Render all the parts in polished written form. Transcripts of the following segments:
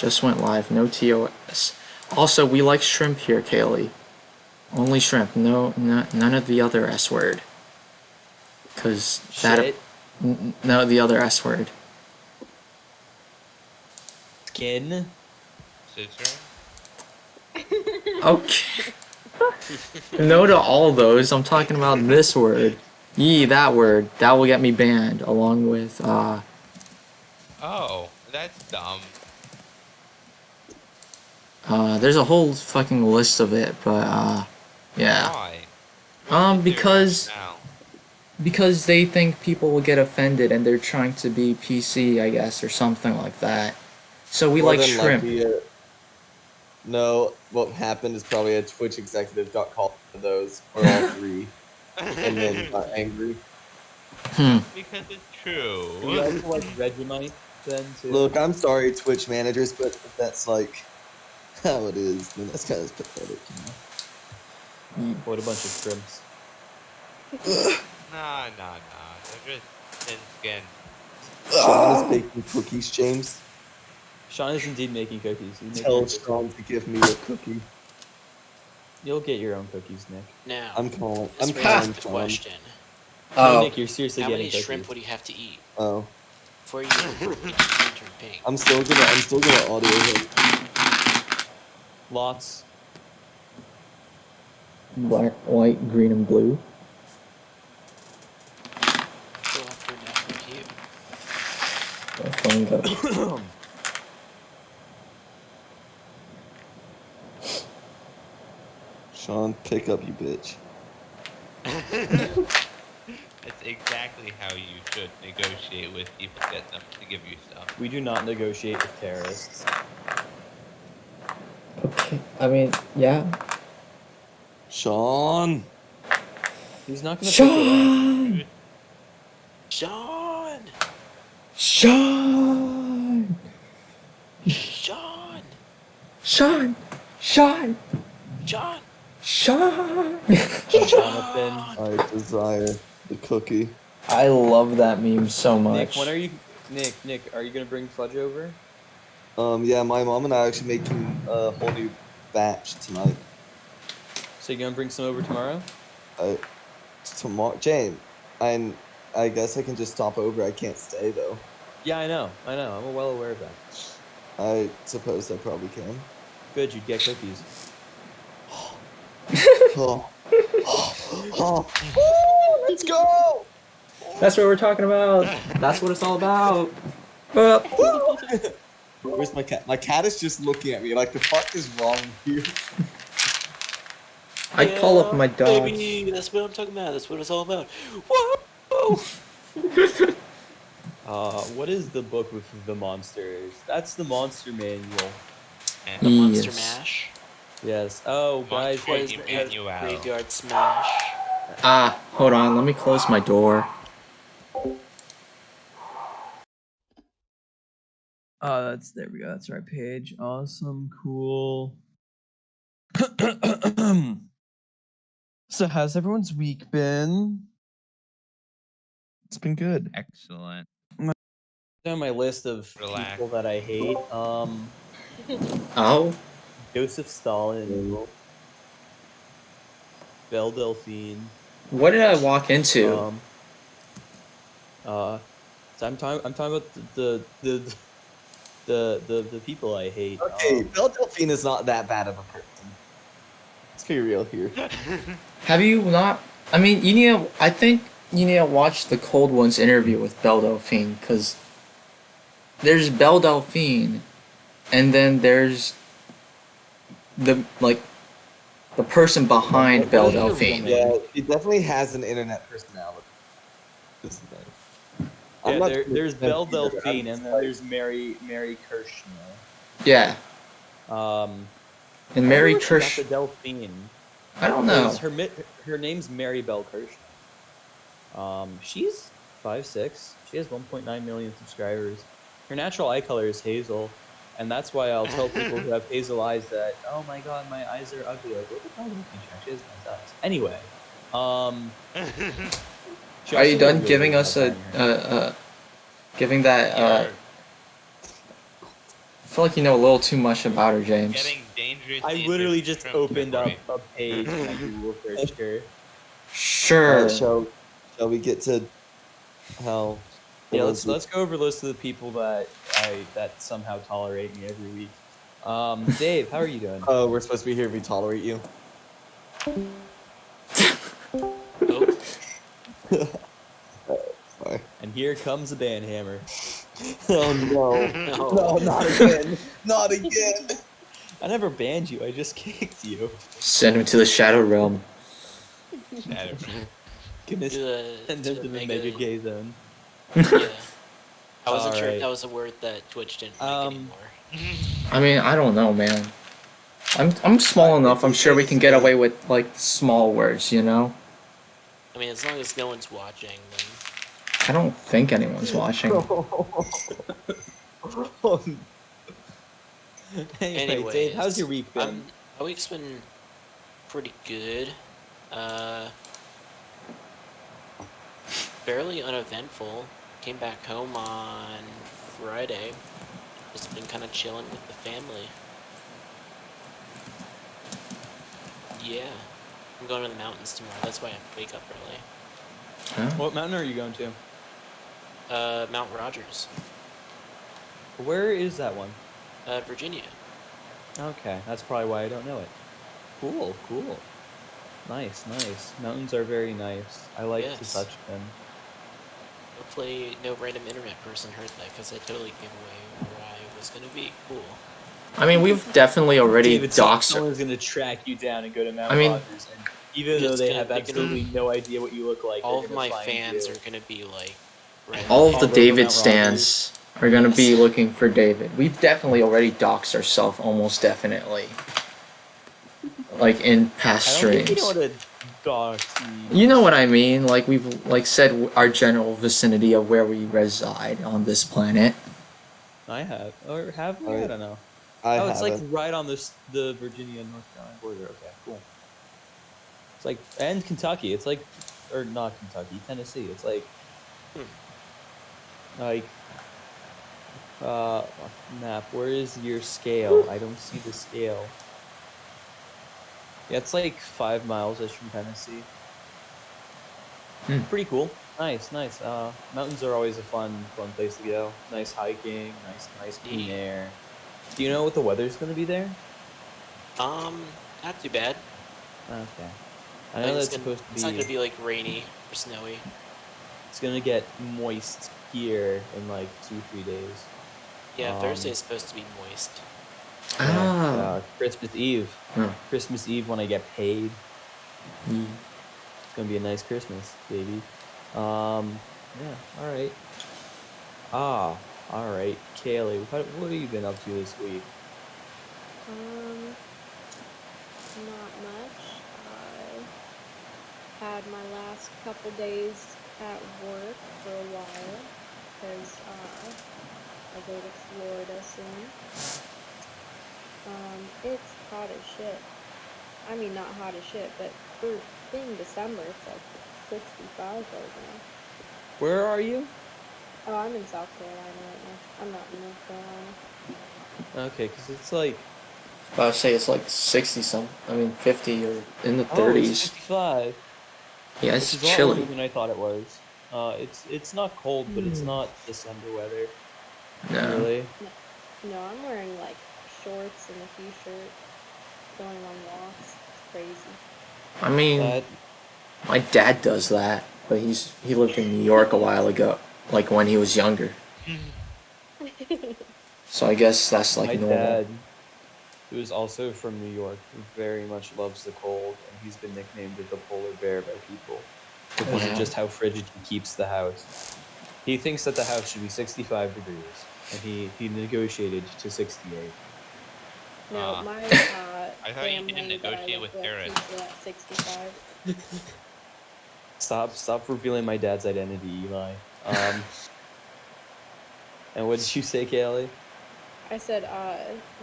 Just went live. No TOS. Also, we like shrimp here, Kaylee. Only shrimp. No, none of the other S word. Cause that. No, the other S word. Skin. Scissor. Okay. No to all those. I'm talking about this word. Yee, that word. That will get me banned, along with, Oh, that's dumb. There's a whole fucking list of it, but, yeah. Why? What's the rationale? Because they think people will get offended and they're trying to be PC, I guess, or something like that. So we More like than shrimp. likely, no, what happened is probably a Twitch executive got called for those, or all three, and then got angry. Because it's true. Do we also like Vegemite then too? Look, I'm sorry, Twitch managers, but if that's like how it is, then that's kind of pathetic. What a bunch of shrimps. Nah. They're just thin skinned. Sean is baking cookies, James. Sean is indeed making cookies. Tell Sean to give me a cookie. You'll get your own cookies, Nick. Now, I'm calling the Sean. question. No, Nick, you're seriously How getting many cookies. shrimp would you have to eat Oh, for you to turn pink? I'm still gonna audio him. Lots. Black, white, green, and blue. Go off your natural hue. Fungo. Sean, pick up, you bitch. That's exactly how you should negotiate with people to get them to give you stuff. We do not negotiate with terrorists. Okay, I mean, yeah. Sean! He's not gonna Sean! Sean! Sean! Sean! Sean! Sean! John! Sean! Jonathan. I desire the cookie. I love that meme so much. Nick, when are you... Nick, are you gonna bring fudge over? Yeah, my mom and I are actually making a whole new batch tonight. So you gonna bring some over tomorrow? Tomorrow, Jane, I guess I can just stop over. I can't stay though. Yeah, I know. I'm well aware of that. I suppose I probably can. Good, you'd get cookies. Let's go! That's what we're talking about. That's what it's all about. Where's my cat? My cat is just looking at me like, the fuck is wrong with you? I'd call up my dog. Baby, that's what I'm talking about. That's what it's all about. Whoa! What is the book with the monsters? That's the monster manual. And the Monster Mash. Yes. Oh, guys, Graveyard Smash. Hold on. Let me close my door. There we go. That's our page. Awesome. Cool. So how's everyone's week been? It's been good. Excellent. On my list of people that I hate. Joseph Stalin. Belle Delphine. What did I walk into? So I'm talking about the people I hate. Okay, Belle Delphine is not that bad of a person. Let's be real here. Have you not? I mean, I think you need to watch the Cold Ones interview with Belle Delphine, because there's Belle Delphine, and then there's the person behind Belle Delphine. Yeah, he definitely has an internet personality. Yeah, there's Belle Delphine, and then there's Mary Kirshner. Yeah. And Mary Kirshner. The Delphine. I don't know. Her name's Mary Belle Kirshner. She's 5'6". She has 1.9 million subscribers. Her natural eye color is hazel, and that's why I'll tell people who have hazel eyes that, oh my god, my eyes are ugly. Like, what the hell are you looking at? She has nice eyes. Anyway, are you done giving us giving that feel like you know a little too much about her, James. Getting dangerous. I literally just opened up a page and I Google searched her. Sure. Shall we get to hell? Yeah, let's go over a list of the people that somehow tolerate me every week. Dave, how are you doing? Oh, we're supposed to be here if we tolerate you. Oh, Sorry. And here comes the band hammer. Oh no. no. No, not again. Not again. I never banned you. I just kicked you. Send him to the Shadow Realm. Shadow. Gonna To the, send to him the to the mega. mega gay zone. Yeah. I wasn't sure if Alright. that was a word that Twitch didn't like anymore. I mean, I don't know, man. I'm small enough. I'm sure we can get away with like small words, you know. I mean, as long as no one's watching, then. I don't think anyone's watching. Anyway, Dave, how's your week been? My week's been pretty good. Fairly uneventful. Came back home on Friday. Just been kind of chilling with the family. Yeah. I'm going to the mountains tomorrow. That's why I have to wake up early. Huh? What mountain are you going to? Mount Rogers, Where is that one? Virginia. Okay, that's probably why I don't know it. Cool, cool. Nice, nice. Mountains are very nice. I like to Yes. touch them. Hopefully no random internet person heard that, because I totally gave away where I was going to be. Cool. I mean, we've definitely already David, doxed. someone's gonna track you down and go to Mount I mean- Rogers, and even It's though they gonna- have they're gonna- absolutely no idea what you look like, All they're of gonna my find fans you. are going to be like... Right All of All the over David Mount stands are gonna be Yes. looking for David. We've definitely already doxed ourselves, almost definitely. Like in past I don't think you streams. know what a dox means. You know what I mean? Like we've like said our general vicinity of where we reside on this planet. I have, or have we? I don't know. I It's haven't. like right on the Virginia North Carolina border. Okay, cool. It's like, and Kentucky. It's like, or not Kentucky, Tennessee. It's like, like, map. Where is your scale? I don't see the scale. Yeah, it's like 5 miles-ish from Tennessee. Pretty cool. Nice, nice. Mountains are always a fun place to go. Nice hiking, nice clean Yeah. air. Do you know what the weather's gonna be there? Not too bad. Okay. I know Like, that's it's supposed to It's not be. going to be like rainy or snowy. It's gonna get moist here in like 2-3 days. Yeah, Um, Thursday's supposed to be moist. Ah. Christmas Eve. Oh. Christmas Eve when I get paid. Mm. It's gonna be a nice Christmas, baby. Yeah. All right. All right. Kaylee, what have you been up to this week? Not much. I had my last couple days at work for a while because I go to Florida soon. It's hot as shit. I mean, not hot as shit, but for being December, it's like 65 right now. Where are you? Oh, I'm in South Carolina right now. I'm not in North Carolina. Okay, because it's like I would say it's like 60 some. I mean 50 or in the it's 30s. 55. Yeah, Which it's is a lot chilly. warmer than I thought it was. It's not cold, but it's not December weather. No. Really? No, I'm wearing like shorts and a t-shirt, going on walks. It's crazy. I mean, That my dad does that, but he lived in New York a while ago, like when he was younger. So I guess that's like my normal. dad, who is also from New York, very much loves the cold, and he's been nicknamed the polar bear by people because Wow. of just how frigid he keeps the house. He thinks that the house should be 65 degrees, and he negotiated to 68. No, my I thought you family didn't that I negotiate live with Eric. keeps it at 65. Stop revealing my dad's identity, Eli. And what did you say, Kaylee? I said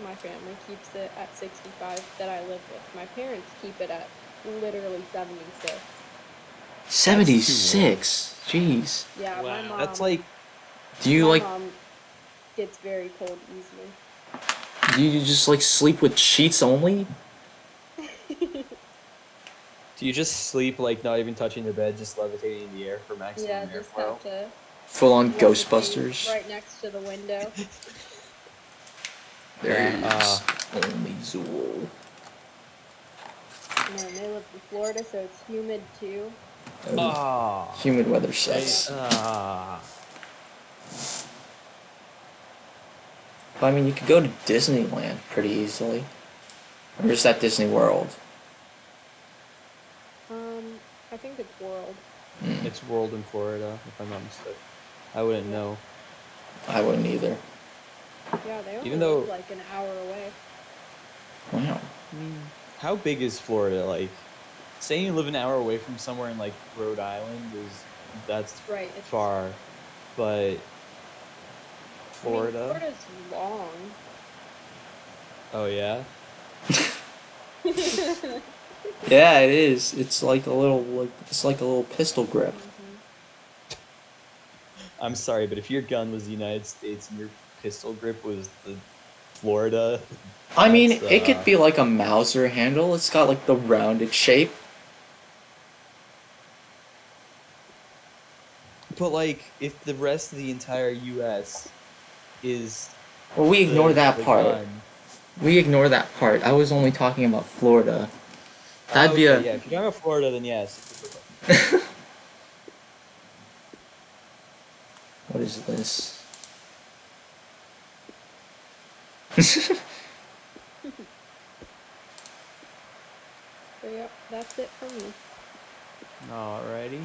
my family keeps it at 65 that I live with. My parents keep it at literally 76. 76. Jeez. Yeah, my Wow. mom. That's like Do you my like? mom gets very cold easily. Do you just like sleep with sheets only? Do you just sleep like not even touching the bed, just levitating in the air for maximum Yeah, just airflow? have to Full on levitate Ghostbusters. right next to the window. There's Yeah, only Zool. Man, they live in Florida, so it's humid too. Oh, humid weather sucks. But, I mean, you could go to Disneyland pretty easily. Or is that Disney World? I think it's World. It's World in Florida, if I'm not mistaken. I wouldn't Yeah. know. I wouldn't either. Yeah, they only Even though- live like an hour away. Wow. How big is Florida? Like, saying you live an hour away from somewhere in like Rhode Island that's Right. It's, far, but Florida. I mean, Florida's long. Oh yeah. Yeah, it is. It's like a little pistol grip. I'm sorry, but if your gun was the United States and your pistol grip was the Florida, I mean, that's, it could be like a Mauser handle. It's got like the rounded shape. But like, if the rest of the entire U.S. is Well, we ignore that the part. gun. We ignore that part. I was only talking about Florida. That'd be okay, yeah. If you're talking about Florida, then yes. What is this? So yep, that's it for me. Alrighty.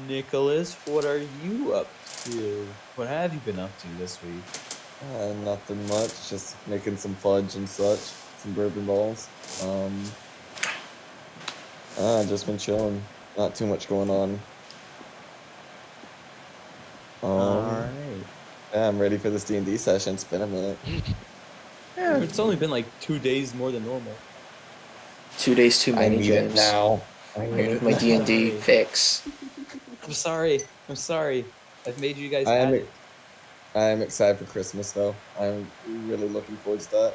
Nicholas, what are you up to? What have you been up to this week? Nothing much. Just making some fudge and such. Some bourbon balls. Just been chilling. Not too much going on. Alright. Yeah, I'm ready for this D&D session. It's been a minute. Yeah, it's only been like 2 days more than normal. 2 days too I many, need James. it now. I I need need it my now. D&D Sorry. fix. I'm sorry. I've made you guys I am had it. I'm excited for Christmas though. I'm really looking forward to that.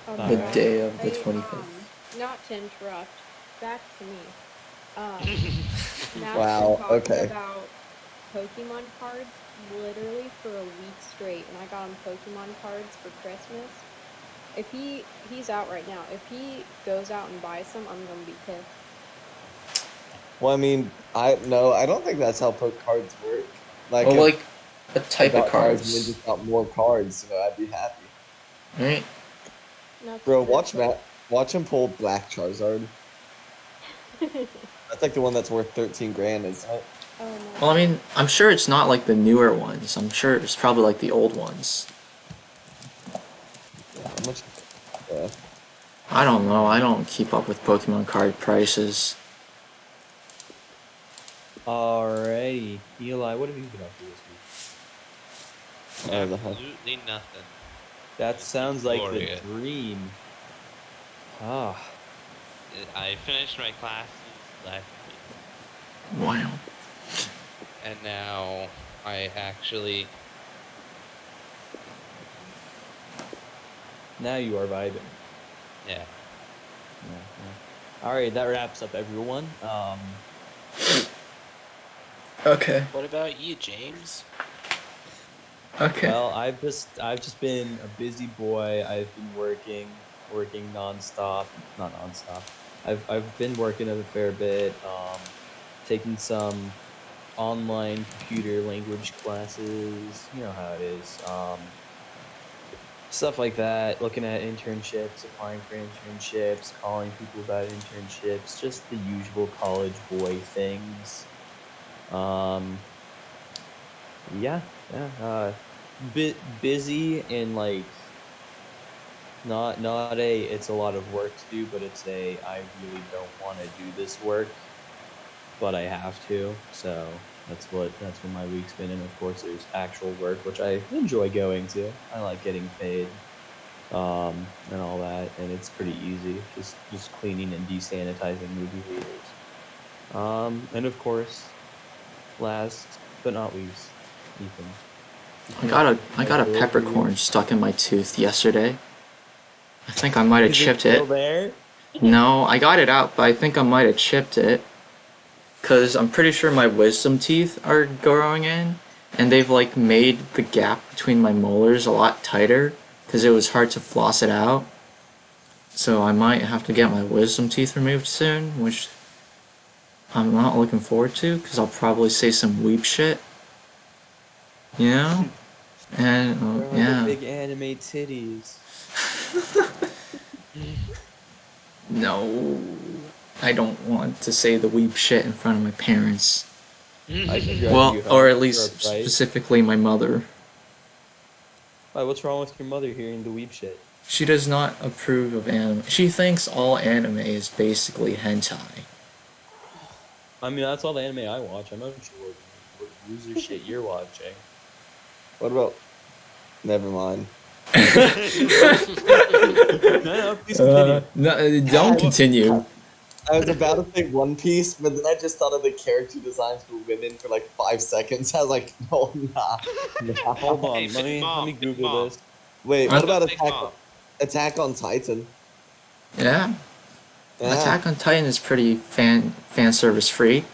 Oh The my god. day of the I, 25th. Not to interrupt, back to me. Matt's Wow, been talking okay. about Pokemon cards literally for a week straight, and I got him Pokemon cards for Christmas. If he's out right now. If he goes out and buys some, I'm gonna be pissed. Well, I mean, I don't think that's how poke cards work. Like, Well, if like, what I type of got cards and then cards? just got more cards, I'd be happy. Right? Not Bro, true, watch but- watch him pull Black Charizard. That's like the one that's worth 13 grand, isn't it? Oh no. Well, I mean, I'm sure it's not like the newer ones. I'm sure it's probably like the old ones. Yeah, how much? Yeah. I don't know. I don't keep up with Pokemon card prices. Alrighty. Eli, what have you been up to this week? Absolutely nothing. That sounds like the Glorious. dream. Ah. I finished my classes last week, Wow. and now I actually. Now you are vibing. Yeah. Alright, that wraps up everyone. Okay. What about you, James? Okay. Well, I've just been a busy boy. I've been working nonstop. Not nonstop. I've been working a fair bit. Taking some online computer language classes. You know how it is. Stuff like that. Looking at internships, applying for internships, calling people about internships. Just the usual college boy things. Yeah. Bit busy and like not a it's a lot of work to do, but it's a I really don't want to do this work, but I have to. So that's what my week's been. And of course there's actual work, which I enjoy going to. I like getting paid, and all that, and it's pretty easy. Just cleaning and desanitizing movie theaters. And of course, last but not least, Ethan. I got a peppercorn stuck in my tooth yesterday. I think I might have Is it chipped still it. there? No, I got it out, but I think I might have chipped it. Cause I'm pretty sure my wisdom teeth are growing in, and they've like made the gap between my molars a lot tighter, cause it was hard to floss it out. So I might have to get my wisdom teeth removed soon, which I'm not looking forward to, cause I'll probably say some weep shit. You know? And Where are the yeah. big anime titties? No, I don't want to say the weep shit in front of my parents. I can judge Well, you, or huh? at least You're right. specifically my mother. Why, what's wrong with your mother hearing the weep shit? She does not approve of anime. She thinks all anime is basically hentai. I mean, that's all the anime I watch. I'm not sure what loser shit you're watching. What about? Never mind. No, please continue. No, don't continue. I was about to say One Piece, but then I just thought of the character designs for women for like 5 seconds. I was like, no, nah. Hold on, Hey, let Big me Big Google Mom. this. Wait, What what about Big Mom? Attack on Titan? Yeah, Yeah. Attack on Titan is pretty fan service free.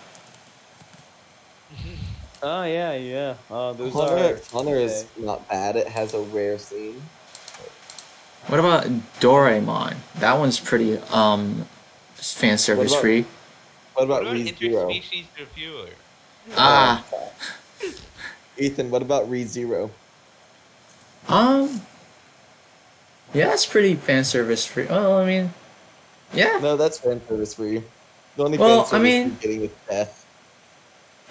Oh yeah. Those Hunter are. x Hunter is not bad. It has a rare scene. What about Doraemon? That one's pretty fan service about- free. What What about about ReZero? interspecies reviewer? Ah, Ethan, what about ReZero? yeah, that's pretty fan service free. Well, I mean, yeah. No, that's fan service for you. The only Well, fan I service mean- you're getting is death.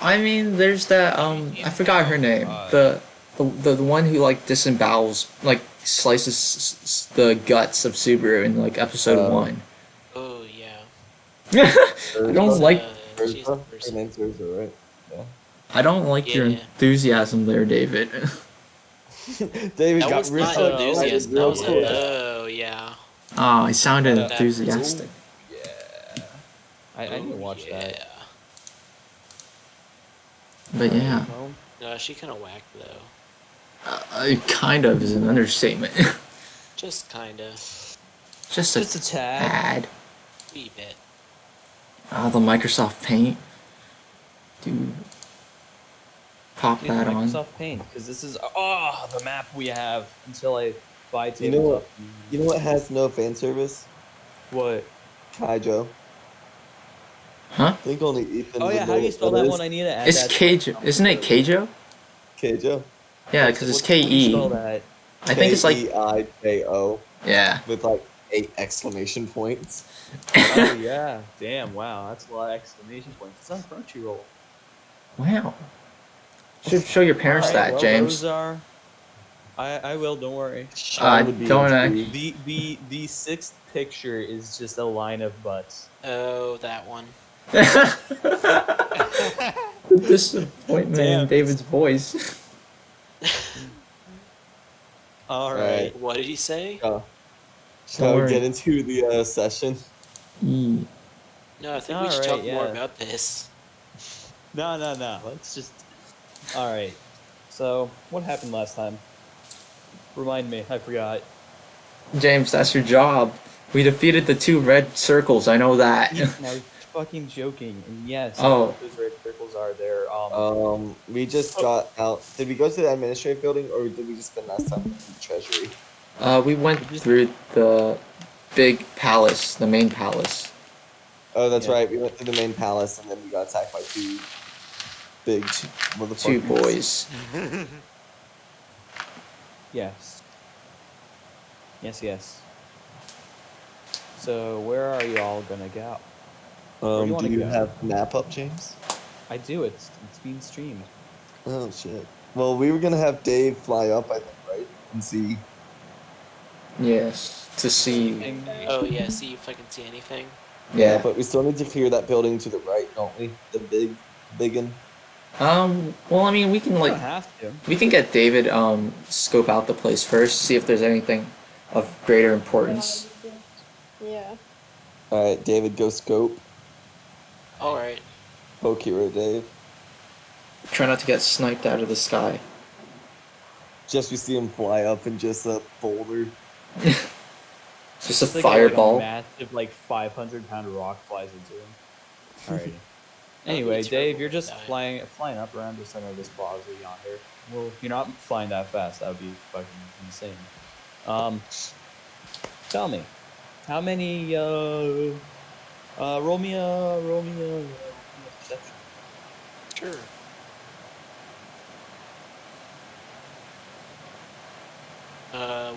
I mean, there's that I forgot her name. The one who like disembowels, like slices the guts of Subaru in like episode 1. Oh yeah. I don't like She's the Her person. name's Urza, right? Yeah. I don't like your Yeah. enthusiasm there, David. David That got was not really enthusiasm. excited That real was quick. oh yeah. Oh, I sounded Yeah. enthusiastic. Yeah. I didn't watch that. But yeah, Well, No, she kind of whacked though. kind of is an understatement. Just kinda. Just just a tad. tad. Wee bit. Oh, the Microsoft Paint. Dude. Pop Use that on. Microsoft Paint, because this is the map we have until I buy You know what? tabletop. You know what has no fan service? What? Kaijo. Huh? I think only Ethan. Oh would yeah, how know do you what spell that is. one? I need to add It's that. to Keijo. my Isn't it Keijo? Keijo. Yeah, What's- because it's what do you spell K-E. that? I think it's like, Keijo yeah. with like 8 exclamation points. Oh yeah. Damn. Wow. That's a lot of exclamation points. It's on Crunchyroll. Wow. Should show your parents Alright, that, well, James. Those are. I will. Don't worry. Sean would be don't intrigued. The sixth picture is just a line of butts. Oh, that one. The disappointment in Damn. David's voice. All right. Alright. What did he say? Shall we worry. get into the session? Yee. No, I think we should Alright, talk more yeah. about this. No. Let's just. All right. So, what happened last time? Remind me. I forgot. James, that's your job. We defeated the 2 red circles, I know that. Ethan, I was fucking joking. And yes, I Oh. know what those red circles are. They're We just got out. Did we go to the administrative building or did we just spend last time in the treasury? We went through the big palace, the main palace. Oh, that's Yeah. right. We went to the main palace and then we got attacked by 2 big 2 motherfuckers. boys. yes. Yes. So, where are you all gonna go? Where do you Do wanna you go? have the map up, James? I do. It's being streamed. Oh shit. Well, we were gonna have Dave fly up, I think, right, and see. Yes, to see. Oh yeah, see if I can see anything. Yeah. But we still need to clear that building to the right, don't we? The big one. Well, I mean, we can You like don't have to. we can get David scope out the place first, see if there's anything of greater importance. Yeah. All right, David, go scope. All right. Poke hero, Dave. Try not to get sniped out of the sky. Just you see him fly up in just a boulder. Just a It's like fireball. a massive, like 500-pound rock flies into him. Alrighty. That would be Anyway, Dave, terrible you're to just die. flying up around the center of this plaza yonder. Well, you're not flying that fast. That would be fucking insane. Tell me, how many? Roll me a perception. Sure.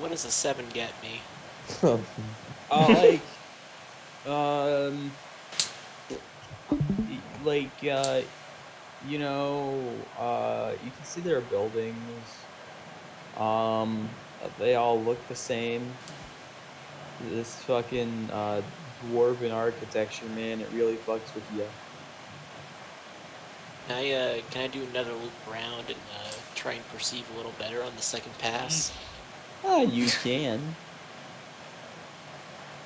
What does a 7 get me? Like, um, you can see there are buildings. They all look the same. This fucking dwarven architecture, man, it really fucks with you. Can I do another loop around and try and perceive a little better on the second pass? You can.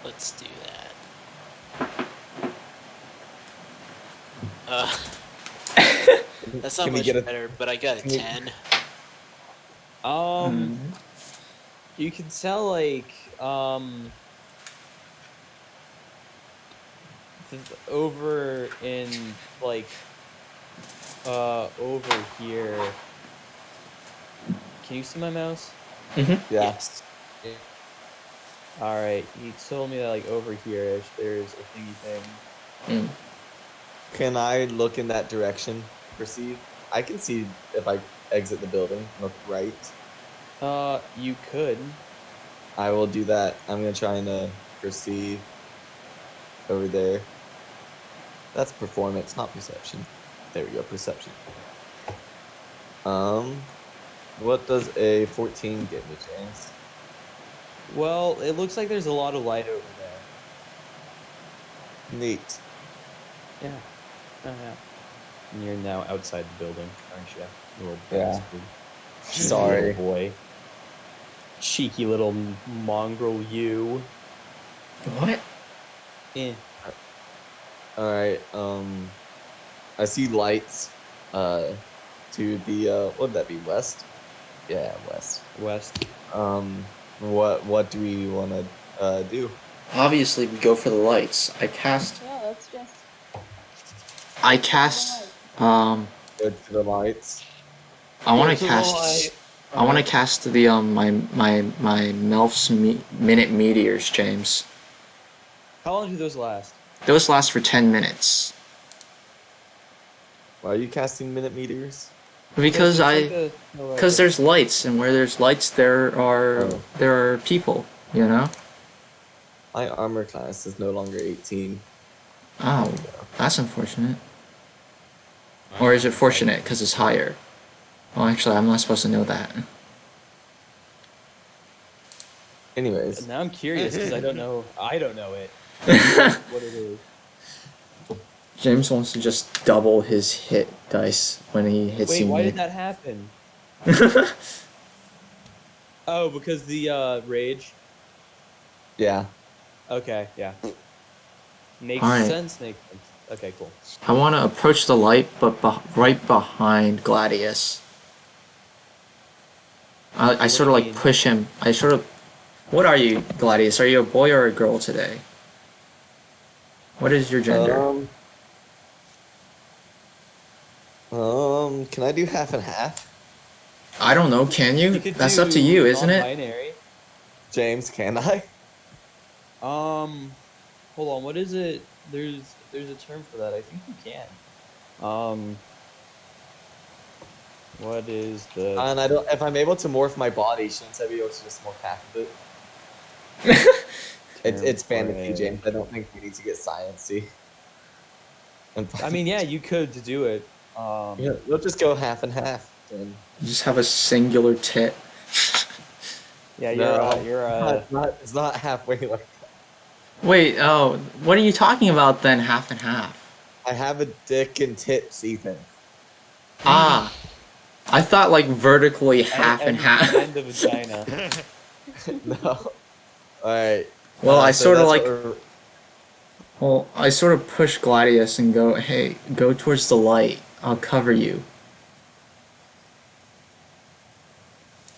Let's do that. That's not Can we much get a- better, but I got a can we- 10. You can tell over in over here. Can you see my mouse? Yeah. Yes. All right. He told me that over here there's a thingy thing. Can I look in that direction? Perceive? I can see if I exit the building. Look right. You could. I will do that. I'm gonna try and perceive over there. That's performance, not perception. There we go, perception. What does a 14 get me, James? Well, it looks like there's a lot of light over there. Neat. Yeah. Oh, yeah. And you're now outside the building, aren't you? You little Yeah. bastard. Sorry. Little boy. Cheeky little mongrel, you. What? Eh. Alright, I see lights, to the, what would that be, west? Yeah, west. West. What do we wanna, do? Obviously, we go for the lights. Yeah, let's just. Um, Go to the lights. I want Go to to the cast. light. I want to cast the my Melf's minute meteors, James. How long do those last? Those last for 10 minutes. Why are you casting minute meters? Because Because there's lights, and where there's lights, there are people. You know. My armor class is no longer 18. Oh, that's unfortunate. Or is it fortunate because it's higher? Well, actually, I'm not supposed to know that. Anyways, Now I'm curious because I don't know it. What it is. James wants to just double his hit dice when he hits Wait, you why mid. did that happen? Oh, because the rage. yeah. Okay, yeah. Makes Alright. sense. Okay, cool. I want to approach the light, but right behind Gladius. I What sort do of you like mean? push him. What are you, Gladius? Are you a boy or a girl today? What is your gender? Can I do half and half? I don't know. Can you? could That's up to do you, isn't it? non-binary. James, can I? Hold on. What is it? There's a term for that. I think you can. What is the? And I don't. If I'm able to morph my body, shouldn't I be able to just morph half of it? It's term for fantasy, it? James. I don't think we need to get sciencey. I mean, yeah, you could do it. Yeah, we'll just go half and half. Then. You just have a singular tit. Yeah, No, it's it's not halfway like that. Wait. Oh, what are you talking about then? Half and half. I have a dick and tits, Ethan. Ah, I thought like vertically half and half. And the vagina. No. All right. Well, I so sort of that's like. what we're- Well, I sort of push Gladius and go, hey, go towards the light. I'll cover you.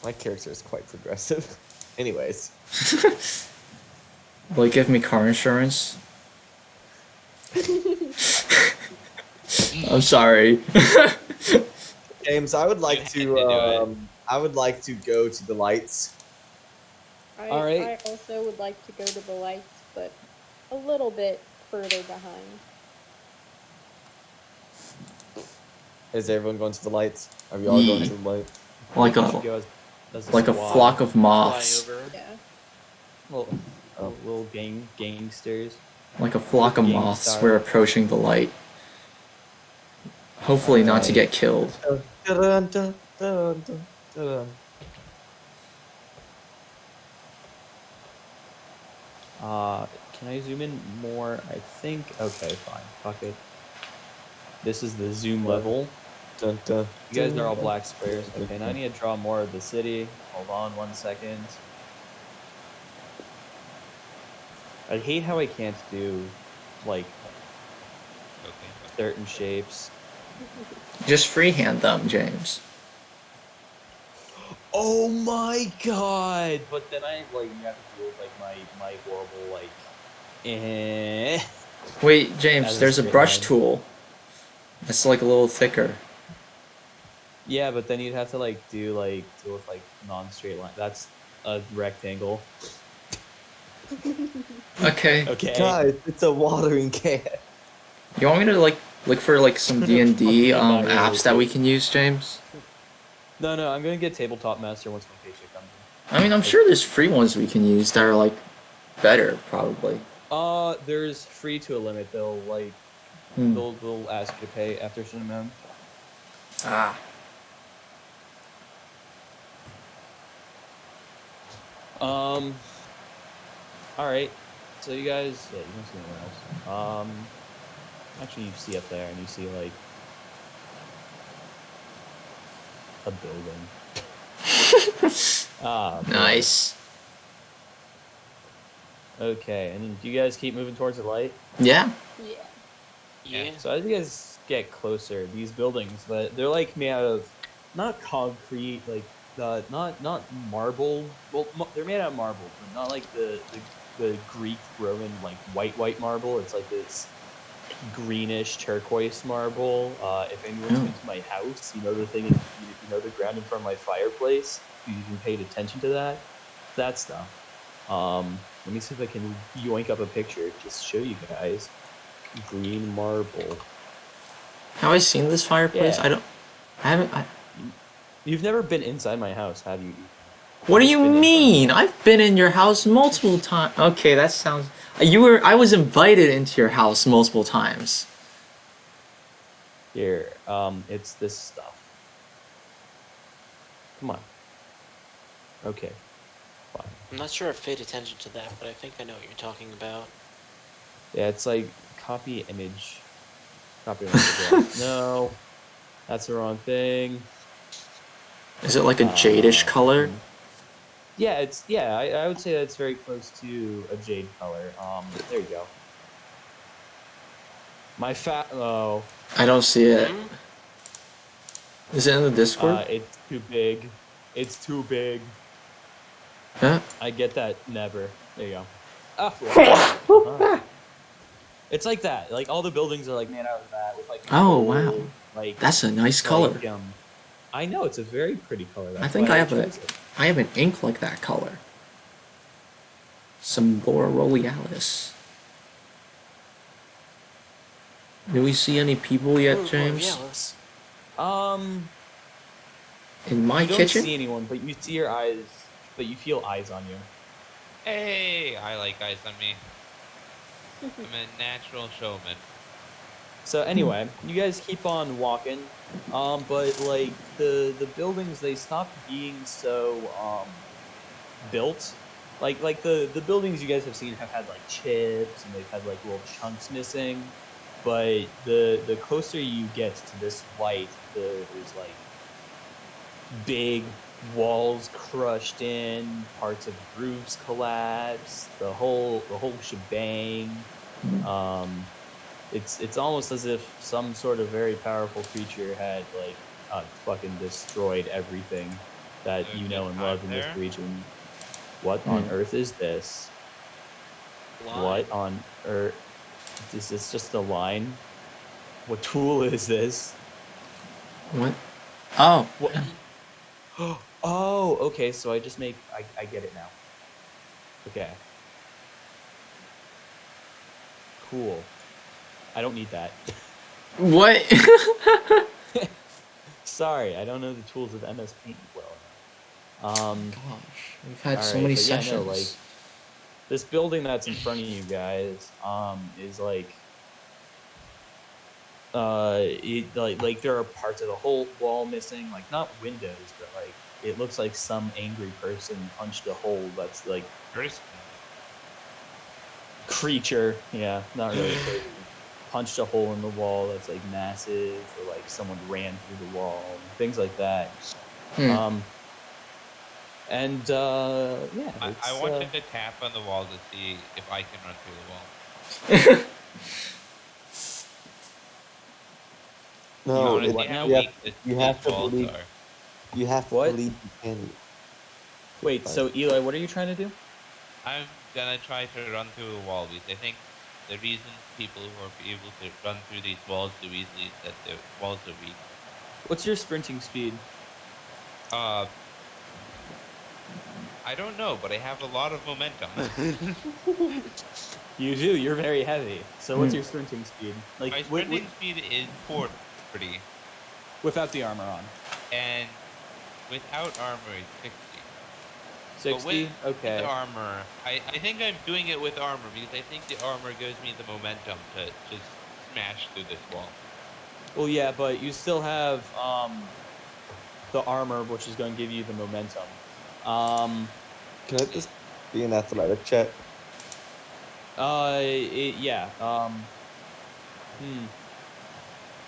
My character is quite progressive. Anyways. Will you give me car insurance? I'm sorry. James, I would like had to to do it. I would like to go to the lights. All right. I also would like to go to the lights, but a little bit further behind. Is everyone going to the lights? Are we all going Yee. to the light? Like You should a go as a like a squad. flock of Fly moths. over. Yeah. Little, Oh. little gangsters. Like a flock of moths, Gangstar. we're approaching the light. Hopefully not to Alright. get killed. Dun, dun, dun, dun, dun. Can I zoom in more? I think. Okay, fine. Fuck it. This is the zoom What? level. Dun, dun, You guys are all dun, black squares. dun, Okay, now I dun. need to draw more of the city. Hold on 1 second. I hate how I can't do, like, Okay. certain shapes. Just freehand them, James. Oh my god! But then I, like, you have to deal with, like, my horrible, like, Wait, James, As a there's a straight brush line. tool. It's like a little thicker. Yeah, but then you'd have to, like, deal with, like, non-straight line. That's a rectangle. Okay. Okay. Guys, it's a watering can. You want me to like look for like some DnD Fucking body apps that really we quick. can use, James? No, I'm gonna get Tabletop Master once my paycheck comes in. I mean, I'm sure there's free ones we can use that are like better, probably. There's free to a limit. They'll, like, Hmm. they'll ask you to pay after a certain amount. Ah. Alright. So you guys, yeah, you don't see anyone else. Actually, you see up there, and you see, like, a building. Ah, boy. Nice. Okay, and do you guys keep moving towards the light? Yeah. Yeah. Yeah. So as you guys get closer, these buildings, they're like made out of not concrete, like not marble. Well, they're made out of marble, but not like the Greek Roman like white marble. It's like this greenish turquoise marble. If anyone's Oh. been to my house, you know the thing, you know the ground in front of my fireplace. You even paid attention to that stuff. Let me see if I can yoink up a picture just to show you guys. Green marble. Have I seen this fireplace? Yeah. I haven't. You've never been inside my house, have you? What do Just you been in front of mean? me. I've been in your house multiple times. Okay, that sounds. I was invited into your house multiple times. Here, it's this stuff. Come on. Okay. Fine. I'm not sure I've paid attention to that, but I think I know what you're talking about. Yeah, it's like copy image. Copy image address. No, that's the wrong thing. Is it like a jadish color? Yeah, I would say that's very close to a jade color. There you go. Oh, I don't see it. Hmm? Is it in the Discord? it's too big. It's too big. Huh? I get that. Never. There you go. Ah, it's like that. Like all the buildings are like made out of that with like. Oh, gold, wow. Like That's a nice color. Like, I know it's a very pretty color. That's I think why I have chose it. I have an ink like that color. Some Borealis. Do we see any people yet, Ooh, James? Borealis. In my You don't kitchen? see anyone, but you see your eyes. But you feel eyes on you. Hey, I like eyes on me. I'm a natural showman. So anyway, you guys keep on walking, but like the buildings, they stopped being so built. Like the buildings you guys have seen have had like chips and they've had like little chunks missing. But the closer you get to this light, there's like big walls crushed in, parts of roofs collapsed, the whole shebang. It's almost as if some sort of very powerful creature had like fucking destroyed everything. that So you know just and love time in this there? region. What on earth is this? Line. What on earth? Is this just a line? What tool is this? What? Oh, What? Oh, okay. So I just make. I get it now. Okay. Cool. I don't need that. what? Sorry, I don't know the tools of MS Paint well enough. Gosh, we've had All so right, many but yeah, sessions. no, like this building that's in front of you guys, is like, like there are parts of the whole wall missing, like not windows, but like it looks like some angry person punched a hole that's like First, creature, yeah, not really a person, punched a hole in the wall that's like massive, or like someone ran through the wall, things like that. Hmm. And yeah, I it's want you to tap on the wall to see if I can run through the wall. I No, want to it, see What how now? weak you these have to walls believe. are. You have to What? believe you can. Wait, so Eli, what are you trying to do? I'm gonna try to run through a wall because I think the reason people who are able to run through these walls so easily is that the walls are weak. What's your sprinting speed? Uh, I don't know, but I have a lot of momentum. You do. You're very heavy. So what's your sprinting speed? Like, My sprinting speed is 40, without the armor on? and without armor it's 60. But 60. with Okay. armor, I think I'm doing it with armor because I think the armor gives me the momentum to just smash through this wall. Well, yeah, but you still have the armor, which is going to give you the momentum. Can it just be an athletic check? Yeah.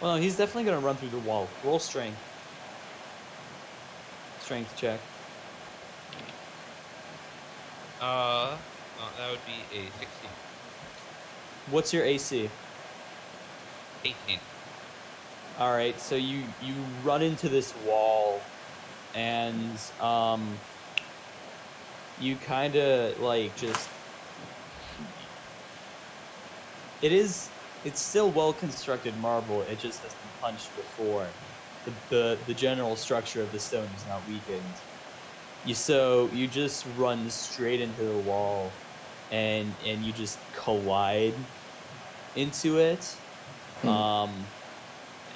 Well, no, he's definitely going to run through the wall. Roll strength. Strength check. That would be a 16, What's your AC? 18. All right, so you run into this wall, and you kind of like just it's still well constructed marble. It just has been punched before. The general structure of the stone is not weakened. You just run straight into the wall, and you just collide into it.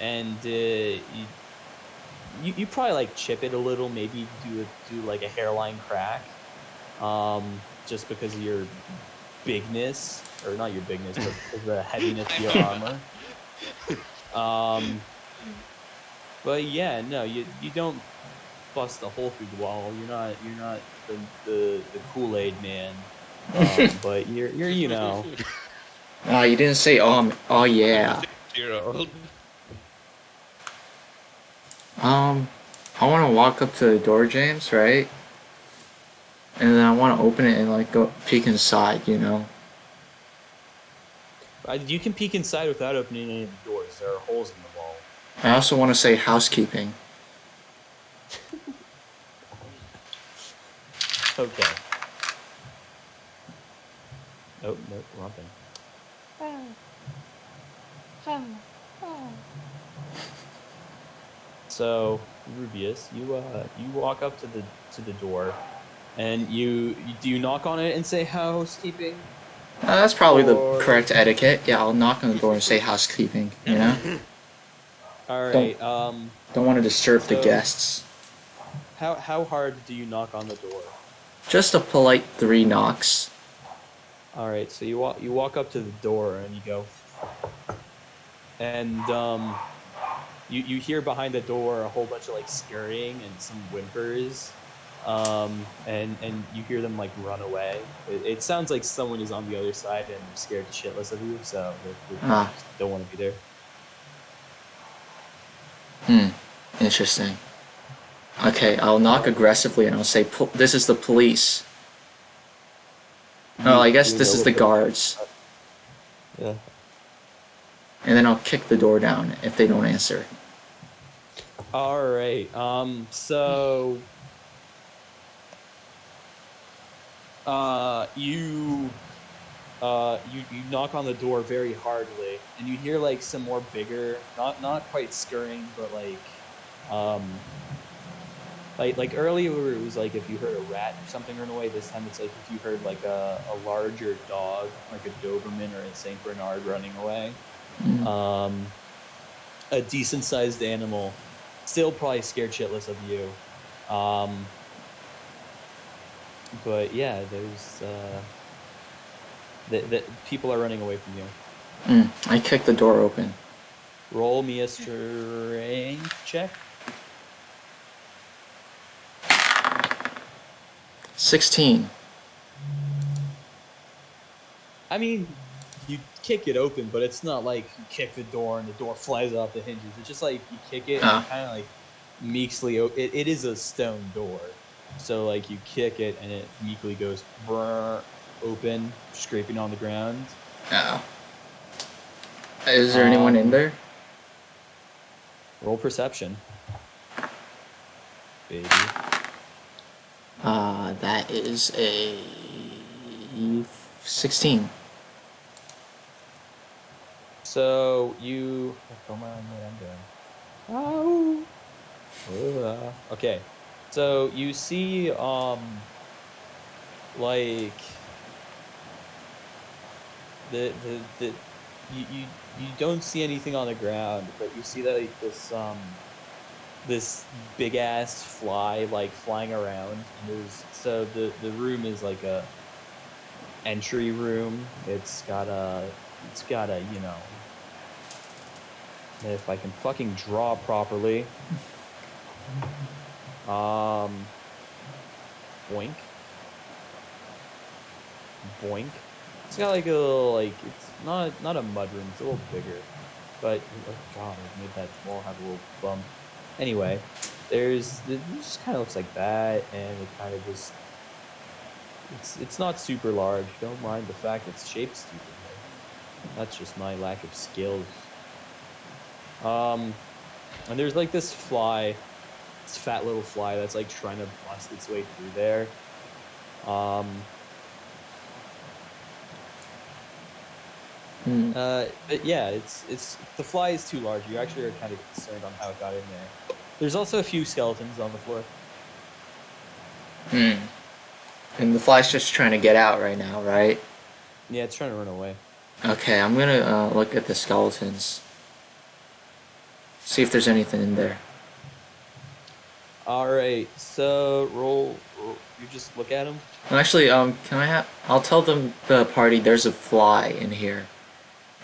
And you probably like chip it a little, maybe do like a hairline crack, just because of your bigness, or not your bigness, but because of the heaviness of your armor. But yeah, no, you don't bust a hole through the wall. You're not the Kool-Aid man. But you're you know. Ah, you didn't say oh I'm yeah. a 6-year-old. I want to walk up to the door, James, right? And then I want to open it and like go peek inside, you know. You can peek inside without opening any of the doors. There are holes in the wall. I also want to say housekeeping. Okay. Oh, no, wrong thing. So, Rubius, you walk up to the door, and you do you knock on it and say housekeeping? That's probably the Or correct etiquette. Yeah, I'll knock on the door and say housekeeping, you know? all Don't right. don't want to disturb the So guests. how hard do you knock on the door? Just a polite 3 knocks. All right. So you walk up to the door and you go, and you hear behind the door a whole bunch of like scurrying and some whimpers, and you hear them like run away. It sounds like someone is on the other side and they're scared shitless of you, so they probably Ah, just don't want to be there. interesting. Okay, I'll knock aggressively and I'll say, "This is the police." Oh, I guess Do you this know is what the guards. Yeah. And then I'll kick the door down if they don't answer. All right. So You you knock on the door very hardly, and you hear like some more bigger, not quite scurrying, but like earlier it was like if you heard a rat or something run away. This time it's like if you heard like a larger dog, like a Doberman or a Saint Bernard running away. A decent sized animal, still probably scared shitless of you. But yeah, there's the people are running away from you. I kick the door open. Roll me a strength check. 16. I mean, you kick it open, but it's not like you kick the door and the door flies off the hinges. It's just like you kick it and Ah. it kind of like meekly. It is a stone door, so like you kick it and it meekly goes brrr, open, scraping on the ground. Oh. Is there anyone in there? Roll perception, baby. That is a 16. So you come on, what I'm doing. Oh. Okay. So you see like the you don't see anything on the ground, but you see that like this big ass fly like flying around, and the room is like a entry room. It's got a you know, if I can fucking draw properly. Boink. Boink. It's got like a little, like, it's not a mud room, it's a little bigger. But, oh god, I made that wall have a little bump. Anyway, it just kind of looks like that, and it kind of just, it's not super large. Don't mind the fact it's shaped stupidly. That's just my lack of skills. And there's like this fly, this fat little fly that's like trying to bust its way through there. But yeah, it's the fly is too large. You actually are kind of concerned on how it got in there. There's also a few skeletons on the floor. And the fly's just trying to get out right now, right? Yeah, it's trying to run away. Okay, I'm gonna look at the skeletons. See if there's anything in there. All right, so roll. You just look at them. Actually, I'll tell the party there's a fly in here,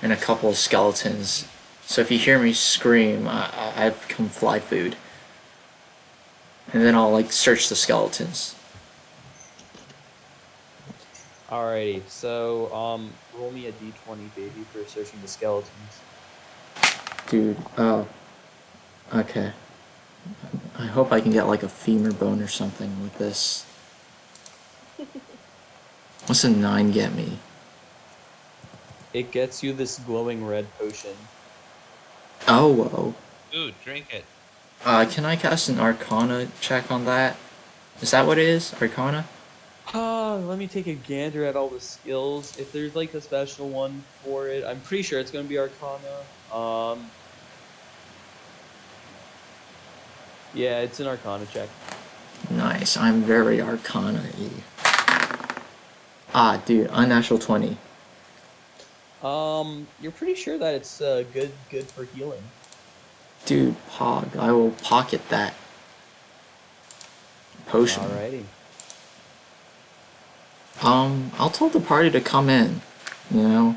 and a couple of skeletons. So if you hear me scream, I've become fly food. And then I'll like search the skeletons. Alrighty, so roll me a d20, baby, for searching the skeletons. Dude, oh. Okay. I hope I can get like a femur bone or something with this. What's a 9 get me? It gets you this glowing red potion. Oh, whoa. Dude, drink it. Can I cast an Arcana check on that? Is that what it is? Arcana? Let me take a gander at all the skills. If there's like a special one for it, I'm pretty sure it's gonna be Arcana. Yeah, it's an Arcana check. Nice. I'm very Arcana-y. Dude, unnatural 20. You're pretty sure that it's good for healing. Dude, Pog, I will pocket that potion. Alrighty. I'll tell the party to come in, you know?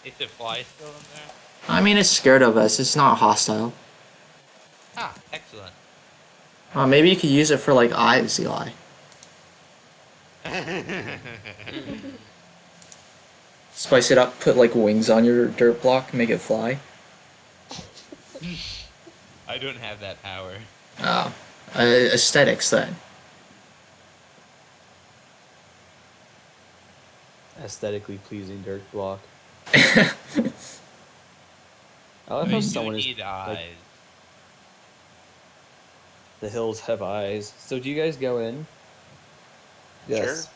Is the fly still in there? I mean, it's scared of us. It's not hostile. Ah, excellent. Maybe you could use it for, like, eyes, Eli. Spice it up, put, like, wings on your dirt block, make it fly. I don't have that power. Aesthetics, then. Aesthetically pleasing dirt block. Hmm. I love I how do someone is need like, eyes. the hills have eyes. So do you guys go in? Yes.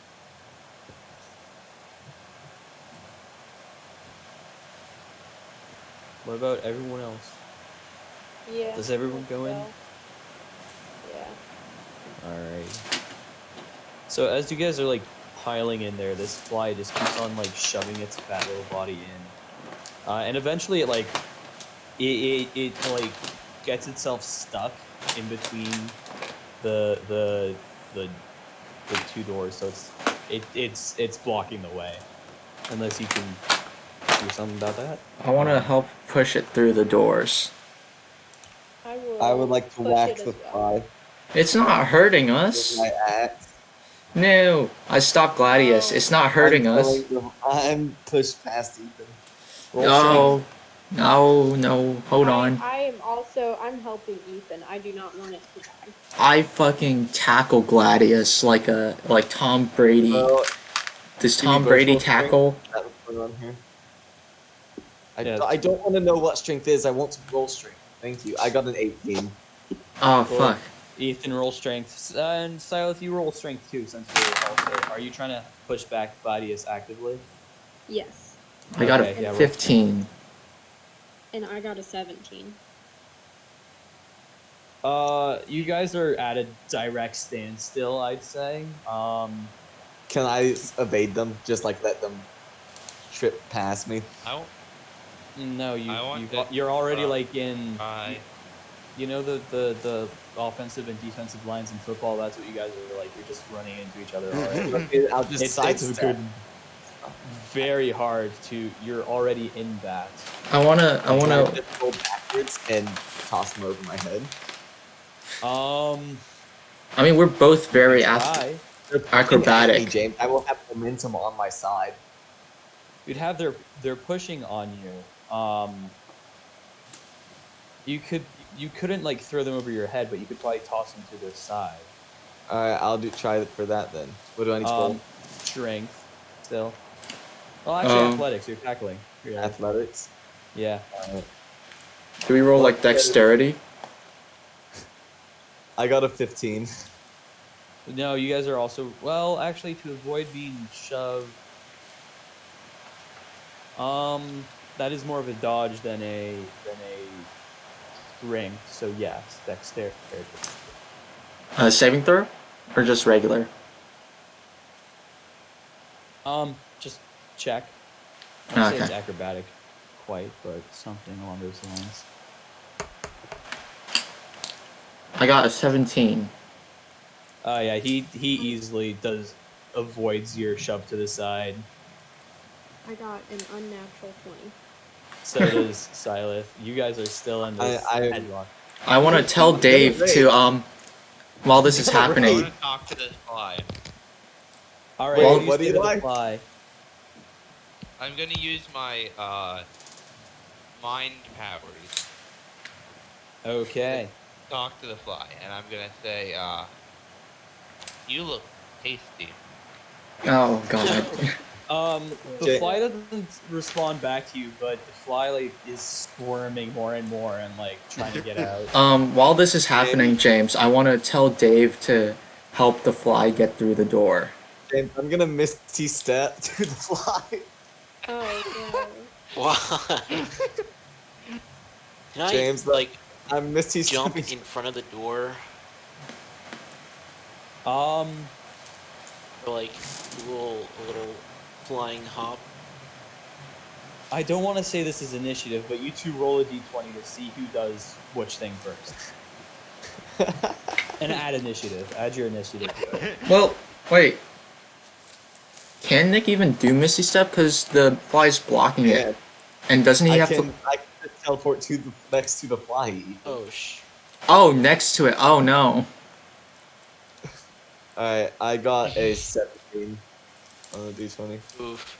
What about everyone else? Yeah. Does everyone go in? well, Yeah. Alright. So as you guys are like piling in there, this fly just keeps on like shoving its fat little body in, and eventually it like gets itself stuck in between the the the the two doors, so it's blocking the way. Unless you can do something about that. I want to help push it through the doors. I will. I would like to push whack it the as well. fly It's not hurting with us. my axe. No, I stopped Gladius. Oh. It's not hurting us. I'm pushed past Ethan. Roll strength. No, hold on. I'm helping Ethan. I do not want it to die. I fucking tackle Gladius like Tom Brady. Bro, Does can we Tom both Brady roll strength? tackle? That was put on here. Yeah. I don't want to know what strength is. I want to roll strength. Thank you. I got an 18. Oh Well, fuck. Ethan, roll strength, and Silas, you roll strength too. Since you're also, are you trying to push back Gladius actively? Yes. I got Okay, a yeah, roll 15. And I got a 17. You guys are at a direct standstill, I'd say. Can I evade them? Just like let them trip past me? No, I wanted, you're already like in. I You know the offensive and defensive lines in football. That's what you guys are like. You're just running into each other already. Okay, I'll just It's a sidestep. good, very hard to. You're already in that. I wanna Can I just go backwards and toss them over my head? I mean, we're both very Try. They're pushing at me, acrobatic. James. I will have momentum on my side. You'd have they're pushing on you. You couldn't like throw them over your head, but you could probably toss them to the side. All right, I'll try for that then. What do I need to roll? Strength, still. Well, actually, Um, athletics. You're tackling. Really. Athletics. Yeah. Do we roll like What? dexterity? I got a 15. No, you guys are also well. Actually, to avoid being shoved, that is more of a dodge than a strength. So yes, dexterity. Saving throw, or just regular? Just check. I don't say it's Okay. acrobatic, quite, but something along those lines. I got a 17. Yeah, he easily avoids your shove to the side. I got an unnatural 20. So does Silas. You guys are still in this headlock. I want to tell Dave to while this is I happening. want to talk to this fly. All right, Well, you what do say you to the like? fly. I'm gonna use my mind powers. Okay. Talk to the fly, and I'm gonna say, you look tasty. Oh god. The fly doesn't respond back to you, but the fly like is squirming more and more and like trying to get out. While this is happening, James, I want to tell Dave to help the fly get through the door. James, I'm gonna misty step to the fly. Oh Why? Can I James, like I'm misty jump stepping. in front of the door Um, or like do a little flying hop? I don't want to say this is initiative, but you two roll a d20 to see who does which thing first. And add initiative. Add your initiative to it. Well, wait. Can Nick even do Misty Step? Because the fly's blocking Yeah. it. And doesn't he I have can to... just teleport to the next to the fly. Ethan. Oh, next to it. Oh, no. Alright, I got a 17 on the d20. Oof.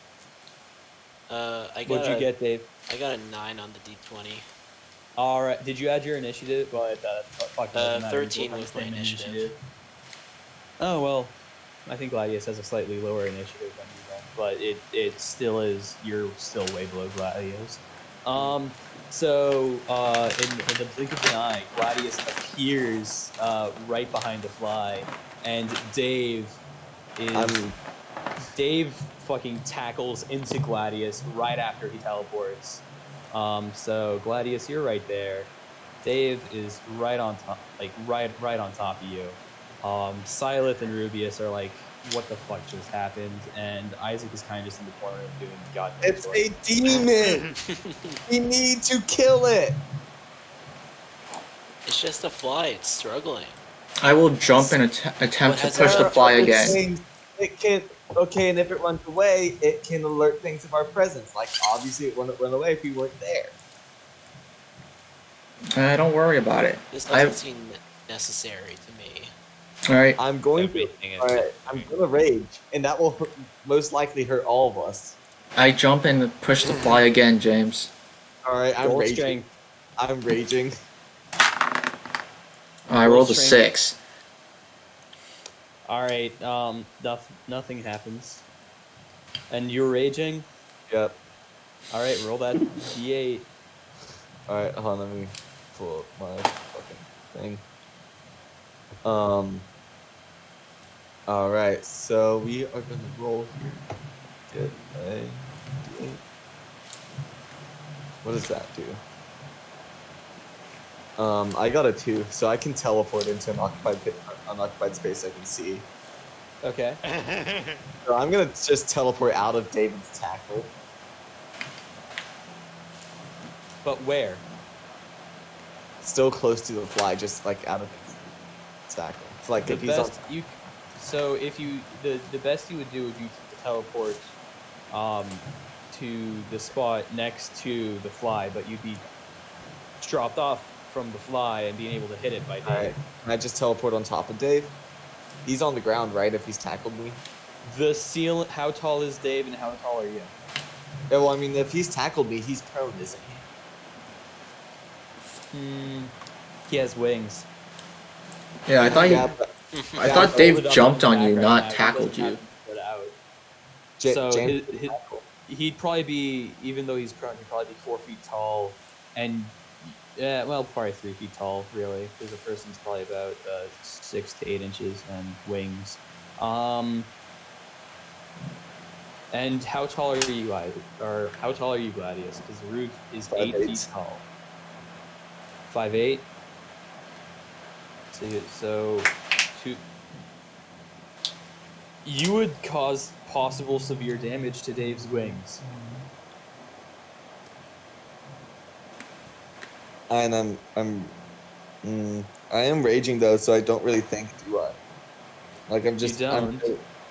I got What'd you get, Dave? I got a 9 on the d20. All right. Did you add your initiative? Well, fuck, doesn't matter. 13 Both with my have the same initiative. Oh well, I think Gladius has a slightly lower initiative than you then, but it still is. You're still way below Gladius. So in the blink of an eye, Gladius appears right behind the fly, and Dave is Dave fucking tackles into Gladius right after he teleports. So Gladius, you're right there. Dave is right on top, like right on top of you. Silith and Rubius are like, what the fuck just happened? And Isaac is kind of just in the corner doing God knows It's what. a demon. We need to kill it. It's just a fly. It's struggling. I will jump and attempt to has push the it fly done? again. It can. Okay, and if it runs away, it can alert things of our presence. Like obviously, it wouldn't run away if we weren't there. Don't worry about it. This doesn't seem necessary to me. Alright. I'm going to. Everything is All right, I'm gonna rage, and that will most likely hurt all of us. I jump and push the fly again, James. All right, I'm Roll raging. strength. I'm raging. I Roll rolled a strength. 6. All right. Nothing happens. And you're raging. Yep. All right. Roll that d8. All right, hold on. Let me pull up my fucking thing. All right, so we are gonna roll here. Get a D8. What does that do? I got a 2, so I can teleport into an unoccupied space I can see. Okay. So I'm gonna just teleport out of David's tackle. But where? Still close to the fly, just like out of his tackle. It's like The if he's on. best you. So if you the best you would do would be to teleport, to the spot next to the fly, but you'd be dropped off from the fly and being able to hit it by Dave. Alright, can I just teleport on top of Dave? He's on the ground, right? If he's tackled me. The ceiling. How tall is Dave, and how tall are you? Yeah, well, I mean, if he's tackled me, he's prone, isn't he? He has wings. Yeah, I thought Yeah, you. but I Yeah, thought hold Dave it up jumped in the on you, background not now, he tackled doesn't have you. to put it out. J- So James, he'd probably be, even though he's prone, he'd probably be 4 feet tall, and well, probably 3 feet tall, really, because a person's probably about 6 to 8 inches and wings. And how tall are you guys? Or how tall are you, Gladius? Because the roof is 8 5'8". feet tall. 5'8". So two. You would cause possible severe damage to Dave's wings. and I am raging though, so I don't really think, do I? Like I'm just, You don't.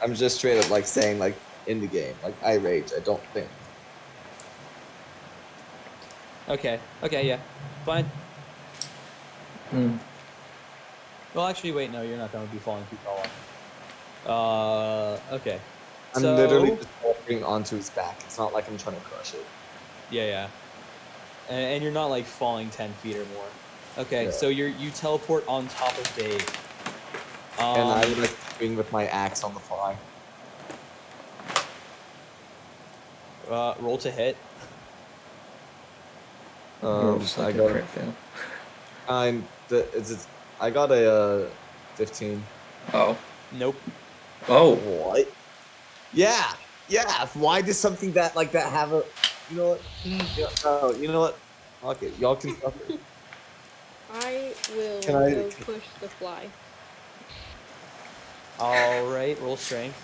I'm just straight up like saying like in the game, like I rage. I don't think. Okay, yeah. Fine. Hmm. Well, actually, wait, no, you're not going to be falling too tall. Okay. I'm So, literally just walking onto his back. It's not like I'm trying to crush it. yeah. And you're not, like, falling 10 feet or more. Okay, Yeah. so you teleport on top of Dave. And I would like to swing with my axe on the fly. Roll to hit. Just I like a got crit fail. I got a 15. Oh. Nope. Oh. What? Yeah. Why does something that like that have a? You know what? Yeah, oh, you know what? Okay, y'all can suffer. I will Can I- go push the fly. All right, roll strength.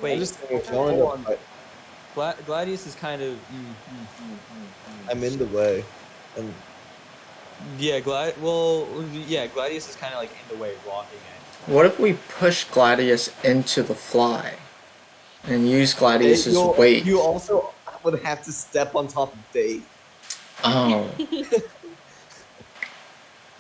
Wait, I'm just saying, if y'all hold end up, on. like, Gladius is kind of. I'm in the way, and Yeah, Gladius is kind of like in the way, blocking it. What if we push Gladius into the fly and use Gladius's weight? you also would have to step on top of Dave. Oh.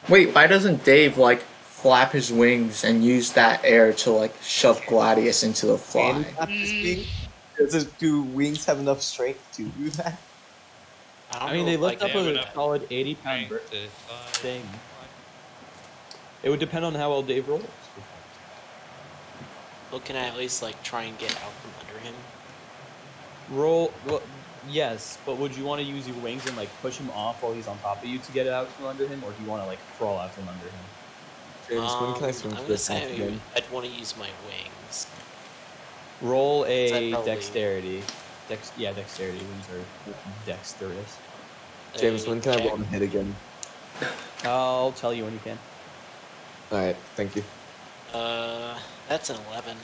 Wait, why doesn't Dave like flap his wings and use that air to like shove Gladius into the And fly? flap his wings. Do wings have enough strength to do that? I mean, they lift up have a enough solid 80-pound strength to fly. thing. It would depend on how well Dave rolls. Well, can I at least like try and get out from under him? Well, yes, but would you want to use your wings and like push him off while he's on top of you to get out from under him, or do you want to like crawl out from under him? James, when can I swim I'm to gonna attack say again? I'd want to use my wings. Roll a probably- dexterity. Dexterity. Wings are dexterous. James, when can I roll to hit again? I'll tell you when you can. Alright, thank you. That's an 11.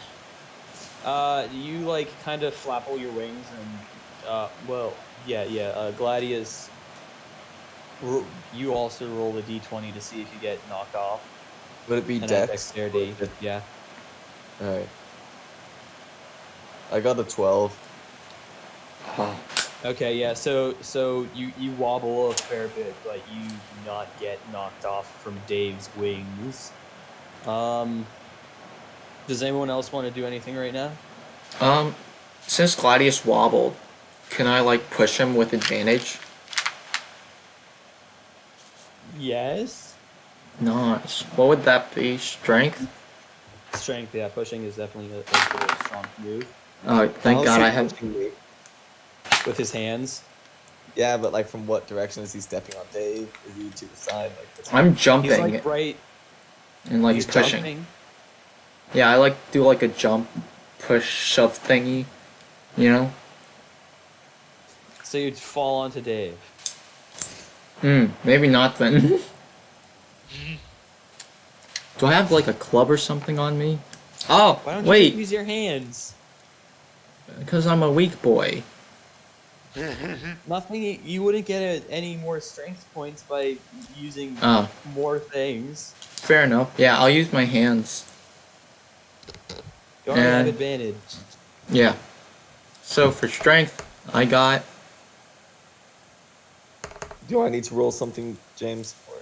You like kind of flapple your wings and Gladius. You also roll a d20 to see if you get knocked off. Would it be And at dex? dexterity, yeah. Alright. I got a 12. Oh. Okay, yeah. So you wobble a fair bit, but you do not get knocked off from Dave's wings. Does anyone else want to do anything right now? Since Gladius wobbled, can I like push him with advantage? Yes. Nice. What would that be? Strength? Strength, yeah. Pushing is definitely a really strong move. Oh, thank How's God he I have. pushing me? With his hands. Yeah, but like from what direction is he stepping on Dave? Is he to the side? Like what's I'm He's jumping like right. and like He's pushing. jumping. Yeah, I like do like a jump, push, shove thingy. You know? So you'd fall onto Dave. Maybe not then. Do I have like a club or something on me? Oh, Why don't you wait, just use your hands? because I'm a weak boy. Nothing. You wouldn't get any more strength points by using Oh, more things. fair enough. Yeah, I'll use my hands. You already have And advantage. yeah. So for strength, I got Do I need to roll something, James? Or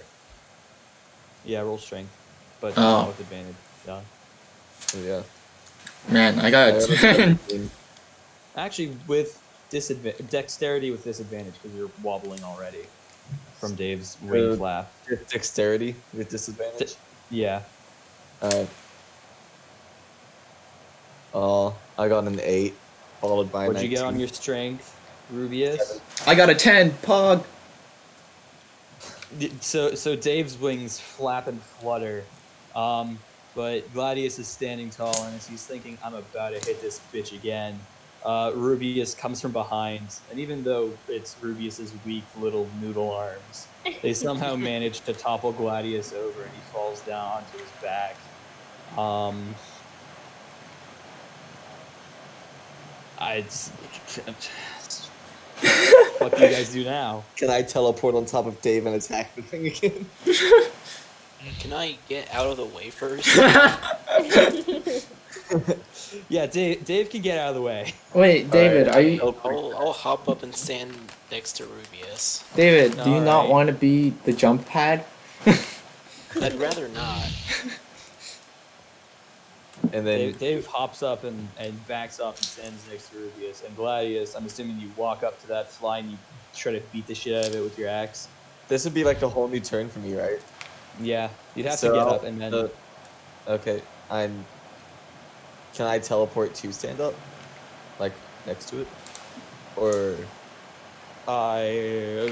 Yeah, roll strength, but Oh. not with advantage. Yeah. yeah. man, I got I a got a 10. 17. Actually, with dexterity with disadvantage because you're wobbling already from Dave's wing So- flap. Just dexterity with disadvantage. Yeah. Alright. I got an 8, followed by What'd you 19. get on your strength, Rubius? I got a 10. Pog. So Dave's wings flap and flutter, but Gladius is standing tall, and as he's thinking, "I'm about to hit this bitch again," Rubius comes from behind, and even though it's Rubius's weak little noodle arms, they somehow manage to topple Gladius over, and he falls down onto his back. What do you guys do now? Can I teleport on top of Dave and attack the thing again? Can I get out of the way first? Yeah, Dave can get out of the way. Wait, David, are you I'll hop up and stand next to Rubius. David, do you not Alright. want to be the jump pad? I'd rather not. And then Dave hops up and backs off and stands next to Rubius. And Gladius, I'm assuming you walk up to that fly and you try to beat the shit out of it with your axe. this would be like a whole new turn for me, right? Yeah, you'd have So to get I'll- up and then. Okay, Can I teleport to stand up? Like, next to it? Or... I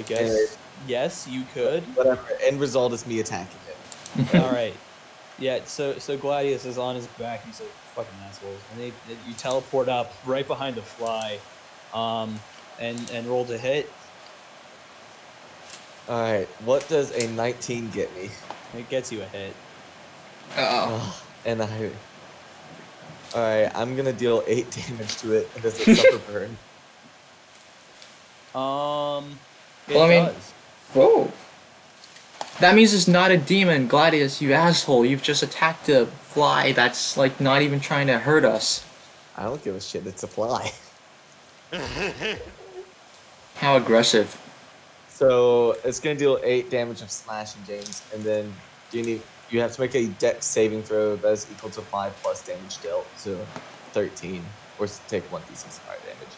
guess. Anyway. Yes, you could. Whatever. End result is me attacking it. Alright. Yeah, so Gladius is on his back. He's like, fucking assholes. And you teleport up right behind the fly. And roll to hit. Alright, what does a 19 get me? It gets you a hit. Oh. And I... Alright, I'm gonna deal 8 damage to it, and does it suffer burn? It Well, I mean- does. Whoa. That means it's not a demon, Gladius, you asshole. You've just attacked a fly that's like not even trying to hurt us. I don't give a shit, it's a fly. How aggressive. So, it's gonna deal 8 damage of slashing, James, and then you have to make a dex saving throw that is equal to 5 plus damage dealt, so 13, or take 1d6 fire damage.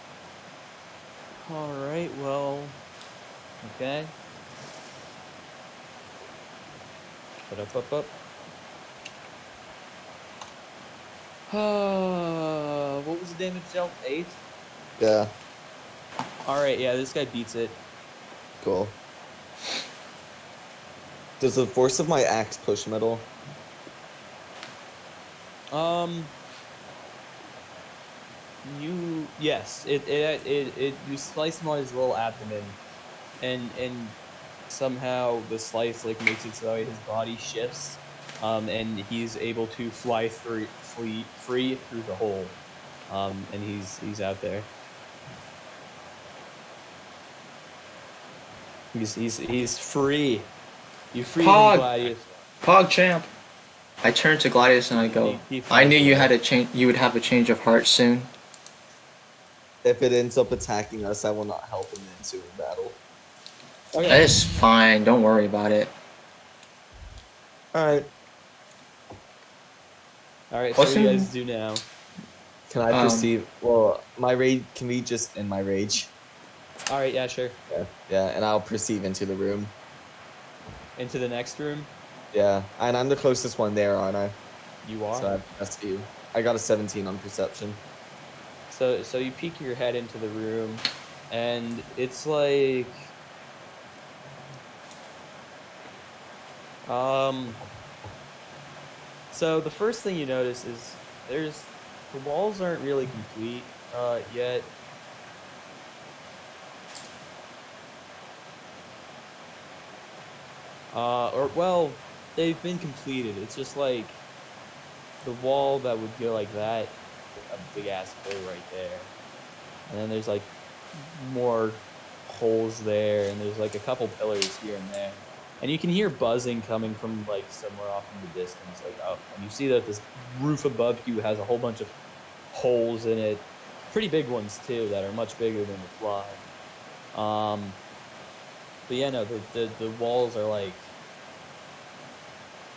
Alright, well. Okay. Up. What was the damage dealt? 8? Yeah, Alright, yeah, this guy beats it. cool. Does the force of my axe push metal? Yes, you slice him on his little abdomen, and somehow the slice like makes it so his body shifts, and he's able to fly free through the hole, and he's out there. He's free. You free him, Pog! Gladius. Pog champ. I turn to Gladius and I go, He I flies knew you away. had a change. You would have a change of heart soon. If it ends up attacking us, I will not help in the ensuing battle. Okay. That is fine. Don't worry about it. Alright. All right. So what do you Wasn't guys do now? Can I perceive? Well, my rage. Can we just end my rage? All right. Yeah. Sure. Yeah, and I'll perceive into the room. Into the next room. Yeah, and I'm the closest one there, aren't I? You are. So I have the best view. I got a 17 on perception. So you peek your head into the room, and it's like So the first thing you notice is the walls aren't really complete yet. Or well, they've been completed. It's just like the wall that would go like that, a big ass hole right there, and then there's like more holes there, and there's like a couple pillars here and there, and you can hear buzzing coming from like somewhere off in the distance, like up, and you see that this roof above you has a whole bunch of holes in it, pretty big ones too, that are much bigger than the fly. But yeah, no, the walls are like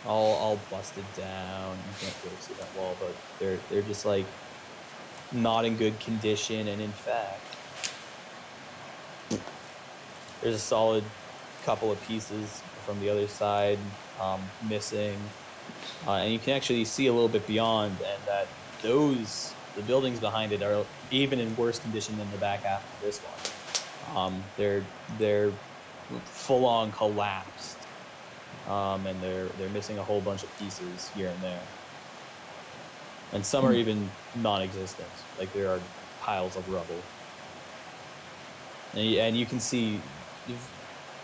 all busted down. You can't really see that wall, but they're just like not in good condition, and in fact, there's a solid couple of pieces from the other side missing, and you can actually see a little bit beyond, and that the buildings behind it are even in worse condition than the back half of this one. They're full on collapsed, and they're missing a whole bunch of pieces here and there, and some are even non-existent. Like there are piles of rubble, and you can see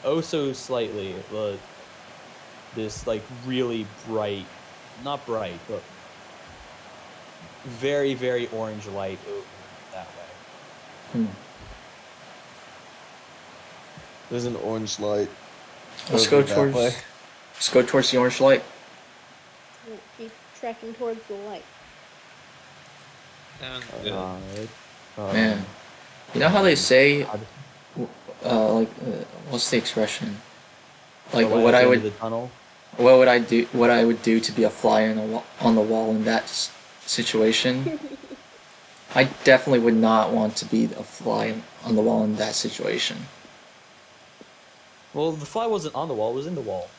oh so slightly this like really bright, not bright, but very, very orange light over that way. There's an orange light. Let's over go that way. towards the orange light. Yeah, keep trekking towards the light. Sounds good. Alright. Man, you know how they say, what's the expression? Like The light what at the I end would, of the tunnel. what would I do? What I would do to be a fly on the wall in that situation? I definitely would not want to be a fly on the wall in that situation. Well, the fly wasn't on the wall; it was in the wall.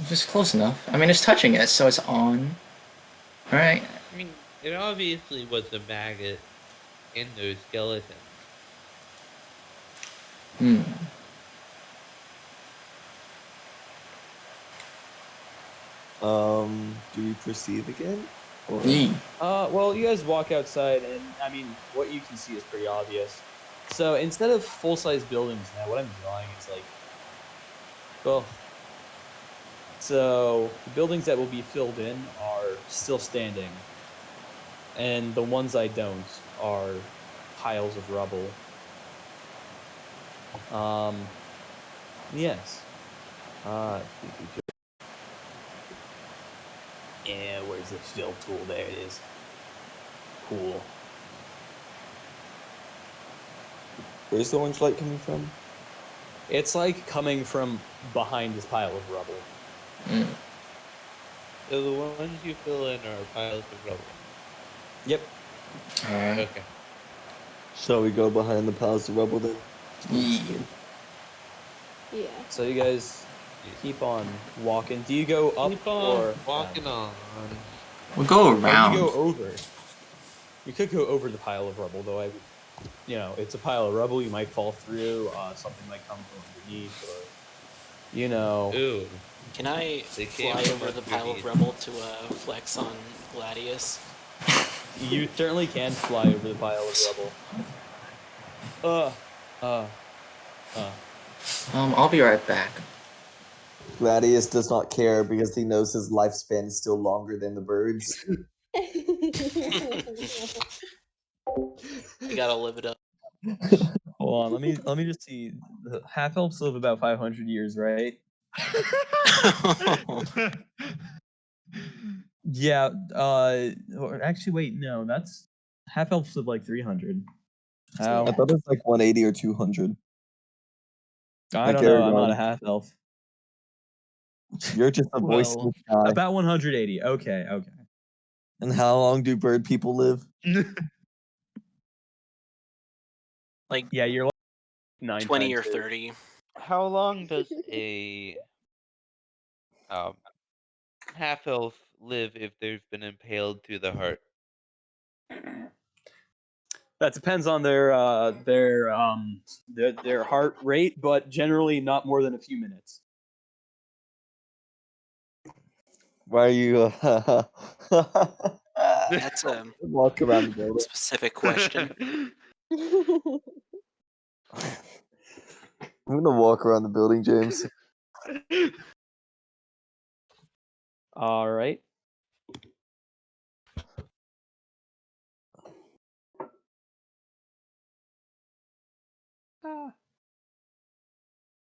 Just close enough. I mean, it's touching it, so it's on. All right. I mean, it obviously was a maggot in those skeletons. Hmm. Do we perceive again? Or... Yee. Well, you guys walk outside, and I mean, what you can see is pretty obvious. So instead of full-size buildings now, what I'm drawing is like, well, so the buildings that will be filled in are still standing, and the ones I don't are piles of rubble. Yes. Yeah, where's the fill tool? There it is. Cool. Where's the orange light coming from? It's like coming from behind this pile of rubble. Mm. So the ones you fill in are piles of rubble. Yep. All right. Okay. Shall we go behind the piles of rubble then? Yee. Yeah. So you guys keep on walking. Do you go up Keep on or walking down? on. We'll go Or around. you go over. You could go over the pile of rubble, though. It's a pile of rubble. You might fall through. Something might come from underneath, or Ooh. Can I They came fly from over the pile of underneath. rubble to flex on Gladius? You certainly can fly over the pile of rubble. Uh. I'll be right back. Gladius does not care because he knows his lifespan is still longer than the birds. You gotta live it up. Hold on, let me just see. The half elves live about 500 years, right? Yeah. Or actually, wait, no, that's half elves live like 300. How? I thought it was like 180 or 200. I Like don't know. I'm not Aragon. a half elf. You're just a voice in the sky. About 180. Okay. And how long do bird people live? Like Yeah, you're like 9 20 or times 30. How long does a half elf live if they've been impaled through the heart? That depends on their heart rate, but generally not more than a few minutes. Why are you That's a walk around the building? specific question. I'm gonna walk around the building, James. All right.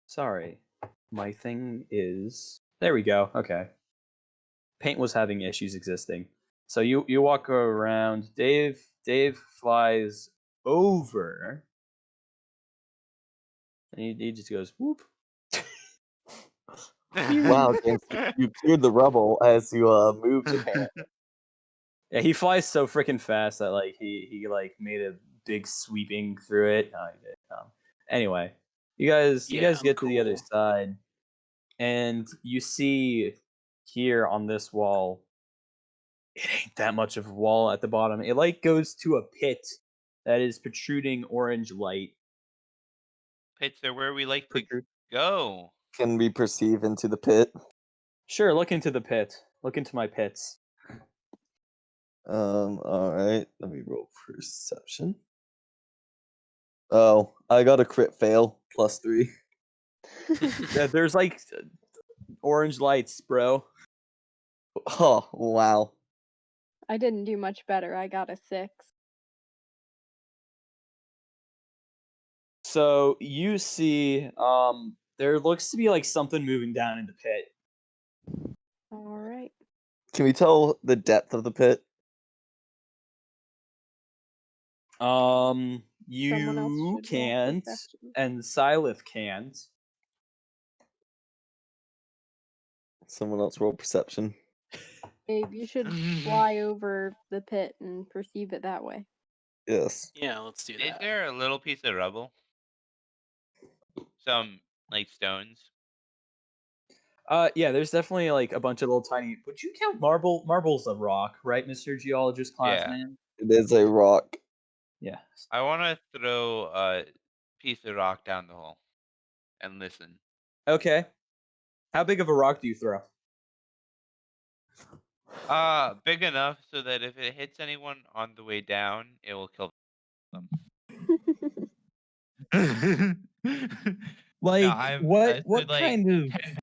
Sorry. My thing is... There we go. Okay. Paint was having issues existing. So you walk around. Dave flies over. And he just goes, whoop. Wow, James, you cleared the rubble as you moved, apparently. Yeah, he flies so freaking fast that like he like made a big sweeping through it. No, he did. Anyway, you guys Yeah, I'm get to the other cool. side, and you see here on this wall, it ain't that much of a wall at the bottom. It like goes to a pit that is protruding orange light. Pits are where we like to Protrude. go. Can we perceive into the pit? Sure, look into the pit. Look into my pits. Alright. Let me roll perception. Oh, I got a crit fail. +3. Yeah, there's like orange lights, bro. Oh, wow. I didn't do much better. I got a 6. So you see, there looks to be like something moving down in the pit. All right. Can we tell the depth of the pit? Someone else You should roll can't, perception. and Sylith can't. Someone else roll perception. Abe, you should fly over the pit and perceive it that way. Yes. Yeah, let's do Is that. there a little piece of rubble? Some like stones? Yeah, there's definitely like a bunch of little tiny. Would you count marble? Marble's a rock, right, Mr. Geologist class Yeah. man? It is a rock. Yeah. I want to throw a piece of rock down the hole and listen. Okay. How big of a rock do you throw? Big enough so that if it hits anyone on the way down, it will kill them. Like I what said, like, kind of? 10.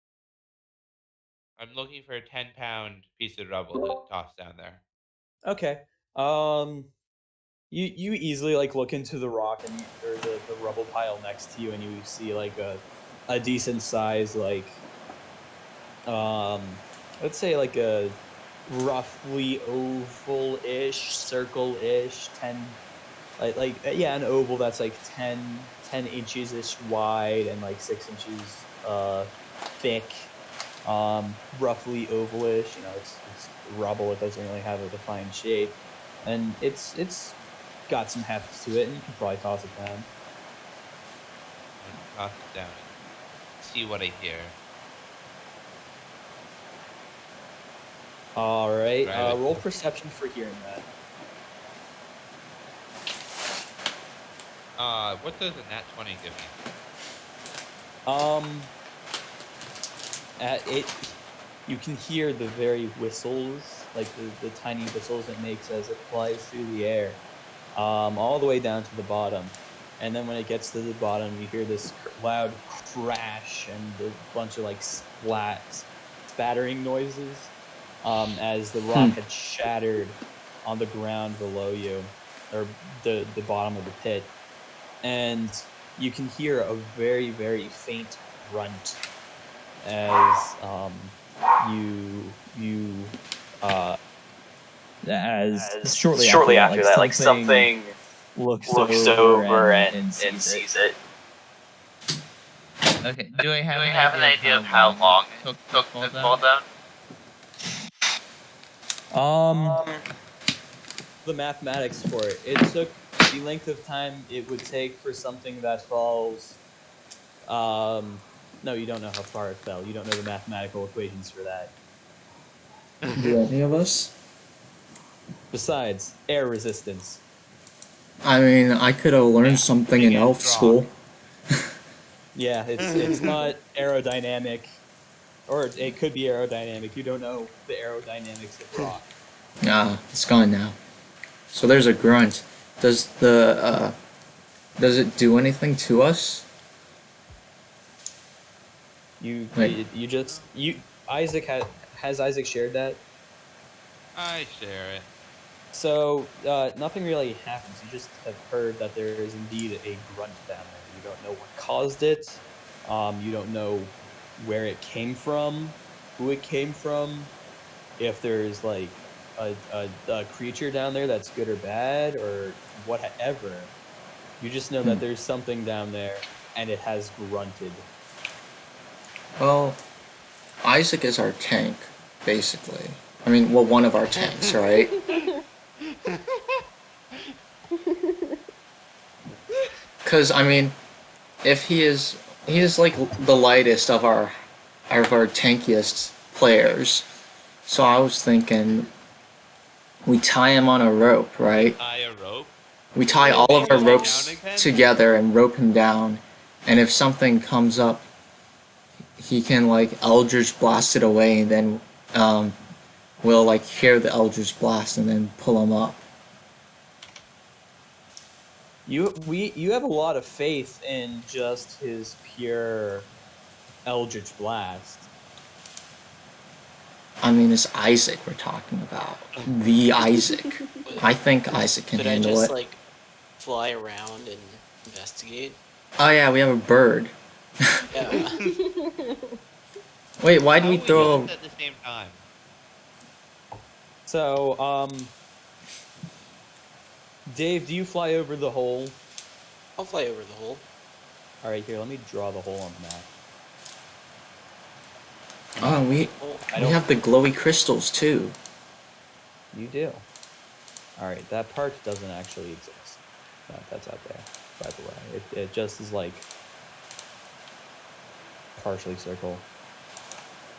I'm looking for a 10-pound piece of rubble to toss down there. Okay. You easily like look into the rock and or the rubble pile next to you, and you see like a decent size like let's say like a roughly oval-ish, circle-ish, 10 yeah, an oval that's like 10 inches ish wide and like 6 inches thick, roughly ovalish. You know, it's rubble. It doesn't really have a defined shape, and it's got some heft to it, and you can probably toss it down. I'm gonna toss it down and see what I hear. All right, Grab it. roll perception for hearing that. What does a nat 20 give me? You can hear the very whistles, like the tiny whistles it makes as it flies through the air, all the way down to the bottom. And then when it gets to the bottom, you hear this loud crash and a bunch of like spattering noises, as the rock had shattered on the ground below you, or the bottom of the pit. And you can hear a very, very faint grunt as as shortly after that, like something looks over and sees it. Okay. Do I have an idea of how long it took to fall down? The mathematics for it. It took the length of time it would take for something that falls. No, you don't know how far it fell. You don't know the mathematical equations for that. Do any of us? Besides, air resistance. I mean, I could have learned something in big and elf strong. school. Yeah, it's not aerodynamic, or it could be aerodynamic. You don't know the aerodynamics of rock. Ah, it's gone now. So there's a grunt. Does it do anything to us? Wait. Isaac has Isaac shared that? I share it. So nothing really happens. You just have heard that there is indeed a grunt down there. You don't know what caused it. You don't know where it came from, who it came from, if there's like a creature down there that's good or bad or whatever. You just know that there's something down there and it has grunted. Well, Isaac is our tank, basically. I mean, well, one of our tanks, right? Because I mean, if he is like the lightest of our tankiest players. So I was thinking, we tie him on a rope, right? Tie a rope. We tie all of our ropes together and rope him down, and if something comes up, he can like Eldritch blast it away, and then we'll like hear the Eldritch blast and then pull him up. You have a lot of faith in just his pure Eldritch blast. I mean, it's Isaac we're talking about. The Isaac. I think Isaac can Could I handle just it. like fly around and investigate? Oh yeah, we have a bird. Yeah. Wait, why How do we do throw do this at the same time? So, Dave, do you fly over the hole? I'll fly over the hole. All right, here, let me draw the hole on the map. Oh, we have the glowy crystals too. You do. All right, that part doesn't actually exist. That's out there, by the way. It just is like partially circle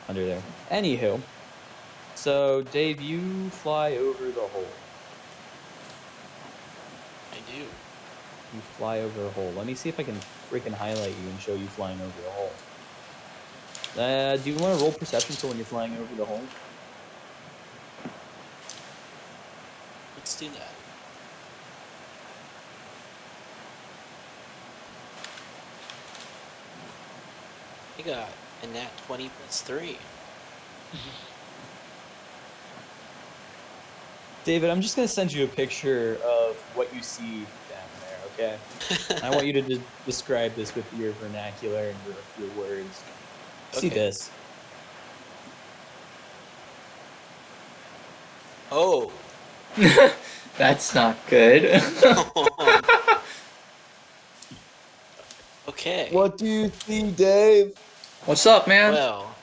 under there. Anywho, so Dave, you fly over the hole. I do. You fly over the hole. Let me see if I can freaking highlight you and show you flying over the hole. Do you want to roll perception for when you're flying over the hole? Let's do that. I got a nat 20 plus 3. David, I'm just going to send you a picture of what you see down there, okay? I want you to describe this with your vernacular and your words. See Okay. this. Oh. That's not good. Okay. What do you see, Dave? What's up, man? Well,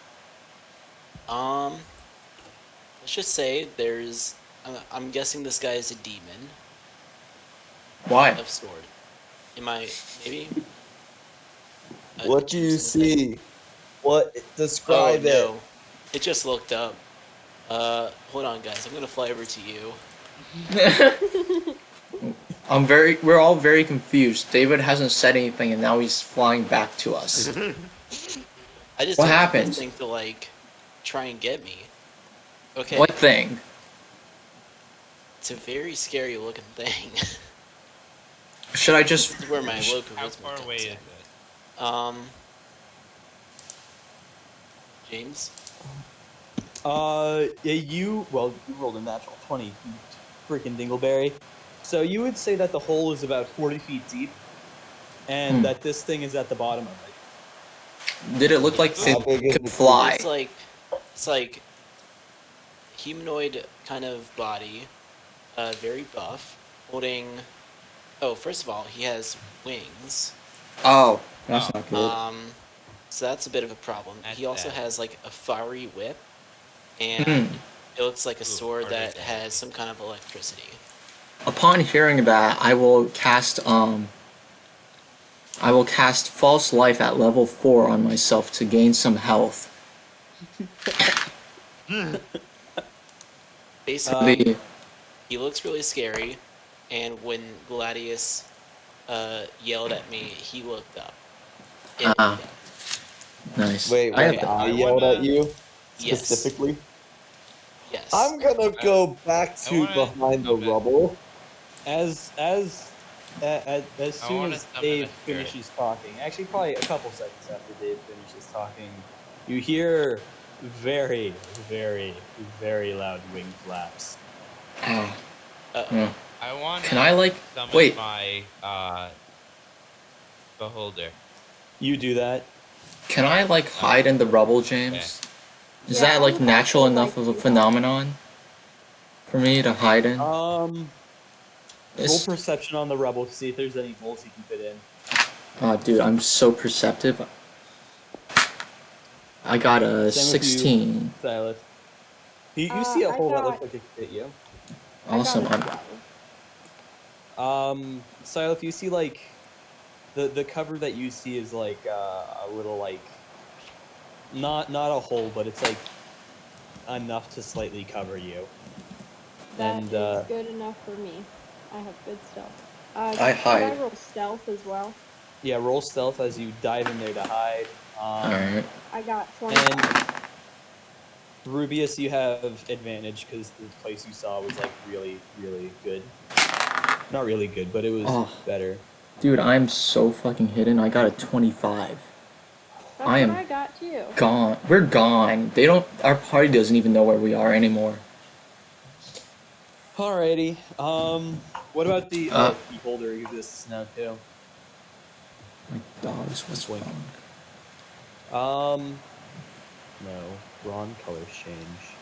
let's just say there's. I'm guessing this guy is a demon Why? of sword. Am I maybe? What do you see? What? Describe it. No. It just looked up. Hold on, guys. I'm gonna fly over to you. We're all very confused. David hasn't said anything and now he's flying back to us. I just What don't want happened? this thing to like try and get me. Okay. What thing? It's a very scary looking thing. Should I This just? is where my How logarithm far comes away is in. it? James? Yeah, you rolled a natural 20, you freaking dingleberry. So you would say that the hole is about 40 feet deep, and that this thing is at the bottom of it. Did it look like Yes. it How big is could the fly? It's like humanoid kind of body, very buff, holding. Oh, first of all, he has wings. Oh, that's Oh. not good. So that's a bit of a problem. That's He also bad. has like a fiery whip, Hmm. and it looks like a Ooh, sword harder that to has hit. some kind of electricity. Upon hearing that, I will cast false life at level 4 on myself to gain some health. Basically, he looks really scary, and when Gladius yelled at me, he looked up. It looked Ah, up. nice. Wait, I when have I I yelled at wanna- you Yes. specifically? Yes. I'm gonna go back I to wanna behind the jump in. rubble. As soon wanna as summon Dave a spirit. finishes talking, actually probably a couple seconds after Dave finishes talking, you hear very, very, very loud wing flaps. ah, Uh-oh. yeah. I wanna Can I like summon wait? my beholder. You do that. Can I like hide in the rubble, James? Is Yeah, that I like would natural also enough like of a to phenomenon for me to hide in? Roll It's, perception on the rubble to see if there's any holes you can fit in. oh, dude, I'm so perceptive. I got a Same with you, 16. Silas. You see a I hole that got looks like it could fit you. Awesome. I got I'm, a 12. Silas, you see like the cover that you see is like a little like not a hole, but it's like enough to slightly cover you. That And is good enough for me. I have good stealth. I Should I hide. roll stealth as well? yeah, roll stealth as you dive in there to hide. Alright. I got 25. Rubius, you have advantage because the place you saw was like really, really good. Not really good, but it was Oh, better. dude, I'm so fucking hidden. I got a 25. That's I what am I got too. gone. We're gone. They don't. Our party doesn't even know where we are anymore. Alrighty. What about the beholder exists now too? My dogs. What's Blink. wrong? No, wrong color change.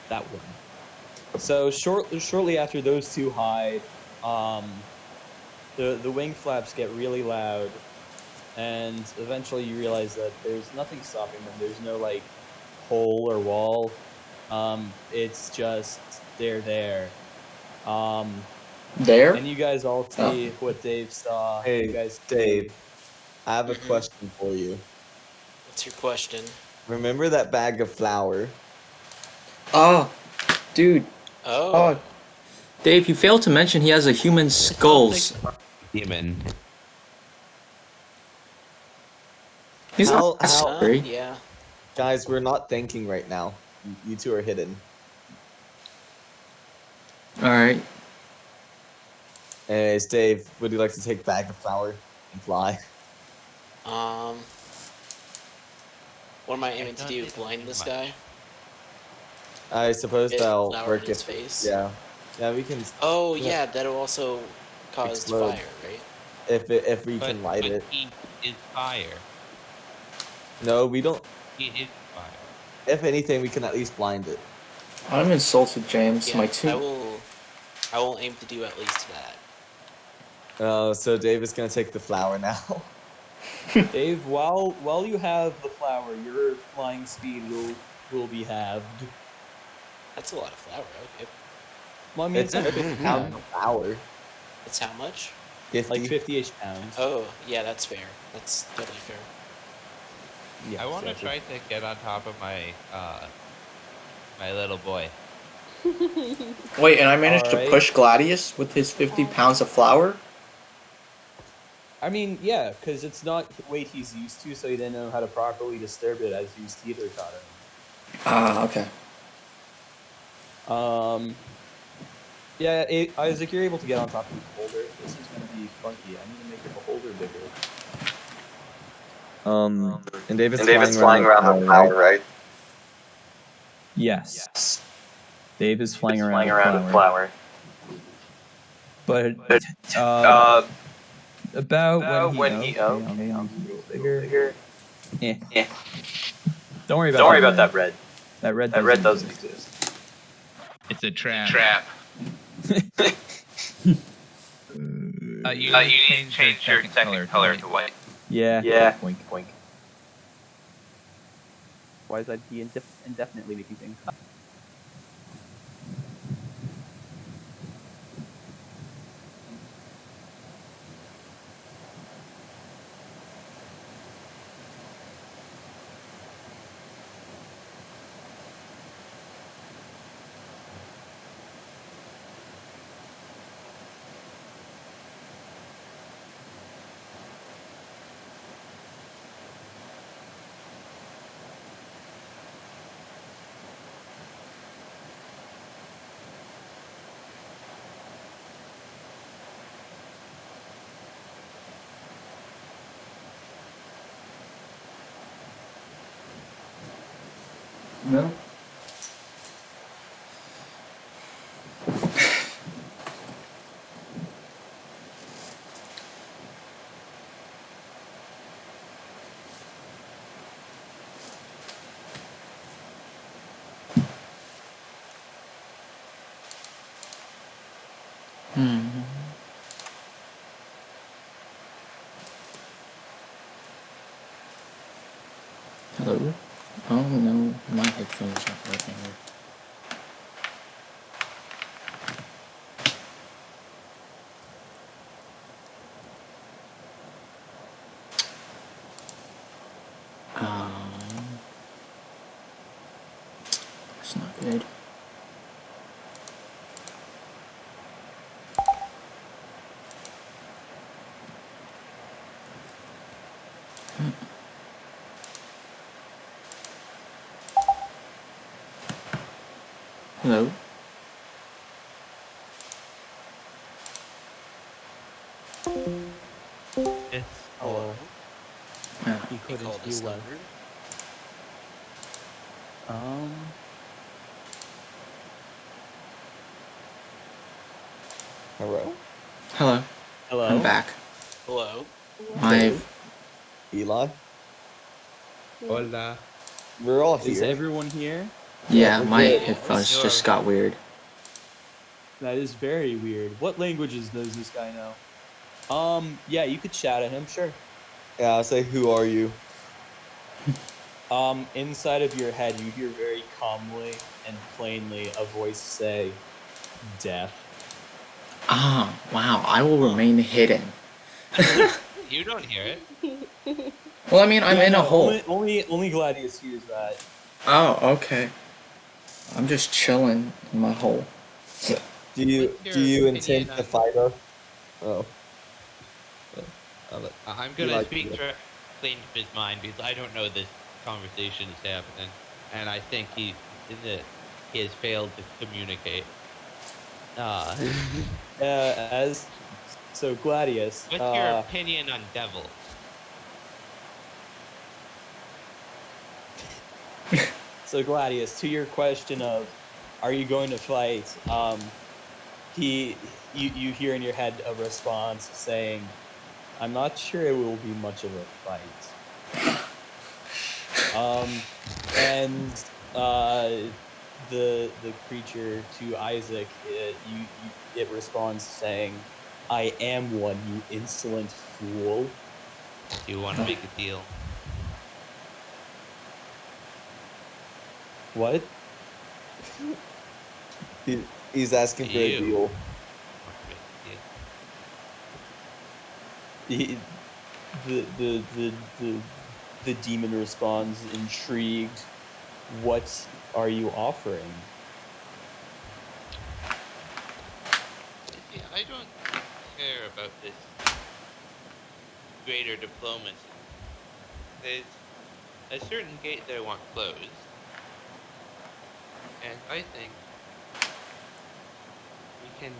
That one. So shortly after those two hide, the wing flaps get really loud, and eventually you realize that there's nothing stopping them. There's no like hole or wall. It's just they're there. There? And you guys all see what Dave saw. Hey, You guys Dave, I have a Mhm. question for you. What's your question? Remember that bag of flour? Oh, dude. Oh. Oh, Dave, you failed to mention he has a human skulls. Demon. He's How- not that how- scary. Yeah. Guys, we're not thinking right now. You two are hidden. Alright. Anyways, Dave, would you like to take bag of flour and fly? What am I aiming to do? Blind this guy? I suppose Get that'll flour work in his if face? yeah. Yeah, we can Oh Yeah. yeah, that'll also cause Explode. fire, right? if we But, can light but it. he is fire. No, we don't. He is fire. If anything, we can at least blind it. I'm insulted, James. Yeah, My I two. will aim to do at least that. So Dave is gonna take the flour now. Dave, while you have the flower, your flying speed will be halved. That's a lot of flour, okay. Well, I mean, It's not 50 50 pounds pounds, of flour. It's how much? 50. like 50-ish pounds. Oh, yeah, that's fair. That's totally fair. Yeah, I want to exactly. try to get on top of my my little boy. Wait, and I managed to Alright. push Gladius with his 50 pounds of flour? I mean, yeah, because it's not the weight he's used to, so he didn't know how to properly disturb it as his teeter taught him. Ah, okay. Yeah, Isaac, you're able to get on top of the beholder. This is gonna be funky. I need to make the beholder bigger. And David's flying around the tower, right? Yes. Dave is flying around a flower. But about when he okay, I'll make it a little bigger. Eh. Don't worry about that red. That red doesn't exist. It's a trap. You need to change your second color to white. Yeah. Boink. Why is that he indefinitely making things? No. Hello? Oh no, my headphones aren't working. That's not good. Hello? It's Hello. Ah. He We couldn't call be this left. number. Hello? Hello. Hello. I'm back. Hello. My Eli? Hola. We're all Is here. everyone here? yeah, we're my good. headphones Sure. just got weird. That is very weird. What languages does this guy know? Yeah, you could shout at him, sure. Yeah, I'll say, who are you? Inside of your head, you hear very calmly and plainly a voice say, "Death." Ah, wow, I will remain hidden. You don't hear it. Well, I mean, I'm Yeah, in a no, hole. only Gladius hears that. Oh, okay. I'm just chilling in my hole. Do you What's your intend opinion to on? fight us? Oh. I'm You gonna like speak it. directly into his mind because I don't know this conversation is happening, and I think he has failed to communicate. As so, Gladius. What's your opinion on devils? So Gladius, to your question of, are you going to fight? You hear in your head a response saying, "I'm not sure it will be much of a fight." And the creature to Isaac, it responds saying, "I am one, you insolent fool." Do you want to make a deal? What? He's asking for a You deal. want to make a deal? He, the demon responds, intrigued. What are you offering? You see, I don't care about this greater diplomacy. There's a certain gate that I want closed, and I think we can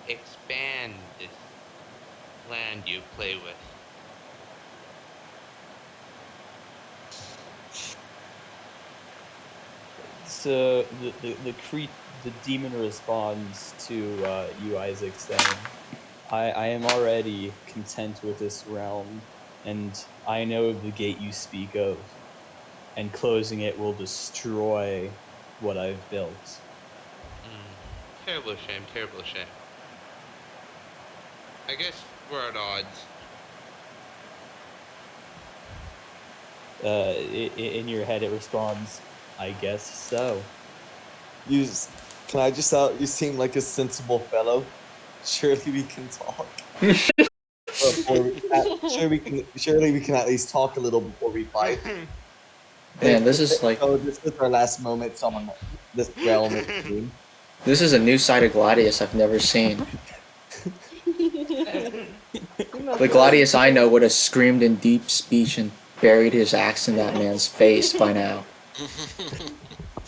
expand this land you play with. So the demon responds to you, Isaac, saying, I am already content with this realm, and I know of the gate you speak of, and closing it will destroy what I've built. Terrible shame, terrible shame. I guess we're at odds. In your head, it responds, I guess so. Can I just out? You seem like a sensible fellow. Surely we can talk. Surely we can at least talk a little before we fight. Man, this is like this is our last moments on this realm. this is a new side of Gladius I've never seen. The Gladius I know would have screamed in deep speech and buried his axe in that man's face by now.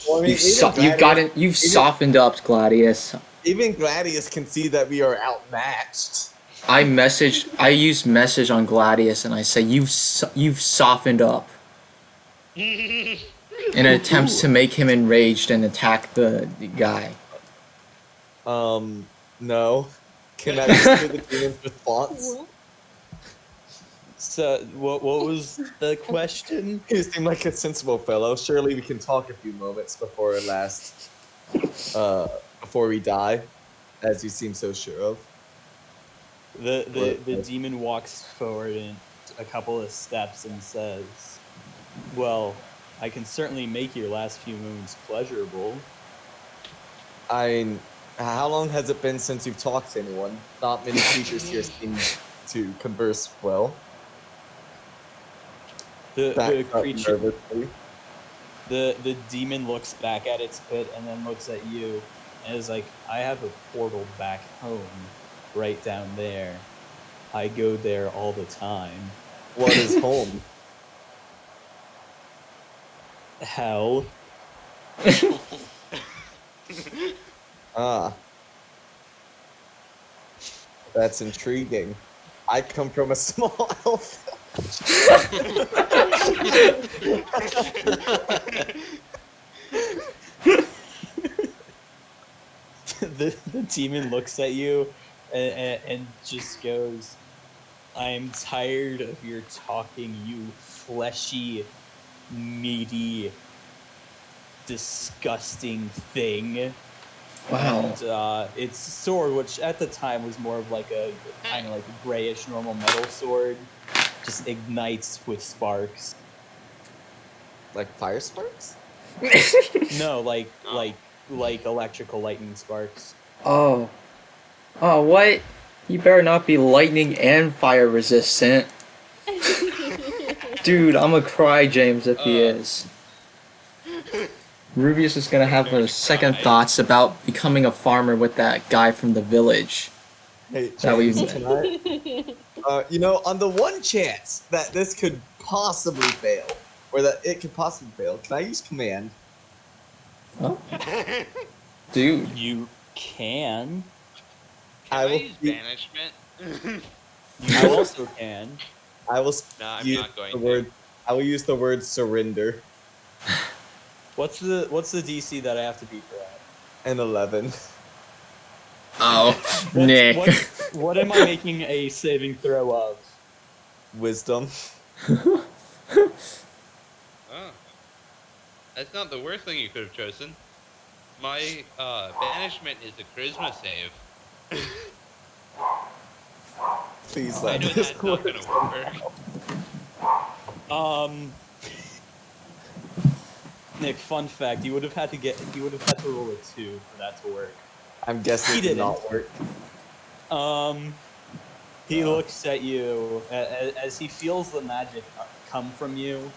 Well, I mean, You've softened up, Gladius. Even Gladius can see that we are outmatched. I used message on Gladius and I say you've softened up. In attempts to make him enraged and attack the guy. No. Can I just hear the demon's response? So, what was the question? You seem like a sensible fellow. Surely we can talk a few moments before before we die, as you seem so sure of. The demon walks forward in a couple of steps and says, well, I can certainly make your last few moments pleasurable. How long has it been since you've talked to anyone? Not many creatures here seem to converse well. The creature, the demon looks back at its pit and then looks at you and is like, I have a portal back home right down there. I go there all the time. What is home? Hell. That's intriguing. I come from a small elf. the demon looks at you and just goes, I'm tired of your talking, you fleshy, meaty, disgusting thing. Wow. And its sword, which at the time was more of like a kind of like a grayish normal metal sword, just ignites with sparks. Like fire sparks? No, like electrical lightning sparks. Oh, what? You better not be lightning and fire resistant. Dude, I'ma cry, James, if he is. Rubius is gonna have a second thoughts about becoming a farmer with that guy from the village. Hey, That we James, on the one chance that this could possibly fail, or that it could possibly fail, can I use command? Oh. Dude. You can. I will use banishment? You also can. I will No, I'm use not going the to. word. I will use the word surrender. What's the DC that I have to beat for that? An 11. Oh, Nick. What am I making a saving throw of? Wisdom. Oh. That's not the worst thing you could have chosen. My banishment is a charisma save. Please I let know this that's not work. gonna work. Nick, fun fact: you would have had to roll a 2 for that to work. I'm guessing He it did didn't. not work. He looks at you as he feels the magic come from you,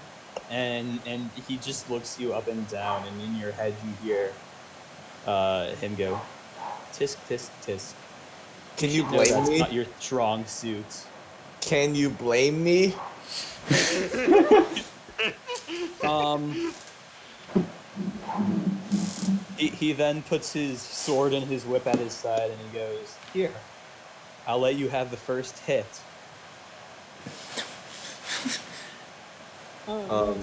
and he just looks you up and down, and in your head you hear him go, tisk tisk tisk. Can you No, blame that's me? not your strong suit. Can you blame me? He then puts his sword and his whip at his side, and he goes, "Here, I'll let you have the first hit." Huh.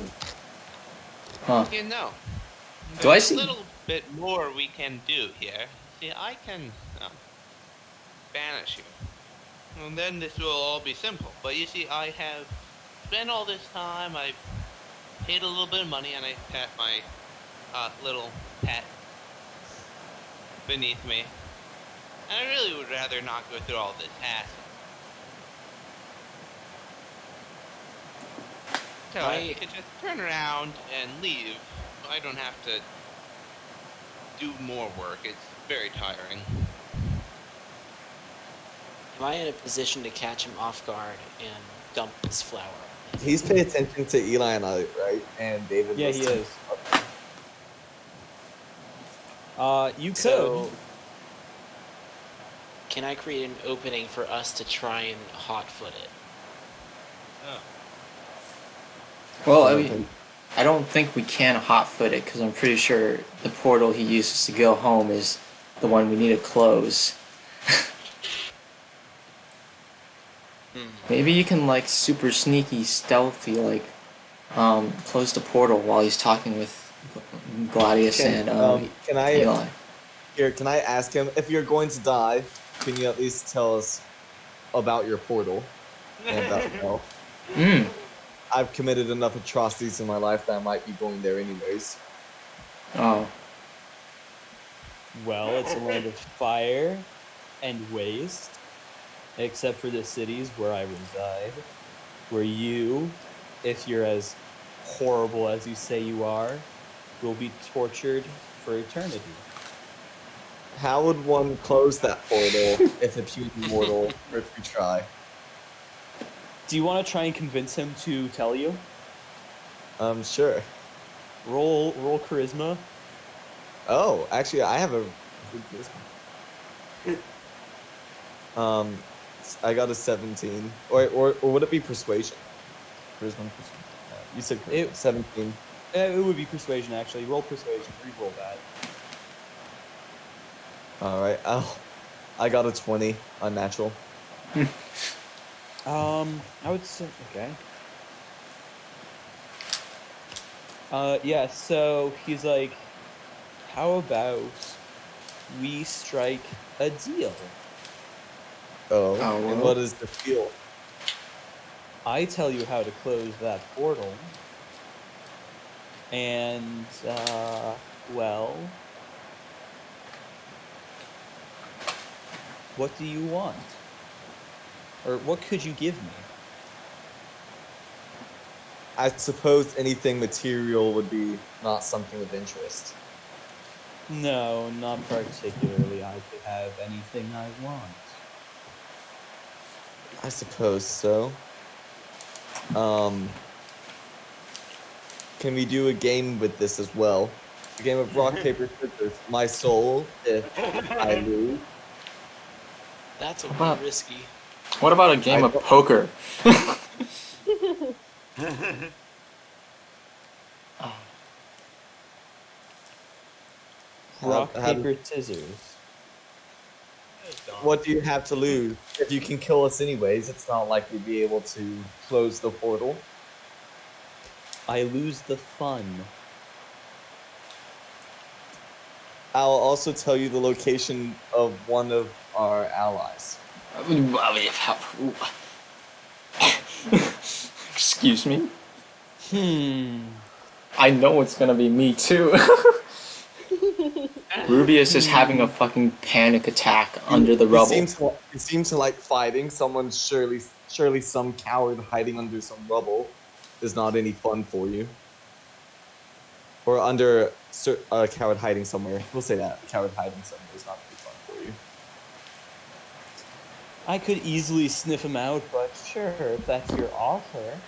You know, Do I there's a see? little bit more we can do here. See, I can banish you, and then this will all be simple. But you see, I have spent all this time. I paid a little bit of money, and I pet my little pet beneath me. And I really would rather not go through all this hassle. So if you could just turn around and leave, I don't have to do more work. It's very tiring. Am I in a position to catch him off guard and dump this flower? He's paying attention to Eli and I, right? And David. Yeah, he is. You could. So, can I create an opening for us to try and hot-foot it? Oh. Well, I mean, I don't think we can hotfoot it because I'm pretty sure the portal he uses to go home is the one we need to close. Maybe you can like super sneaky, stealthy, like close the portal while he's talking with Gladius and can I Eli. Here, can I ask him if you're going to die? Can you at least tell us about your portal and about yourself? I've committed enough atrocities in my life that I might be going there anyways. Oh. Well, it's a land of fire and waste, except for the cities where I reside, where you, if you're as horrible as you say you are, will be tortured for eternity. How would one close that portal if a puny mortal were to try? Do you want to try and convince him to tell you? Sure. Roll charisma. Oh, actually, I have a good charisma. I got a 17. Or would it be persuasion? Charisma. You said charisma. 17. It would be persuasion, actually. Roll persuasion. Re-roll that. All right. I got a 20 unnatural. I would say okay. Yeah. So he's like, "How about we strike a deal?" Oh. And what is the deal? I tell you how to close that portal, and well, what do you want? Or what could you give me? I suppose anything material would be not something of interest. No, not particularly. I could have anything I want. I suppose so. Can we do a game with this as well? A game of rock, paper, scissors. My soul, if I lose. That's a little risky. What about a game of poker? Rock, paper, scissors. What do you have to lose? If you can kill us anyways, it's not like we'd be able to close the portal. I lose the fun. I'll also tell you the location of one of our allies. Excuse me? I know it's gonna be me too. Rubius is having a fucking panic attack under the rubble. You seem to like fighting. Someone's surely some coward hiding under some rubble is not any fun for you. Or under a coward hiding somewhere. We'll say that. A coward hiding somewhere is not really fun for you. I could easily sniff him out, but sure, if that's your offer.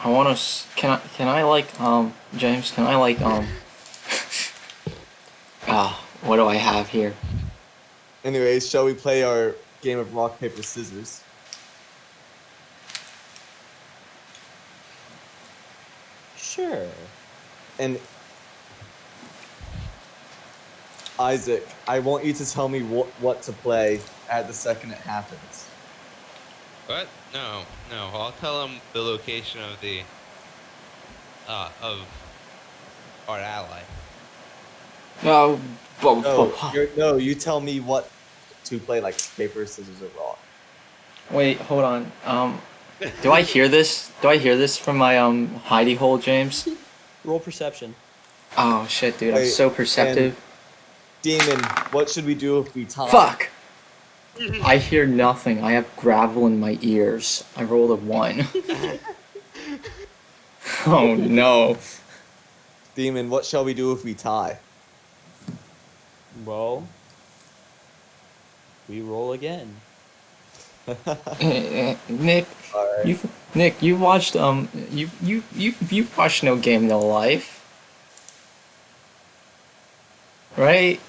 I wanna. Can I like James? Can I like what do I have here? Anyways, shall we play our game of rock paper scissors? Sure. And Isaac, I want you to tell me what to play at the second it happens. What? No. I'll tell him the location of of our ally. No, No, you tell me what to play, like paper, scissors, or rock. wait, hold on. Do I hear this? Do I hear this from my hidey hole, James? Roll perception. Oh shit, dude, I'm Wait, so perceptive. Demon, what should we do if we tie? Fuck! I hear nothing. I have gravel in my ears. I rolled a 1. Oh no. Demon, what shall we do if we tie? Well, we roll again. Nick, Alright. you've watched you've watched No Game No Life, right?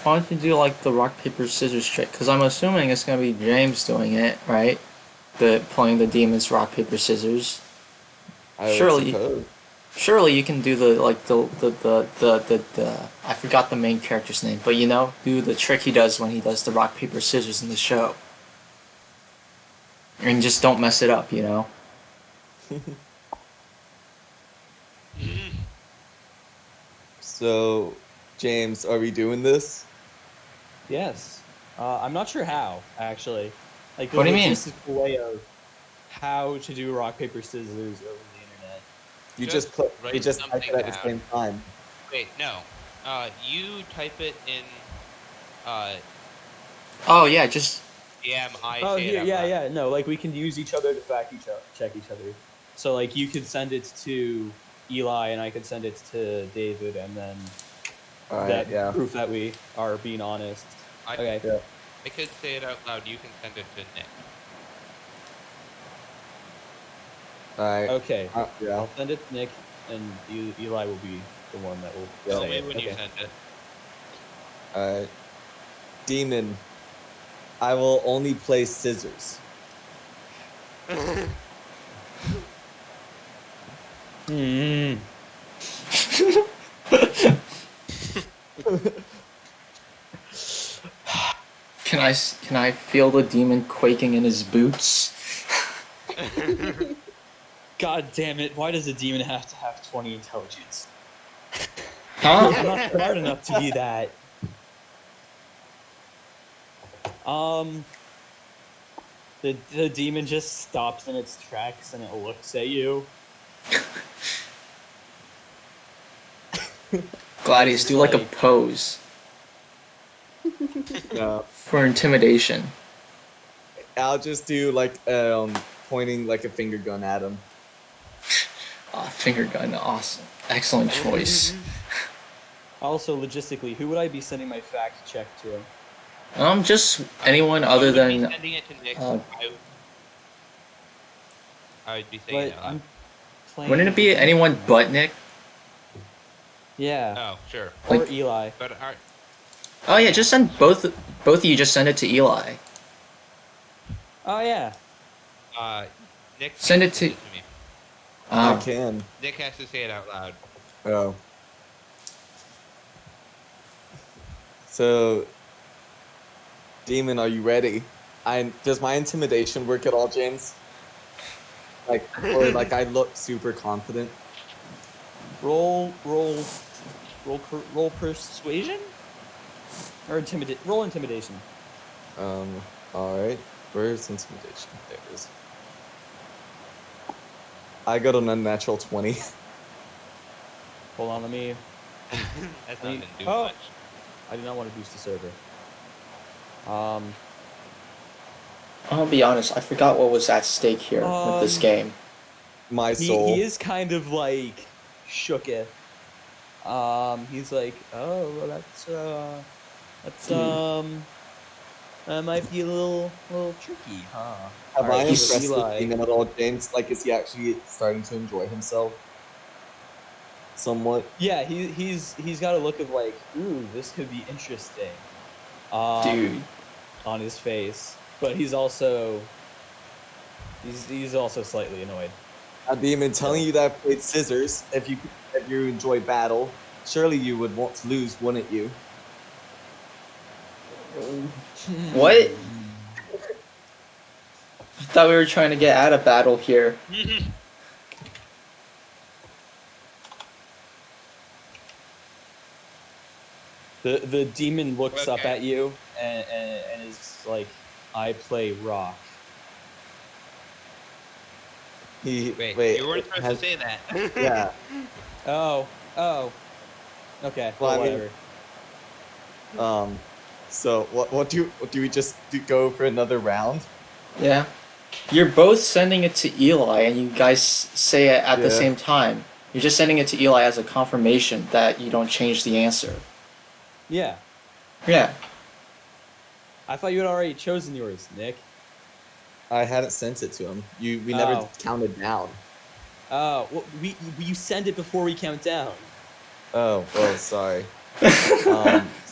Why don't you do like the rock paper scissors trick? Because I'm assuming it's gonna be James doing it, right? Playing the demon's rock paper scissors. Surely you can do the I forgot the main character's name, but you know, do the trick he does when he does the rock paper scissors in the show. And just don't mess it up, you know? So, James, are we doing this? Yes. I'm not sure how, actually. Like, the What do you mean? logistical way of how to do rock, paper, scissors over the internet. You Just just write type it at the something same time. Wait, no. You type it in. Oh yeah, just I Oh, say it out yeah, loud. yeah. No, like, we can use each other to check each other. So, like, you could send it to Eli, and I could send it to David, and then Alright, yeah. proof that we are being honest. Okay. Yeah. I could say it out loud. You can send it to Nick. Alright. Okay. Yeah. I'll send it to Nick, and Eli will be the one that will Tell say me it. when you send it. Alright. Demon, I will only play scissors. Hmm. can I feel the demon quaking in his boots? God damn it! Why does a demon have to have 20 intelligence? Huh? I'm not smart enough to be that. The demon just stops in its tracks and it looks at you. Gladius, do like a Like- pose No. for intimidation. I'll just do like pointing like a finger gun at him. Finger gun, awesome. Excellent choice. Also, logistically, who would I be sending my fact check to? Just anyone other I would be than sending it to Nick. I would be saying But it out I'm loud. playing. wouldn't it be anyone but Nick? Yeah. Oh, sure. Or Like- Eli. But Oh yeah, just send both of you just send it to Eli. Oh yeah. Nick Send can't it send to- me. I Oh. can. Nick has to say it out loud. Oh. So, Demon, are you ready? Does my intimidation work at all, James? Or like I look super confident? Roll persuasion? Or roll intimidation. Alright. Where's intimidation? There it is. I got an unnatural 20. Hold on, let me. That's not gonna do Oh. much. I do not want to boost the server. I'll be honest, I forgot what was at stake here with this game. My soul. He is kind of like shooketh. He's like, oh, well, that might be a little tricky, huh? Have I Alright, impressed Eli. the demon at all, James? Like, is he actually starting to enjoy himself? Somewhat. Yeah, he's got a look of like, ooh, this could be interesting. Dude. On his face. but he's also slightly annoyed. A demon telling you that I played scissors. If you enjoy battle, surely you would want to lose, wouldn't you? What? I thought we were trying to get out of battle here. The demon looks up Okay. at you and is like, I play rock. Wait, you weren't supposed to say that. Yeah. Oh. Okay. Well, I mean- whatever. So what do we just go for another round? Yeah. You're both sending it to Eli, and you guys say it at the Yeah. same time. You're just sending it to Eli as a confirmation that you don't change the answer. Yeah. Yeah. I thought you had already chosen yours, Nick. I hadn't sent it to him. We never Oh. counted down. Oh, well, you send it before we count down. Oh, well, sorry.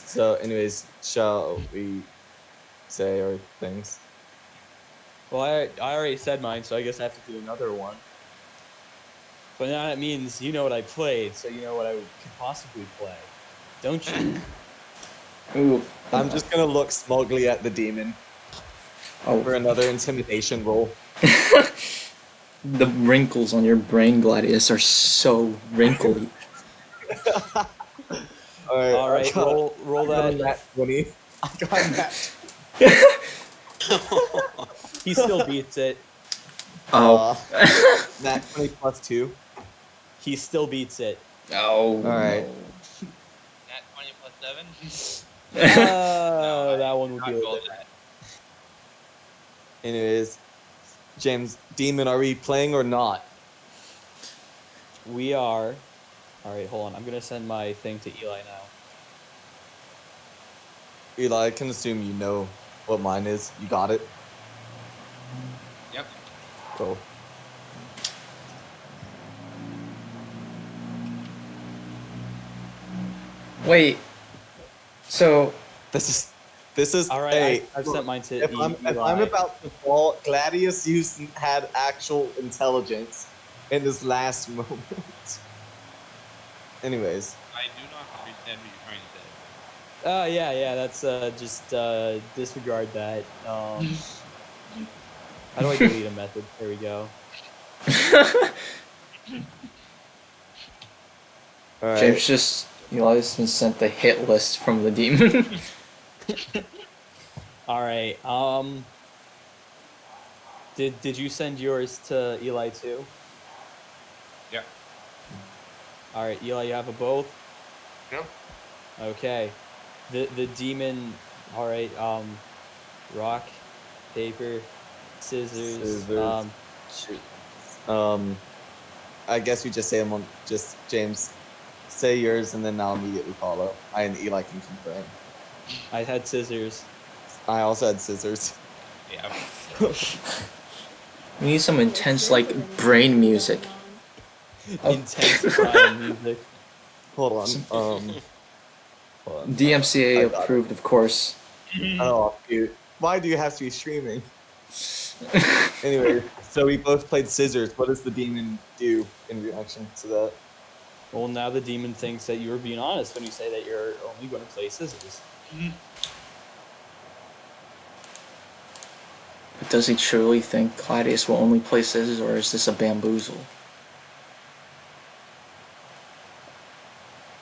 So anyways, shall we say our things? Well, I already said mine, so I guess I have to do another one. But now that means you know what I played, so you know what I could possibly play. Don't you? Ooh. I'm just gonna look smugly at the demon Oh. for another intimidation roll. The wrinkles on your brain, Gladius, are so wrinkly. All right, roll I got a that. nat 20. I got a nat. He still beats it. Oh. Nat 20 plus 2. He still beats it. Oh. Alright. Nat 20 plus 7? That one would Not be a little roll bit. that. Anyways, James, demon, are we playing or not? We are. All right, hold on. I'm gonna send my thing to Eli now. Eli, I can assume you know what mine is. You got it? Yep. Cool. Wait. So. This is. All right, Hey, I've look, sent mine to if I'm Eli. about to fall, Gladius had actual intelligence in his last moment. Anyways. I do not understand what you're trying to say. Yeah. That's just disregard that. How do I delete a method? There we go. All right. James just. Eli's been sent the hit list from the demon. All right. Did you send yours to Eli too? Yeah. All right, Eli, you have a both. Yep. Okay. The demon. All right. Rock, paper, scissors. Shoot. I guess we just say them on. Just James, say yours, and then I'll immediately follow. I and Eli can confirm. I had scissors. I also had scissors. Yeah. We need some intense, like, Scissors brain going music. on. Intense crime music. Hold on. Hold on. DMCA I got it. approved, of course. Oh, dude. Why do you have to be streaming? Anyway, so we both played scissors. What does the demon do in reaction to that? Well, now the demon thinks that you were being honest when you say that you're only going to play scissors. But does he truly think Gladius will only play scissors, or is this a bamboozle?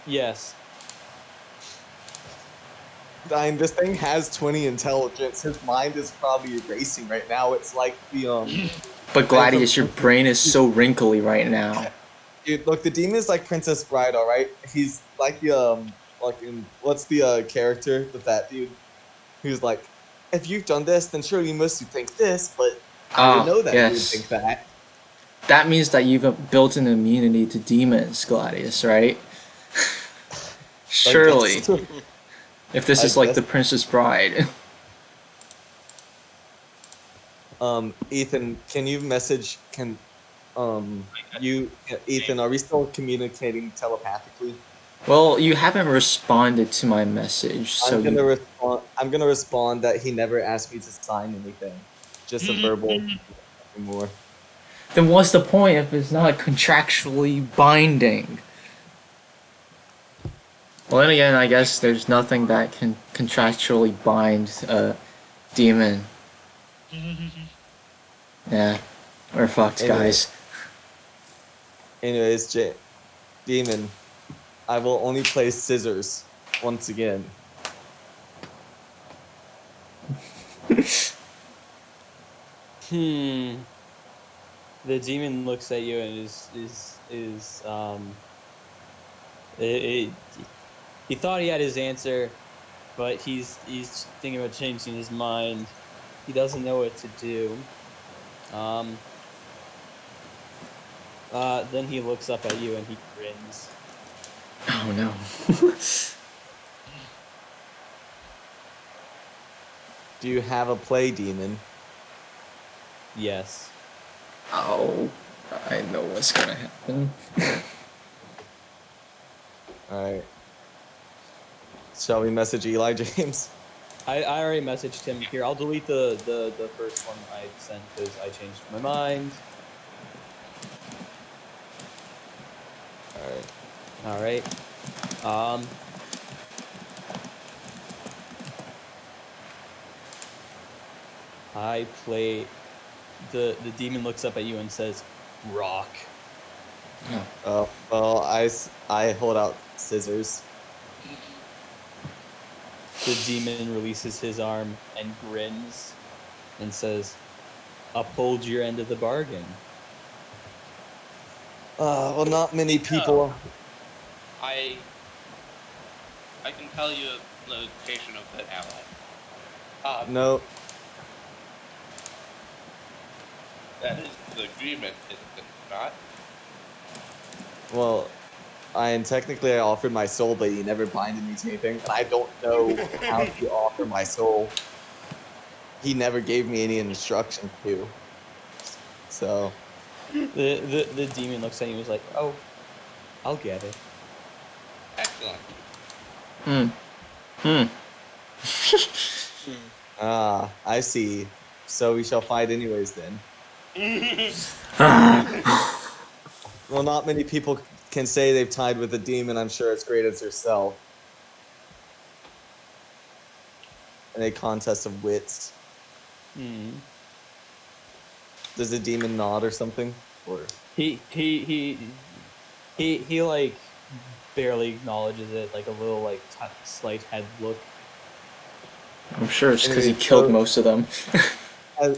Yes. I mean, this thing has 20 intelligence. His mind is probably racing right now. It's like the But Gladius, your brain is so wrinkly right now. Dude, look, the demon is like Princess Bride, all right. He's like the like in what's the character, the fat dude, who's like, if you've done this, then surely you must think this. But I would know that you would yes. think that. That means that you've built an immunity to demons, Gladius, right? Surely. If this is like the Princess Bride. Ethan, can you message? Ethan, are we still communicating telepathically? Well, you haven't responded to my message, so I'm gonna respond. I'm gonna respond that he never asked me to sign anything. Just a verbal, nothing more. then what's the point if it's not contractually binding? Well, then again, I guess there's nothing that can contractually bind a demon. Yeah, we're fucked, Anyway. guys. Anyways, Demon, I will only play scissors once again. The demon looks at you and he thought he had his answer, but he's thinking about changing his mind. He doesn't know what to do. Then he looks up at you and he grins. Oh no. Do you have a play, Demon? Yes. Oh, I know what's gonna happen. Alright. Shall we message Eli, James? I already messaged him. Here, I'll delete the first one I sent because I changed my mind. Alright. I play... The demon looks up at you and says, rock. Oh, well, I hold out scissors. The demon releases his arm and grins and says, uphold your end of the bargain. Well, not many people. I can tell you the location of the ally. No. That is the agreement, is it not? Well, technically I offered my soul, but he never binded me to anything, and I don't know how to offer my soul. He never gave me any instructions to. So. The demon looks at you and is like, oh, I'll get it. Excellent. I see. So we shall fight anyways then. Well, not many people can say they've tied with a demon. I'm sure as great as yourself. In a contest of wits. Does the demon nod or something? Or he like barely acknowledges it, like a little like slight head look. I'm sure it's because he killed most of them.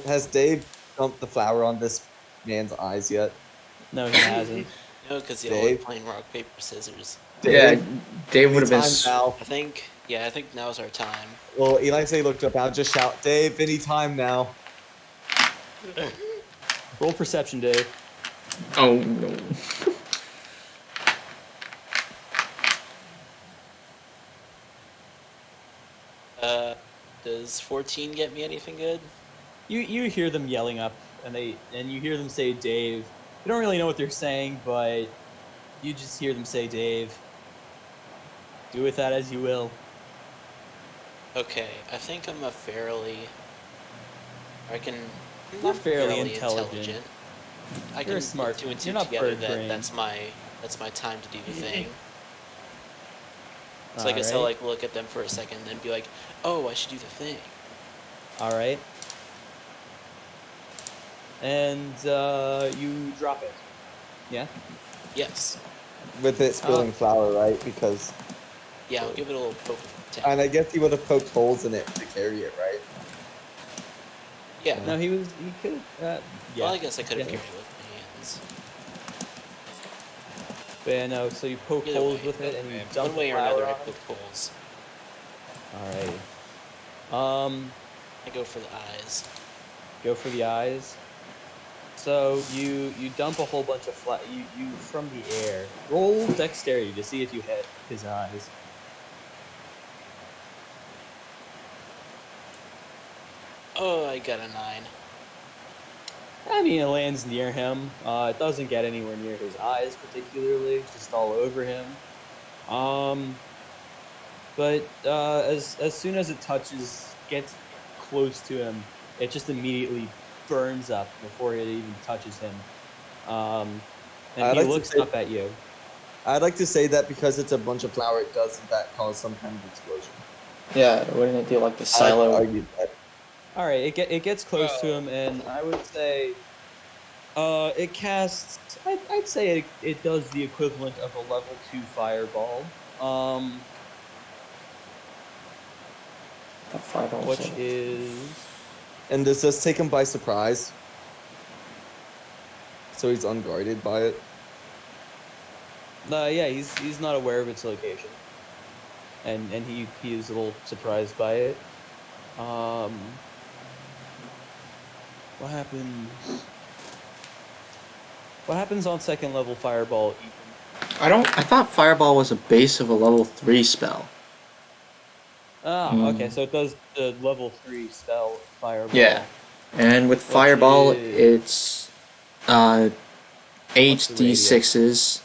Has Dave dumped the flour on this man's eyes yet? No, he hasn't. No, because y'all are playing rock, paper, scissors. Yeah, Dave would have been. Now. I think now's our time. Well, Eli say looked up. I'll just shout, Dave, anytime now. Roll perception, Dave. Oh no. Does 14 get me anything good? You hear them yelling up, and you hear them say Dave. You don't really know what they're saying, but you just hear them say Dave. Do with that as you will. Okay, I think I'm You're fairly intelligent. I You're can smart. put two and two You're not together bird-brained. that's my time to do the thing. So I guess I'll like look at them for a second and then be like, oh, I should do the thing. Alright. And you drop it. Yeah? Yes. With it spilling flour, right? Because. Yeah, I'll give it a little poke. And I guess he would have poked holes in it to carry it, right? Yeah. No, he could. Yeah. Well, I guess I could have carried it with my hands. But yeah, no. So you poke holes with it, and you dump one way or flour another, I on it? poke holes. Alrighty. I go for the eyes. Go for the eyes. So you dump a whole bunch of you from the air. Roll dexterity to see if you hit his eyes. Oh, I got a 9. I mean, it lands near him. It doesn't get anywhere near his eyes particularly, just all over him. But as soon as it gets close to him, it just immediately burns up before it even touches him. And I'd he like to looks say- up at you. I'd like to say that because it's a bunch of flour, it does in fact cause some kind of explosion. Yeah, wouldn't it do like the I'd silo? argue that. All right, it gets close to him, and I would say, it casts. I'd say it does the equivalent of a level 2 fireball. That fireball Which solo. is And does this take him by surprise? So he's unguarded by it? yeah, he's not aware of its location, and he is a little surprised by it. What happens? What happens on second level fireball, Ethan? I thought fireball was a base of a level 3 spell. Okay, so it does the level 3 spell fireball. Yeah. And with fireball, it's 8 What's the radius? d6s,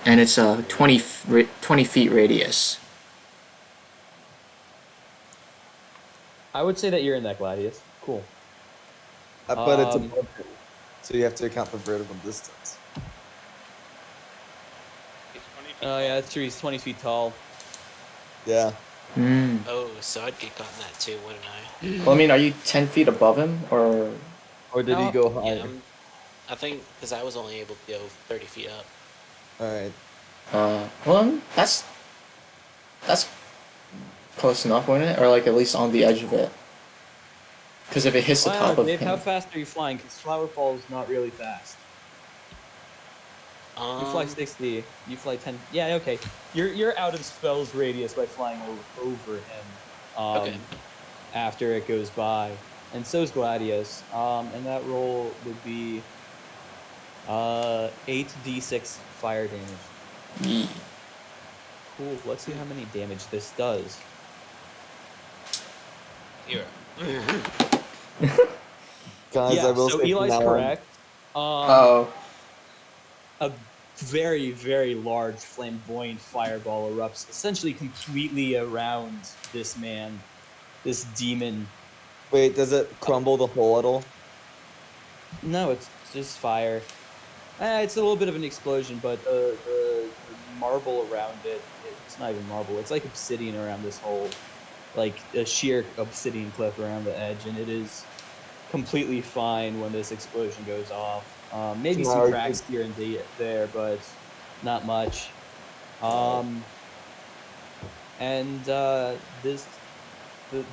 and it's a 20 feet radius. I would say that you're in that, Gladius. Cool. But it's above him, so you have to account for vertical distance. He's 20 feet Oh yeah, that's true. He's 20 feet tall. Yeah. Oh, so I'd get caught in that too, wouldn't I? Well, I mean, are you 10 feet above him, or? Or did he No. go higher? Yeah, I think because I was only able to go 30 feet up. Alright. Well, that's close enough, wouldn't it? Or like at least on the edge of it. Because if it hits the top of Dave, him. how fast are you flying? Because flower falls not really fast. You fly 60. You fly 10. Yeah, okay. You're out of spell's radius by flying over him. Okay. After it goes by, and so is Gladius. And that roll would be 8d6 fire damage. Yee. Cool. Let's see how many damage this does. 0. Guys, Yeah, I will so say Eli's from now correct. Oh. A very, very large flamboyant fireball erupts essentially completely around this man, this demon. Wait, does it crumble the hole at all? No, it's just fire. It's a little bit of an explosion, but the marble around it, it's not even marble. It's like obsidian around this hole. Like a sheer obsidian cliff around the edge, and it is completely fine when this explosion goes off. Maybe some cracks here and there, but not much. And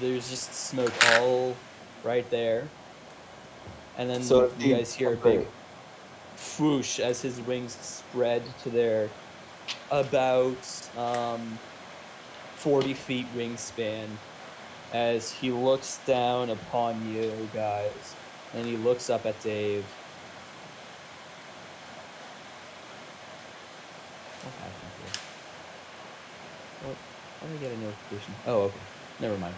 there's just smoke all right there, and then So you guys hear a big swoosh as his wings spread to their about 40 feet wingspan, as he looks down upon you guys, and he looks up at Dave. What happened here? What? How did I get a notification? Oh, okay. Never mind.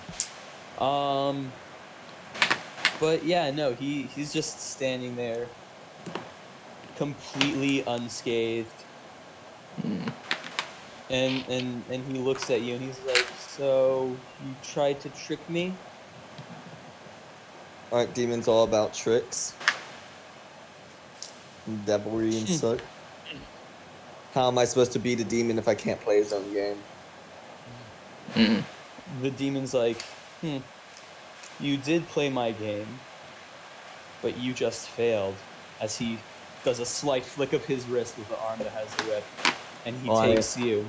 But yeah, no, he's just standing there, completely unscathed. And he looks at you and he's like, "So you tried to trick me?" Aren't demons all about tricks? And devilry and such? How am I supposed to beat a demon if I can't play his own game? The demon's like, "You did play my game, but you just failed," as he does a slight flick of his wrist with the arm that has the whip, and he takes you.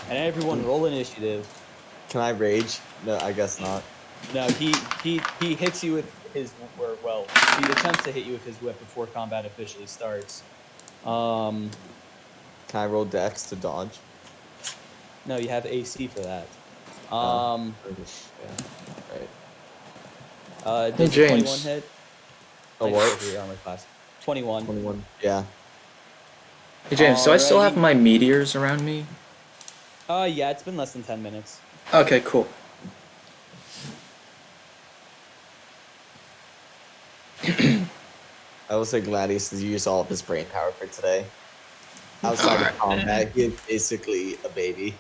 And everyone roll initiative. Can I rage? No, I guess not. No, he hits you with his, or well, he attempts to hit you with his whip before combat officially starts. Can I roll dex to dodge? No, you have AC for that. Yeah, right. Does Hey, a 21 James. hit? A Thanks what? for your armor class. 21. 21. Yeah. Hey James, do I still have Alrighty. my meteors around me? Yeah, it's been less than 10 minutes. Okay, cool. I will say Gladius has used all of his brain power for today. outside Alright. of combat, he is basically a baby.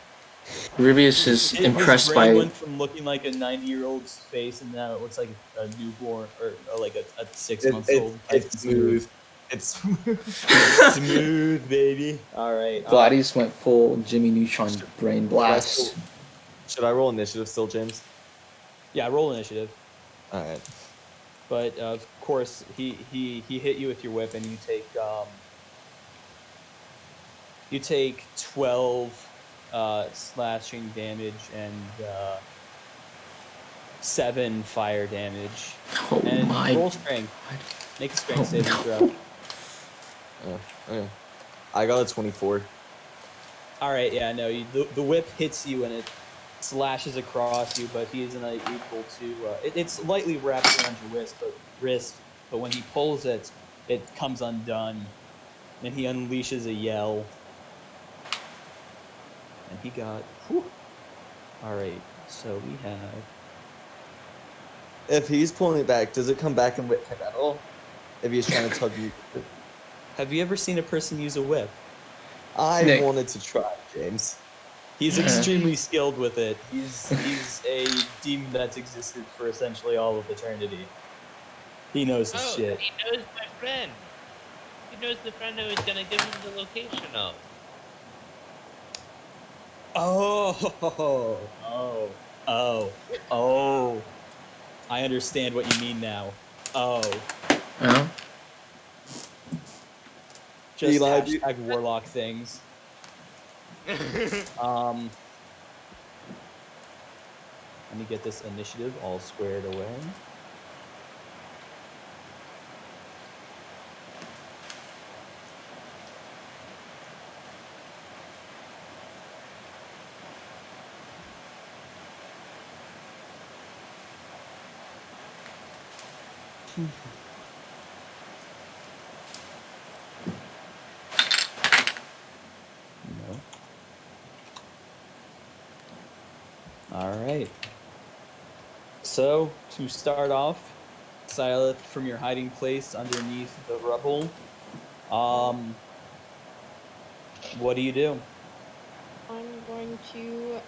Rubius is His impressed brain by. went from looking like a 90-year-old's face, and now it looks like a newborn or like a 6-month-old. Nice It's and smooth. It's smooth. smooth, baby. All right. Gladius went full Jimmy Neutron brain blast. Should I roll initiative still, James? Yeah, roll initiative. All right. But of course, he hit you with your whip, and you take 12 slashing damage and 7 fire damage. Oh And my roll strength. God. Make a strength Oh, saving no. throw. Okay. I got a 24. All right, yeah, no, the whip hits you and it slashes across you, but he isn't able to. It's lightly wrapped around your wrist, but when he pulls it, it comes undone, and he unleashes a yell, and he got. Whew. All right, so we have. If he's pulling it back, does it come back and whip him at all? If he's trying to tug you. Have you ever seen a person use a whip? I Nick. wanted to try, James. He's extremely skilled with it. He's a demon that's existed for essentially all of eternity. He knows his Oh, shit. he knows my friend. He knows the friend I was gonna give him the location of. Oh. I understand what you mean now. Oh. Oh. Just Eli, hashtag warlock things. Let me get this initiative all squared away. No. All right. So, to start off, Silith, from your hiding place underneath the rubble, what do you do? I'm going to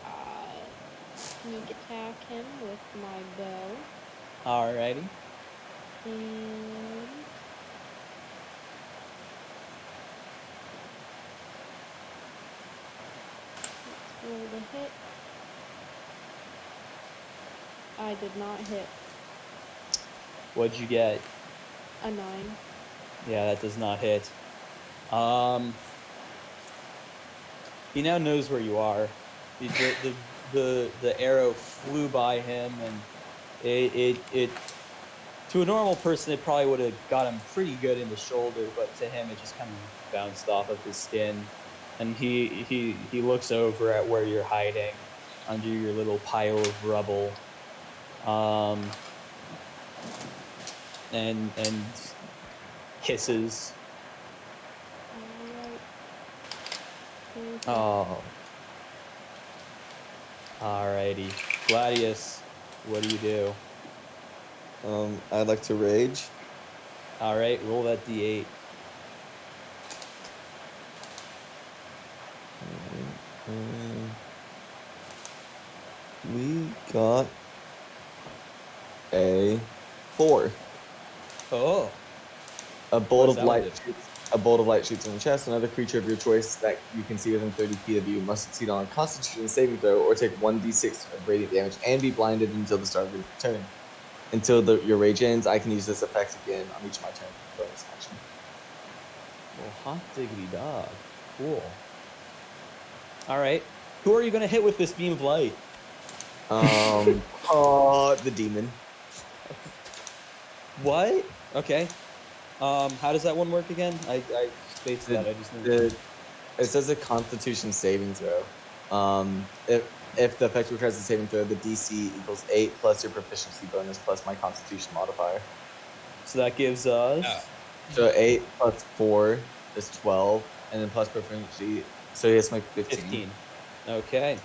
sneak attack him with my bow. Alrighty. And let's roll the hit. I did not hit. What'd you get? A 9. Yeah, that does not hit. He now knows where you are. The arrow flew by him, and it to a normal person it probably would have got him pretty good in the shoulder, but to him it just kind of bounced off of his skin, and he looks over at where you're hiding under your little pile of rubble, and hisses. Alright. Oh. Alrighty. Gladius, what do you do? I'd like to rage. Alright, roll that d8. We got a 4. Oh. A bolt of that light do? shoots. A bolt of light shoots in the chest. Another creature of your choice that you can see within 30 feet of you must succeed on a Constitution saving throw or take 1d6 of radiant damage and be blinded until the start of your turn. Until your rage ends, I can use this effect again on each of my turn. Bonus action. Well, hot diggity dog. Cool. Alright. Who are you going to hit with this beam of light? The demon. What? Okay. How does that one work again? I spaced that. I just knew. It says a Constitution saving throw. If the effect requires a saving throw, the DC equals 8 plus your proficiency bonus plus my Constitution modifier. So that gives us... So 8 plus 4 is 12, and then plus proficiency, so he has to make 15. 15. Okay.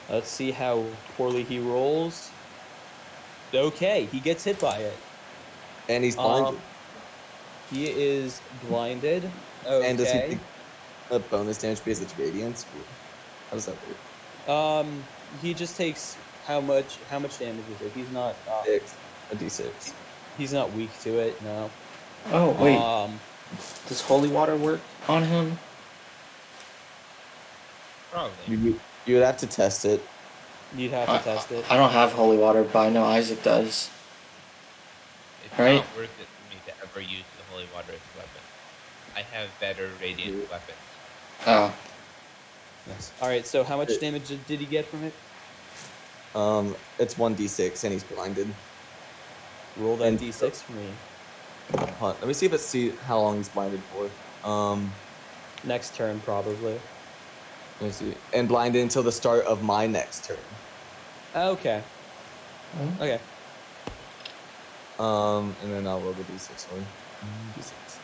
Let's see how poorly he rolls. Okay, he gets hit by it. And he's blinded. He is blinded. Okay. a bonus damage because it's radiance? How does that work? He just takes how much damage is it? He's not A d6. he's not weak to it. No. Oh wait, Um, does holy water work on him? Probably. You would have to test it. you'd have to test it. I don't have holy water, but I know Isaac does. It's Right? not worth it for me to ever use the holy water as a weapon. I have better radiant weapons. Oh, Yes. All right. So how much damage did he get from it? It's 1d6 and he's blinded. Roll that And- d6 for me. Let me see if see how long he's blinded for. Next turn, probably. Let me see. And blinded until the start of my next turn. Okay. Okay. And then I'll roll the d6 one. D6.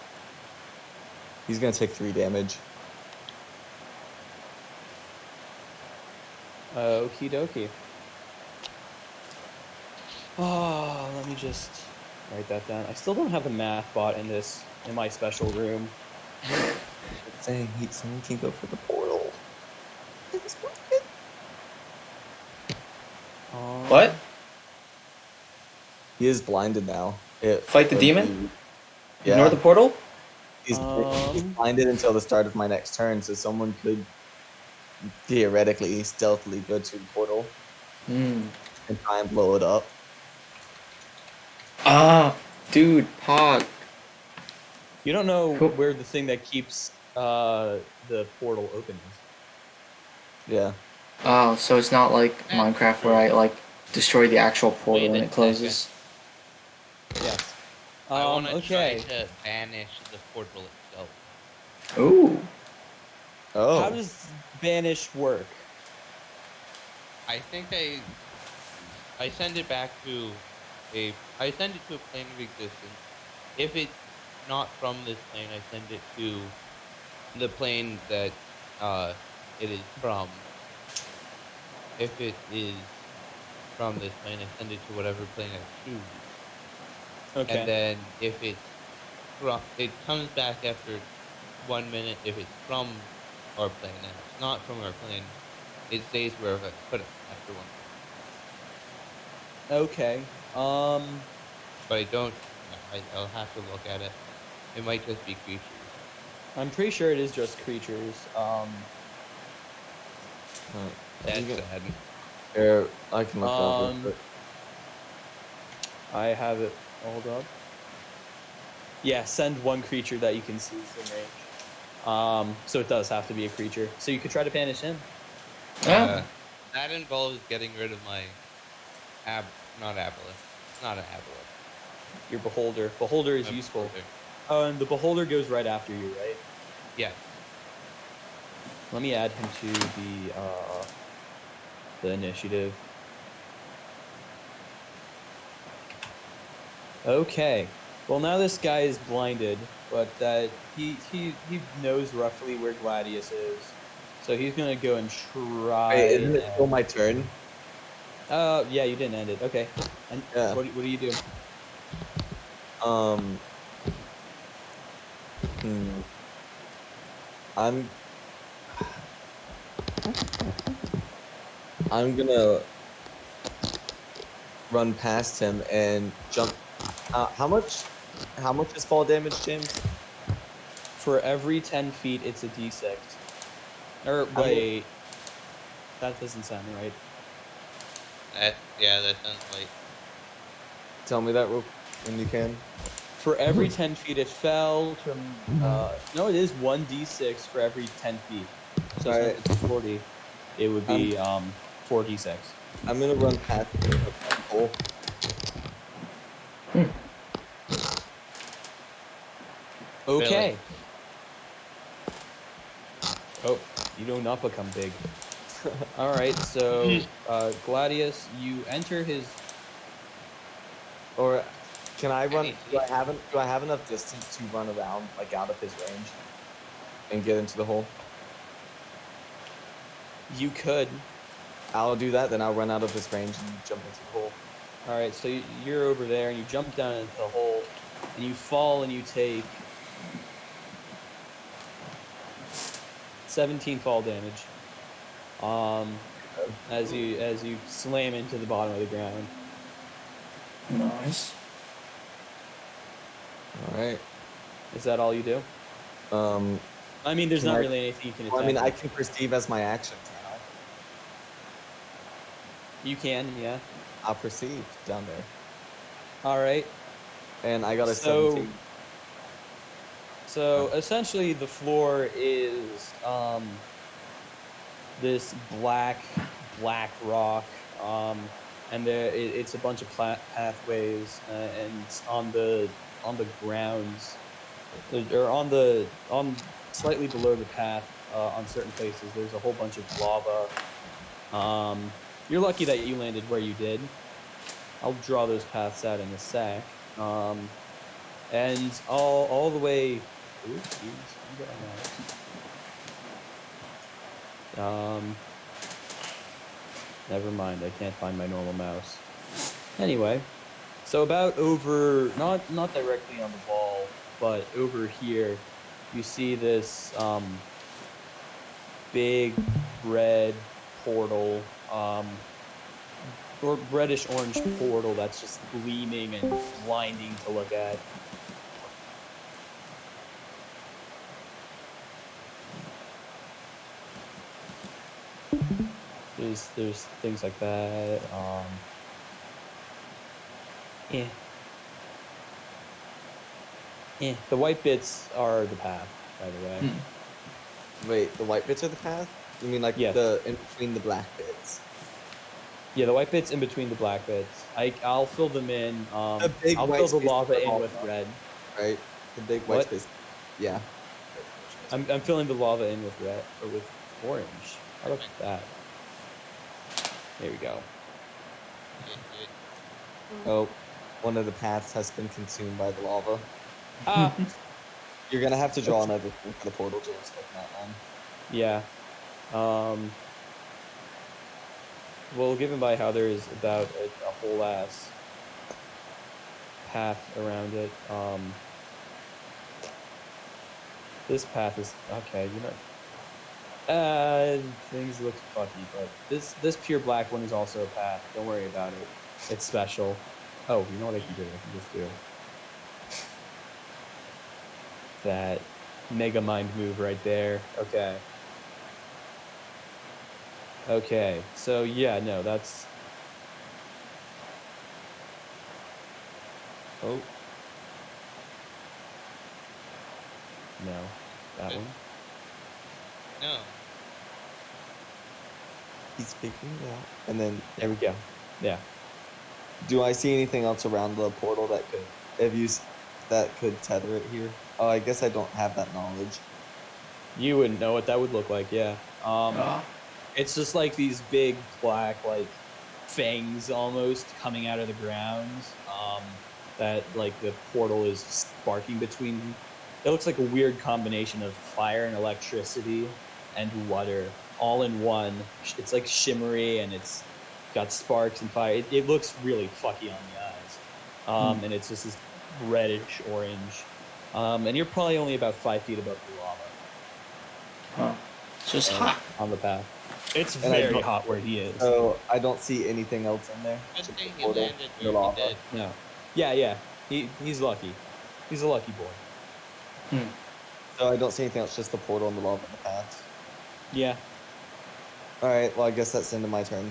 He's gonna take 3 damage. Okie dokie. Oh, let me just write that down. I still don't have the math bot in my special room. It's saying someone can go for the portal. what? He is blinded now. Fight the demon? Yeah. Ignore the portal? He's blinded until the start of my next turn, so someone could theoretically stealthily go to the portal Hmm. and try and blow it up. Ah, dude, Pog. You don't know Cool. where the thing that keeps the portal open is. Yeah. Oh, so it's not like Minecraft where I like destroy the actual portal Wait when a it closes. Yes. I want to Okay. try to banish the portal itself. Ooh. Oh. How does banish work? I think I send it back to a plane of existence. If it's not from this plane, I send it to the plane that it is from. If it is from this plane, I send it to whatever plane I choose. Okay. And then if it's from, it comes back after 1 minute. If it's from our plane, and if it's not from our plane, it stays wherever I put it after 1 minute. Okay. But I don't. I'll have to look at it. It might just be creatures. I'm pretty sure it is just creatures. That's sad. Here, I can look it up real Um, quick. I have it. Hold up. Yeah, send one creature that you can see within range. So it does have to be a creature. So you could try to banish him. Ah. That involves getting rid of my not aboleth. It's not an aboleth. Your beholder. Beholder is My useful. beholder. Oh, and the beholder goes right after you, right? Yes. Let me add him to the initiative. Okay. Well, now this guy is blinded, but he knows roughly where Gladius is, so he's gonna go and try. Wait, isn't it still my turn? Yeah, you didn't end it. Okay. And Yeah. what do you do? I'm gonna run past him and jump. How much is fall damage, James? For every 10 feet, it's a d6. Or How many- wait, that doesn't sound right. That sounds like. Tell me that when you can. For every 10 feet, it fell to. No, it is 1d6 for every 10 feet. So Alright. since it's 40, it would be 4d6. I'm gonna run past the hole. Okay. Oh, you do not become big. All right, so Gladius, you enter his. Or can I run? Anything. Do I have enough distance to run around, like out of his range, and get into the hole? You could. I'll do that. Then I'll run out of his range and jump into the hole. All right, so you're over there, and you jump down into the hole, and you fall, and you take 17 fall damage. As you slam into the bottom of the ground. Nice. All right. Is that all you do? I mean, there's Can not I- really anything you can attack. Well, I mean, I with. can perceive as my action, can I? You can, yeah. I'll perceive down there. All right. And I got a So- 17. So essentially, the floor is this black rock, and it's a bunch of pathways, and on the grounds, or on slightly below the path, on certain places, there's a whole bunch of lava. You're lucky that you landed where you did. I'll draw those paths out in a sec. And all the way. Ooh, jeez, I'm getting that. Never mind. I can't find my normal mouse. Anyway, so about over, not directly on the wall, but over here, you see this big red portal, or reddish orange portal that's just gleaming and blinding to look at. There's things like that. Yeah. The white bits are the path, by the way. Wait, the white bits are the path? You mean like Yeah. the in between the black bits? Yeah, the white bits in between the black bits. I'll fill them in. The big I'll white fill the space lava with in lava. with red. Right? The big white What? space. Yeah. I'm filling the lava in with red, or with orange. How about that? There we go. Oh, one of the paths has been consumed by the lava. Ah, You're gonna have to draw another thing for the portal, James. Open that one. yeah. Well, given by how there is about a whole ass path around it, this path is okay. You know, things look fucky, but this pure black one is also a path. Don't worry about it. It's special. Oh, you know what I can do? I can just do that mega mind move right there. Okay. Okay. So yeah, no, that's. Oh. No, that one. No. He's figuring it out. And then, There we go. Yeah. do I see anything else around the portal that could, that could tether it here? Oh, I guess I don't have that knowledge. You wouldn't know what that would look like, yeah. It's just like these big black, like fangs almost coming out of the ground. That like the portal is sparking between. It looks like a weird combination of fire and electricity and water all in one. It's like shimmery and it's got sparks and fire. It looks really fucky on the eyes. And it's just this reddish orange. And you're probably only about 5 feet above the lava. Huh. It's just hot. On the path. It's And I very don't- hot where he is. So I don't see anything else in there. Good Just thing the he portal, landed the where lava. he did. No. Yeah. He's lucky. He's a lucky boy. So I don't see anything else, just the portal and the lava in the path. Yeah. Alright, well I guess that's the end of my turn.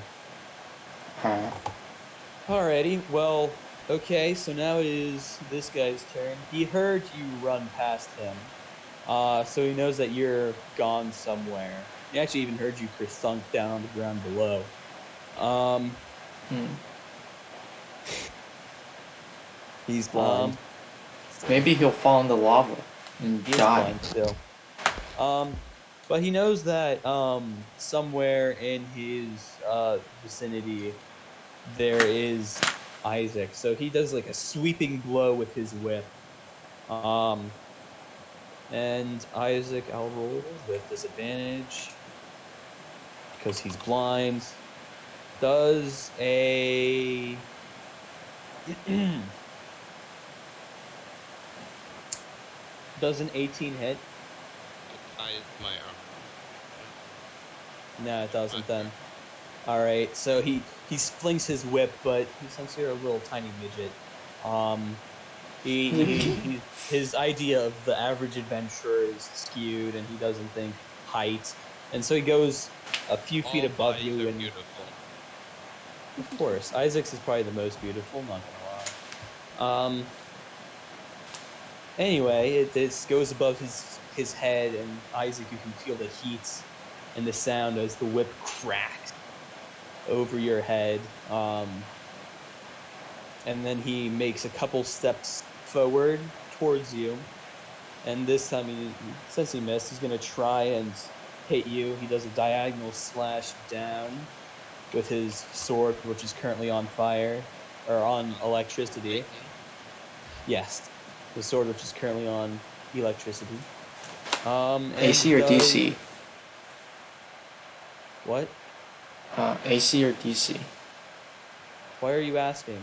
Alrighty. Well, okay, so now it is this guy's turn. He heard you run past him. So he knows that you're gone somewhere. He actually even heard you sunk down on the ground below. He's blind. Maybe he'll fall in the lava and He is die. blind still. But he knows that somewhere in his vicinity there is Isaac. So he does like a sweeping blow with his whip. And Isaac, I'll roll with disadvantage because he's blind. Does a does an 18 hit? It ties my armor. No, it doesn't then. Alright, so he flings his whip, but since you're a little tiny midget, his idea of the average adventurer is skewed, and he doesn't think height, and so he goes a few feet All above bodies you, are and beautiful. of course, Isaac's is probably the most beautiful. Not gonna lie. Anyway, this goes above his head, and Isaac, you can feel the heat and the sound as the whip cracks over your head. And then he makes a couple steps forward towards you, and this time, since he missed, he's gonna try and hit you. He does a diagonal slash down with his sword, which is currently on fire or on electricity. Lightning. Yes, the sword which is currently on electricity. And AC or does DC? what? AC or DC? Why are you asking?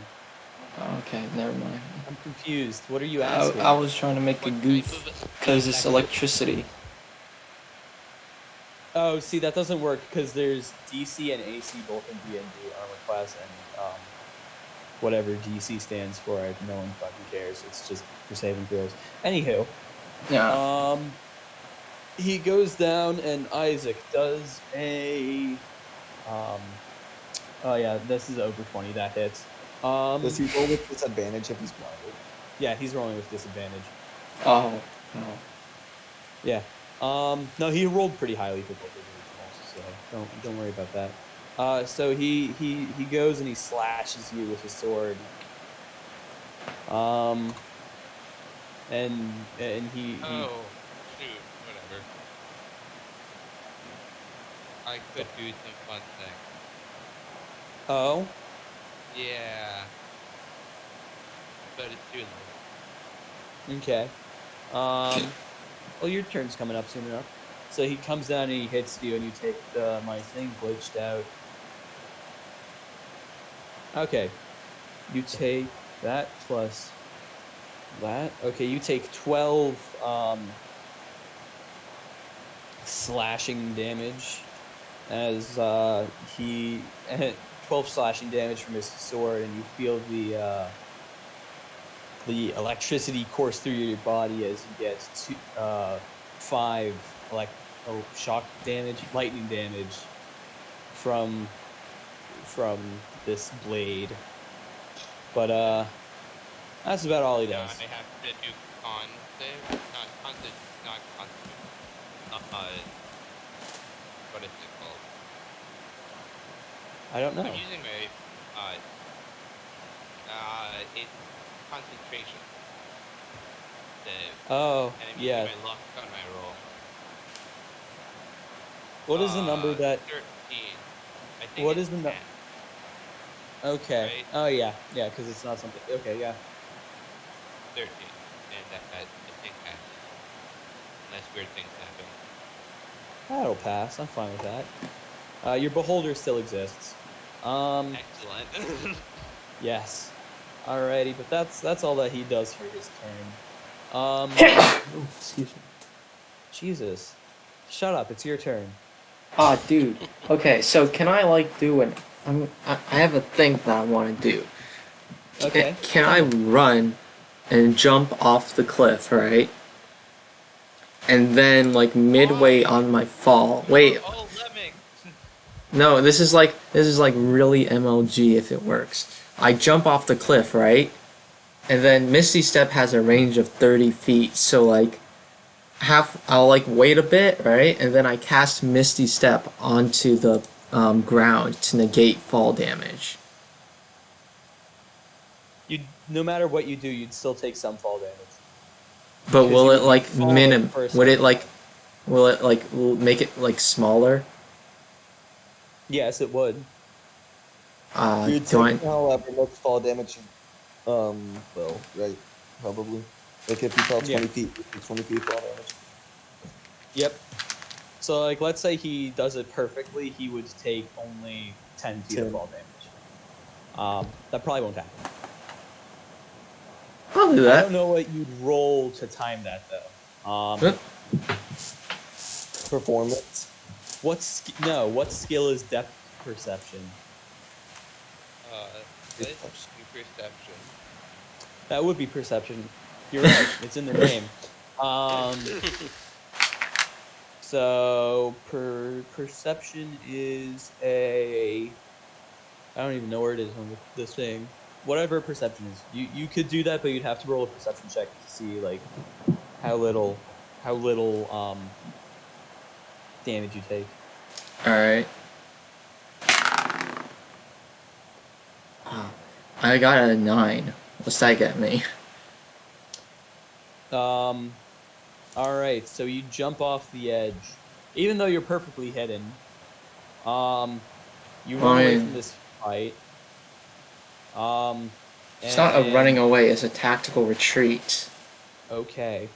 Okay, never mind. I'm confused. What are you I, asking? I was trying to make a What goof type of because it's electricity. Oh, see, that doesn't work because there's DC and AC both in DnD armor class, and whatever DC stands for, no one fucking cares. It's just for saving throws. Anywho, Yeah. he goes down, and Isaac does a oh yeah, this is over 20. That hits. Does he roll with disadvantage if he's blinded? Yeah, he's rolling with disadvantage. Oh. No. Yeah. No, he rolled pretty highly for both of those rolls, so don't worry about that. So he goes and he slashes you with his sword. And he Oh, shoot, whatever. I could do some fun things. oh Yeah. But it's too late. okay. Well, your turn's coming up soon enough. So he comes down and he hits you, and you take my thing glitched out. Okay, you take that plus that. Okay, you take 12 slashing damage as he 12 slashing damage from his sword, and you feel the electricity course through your body as you get 5 shock damage, lightning damage from this blade. But that's about all he does. I have to do con save. Not constitution. What is it called? I don't know. I'm using my it's concentration save. Oh, And I'm yeah. using my luck on my roll. What is the number that? 13. I think What it's is the 10. Okay. Right? Oh yeah, yeah, because it's not something. Okay, yeah. 13. And that I think passes. Unless weird things happen. That'll pass. I'm fine with that. Your beholder still exists. Excellent. Yes. Alrighty, but that's all that he does for his turn. Excuse me. Jesus. Shut up. It's your turn. Ah, dude. Okay, so can I do an? I have a thing that I want to do. Okay. Can I run and jump off the cliff, right? And then midway on my fall. Wait. Oh, lemmings. No, this is like really MLG if it works. I jump off the cliff, right? And then Misty Step has a range of 30 feet, so I'll wait a bit, right? And then I cast Misty Step onto the ground to negate fall damage. No matter what you do, you'd still take some fall damage. But will it will it make it smaller? Yes, it would. You'd Do I? take however much fall damage. Well, right, probably. Like if you fell 20 feet, 20 feet fall damage. Yep. So let's say he does it perfectly, he would take only 10 feet of fall damage. That probably won't happen. I'll do that. I don't know what you'd roll to time that though. Performance. What skill is depth perception? Let's do perception. That would be perception. You're right. It's in the name. So perception is a. I don't even know where it is on this thing. Whatever perception is, you could do that, but you'd have to roll a perception check to see like how little damage you take. All right. I got a 9. What's that get me? All right. So you jump off the edge, even though you're perfectly hidden. You run away from this fight. It's not a running away. It's a tactical retreat. Okay.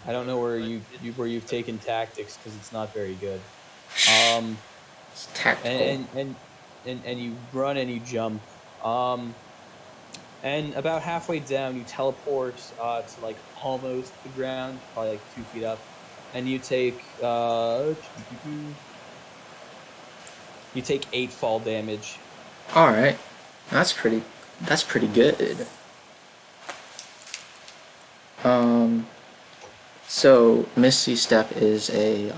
I don't know where you've taken tactics because it's not very good. It's tactical. And you run and you jump. And about halfway down, you teleport to like almost the ground, probably like 2 feet up, and you take 8 fall damage. All right, that's pretty good. So Misty Step is a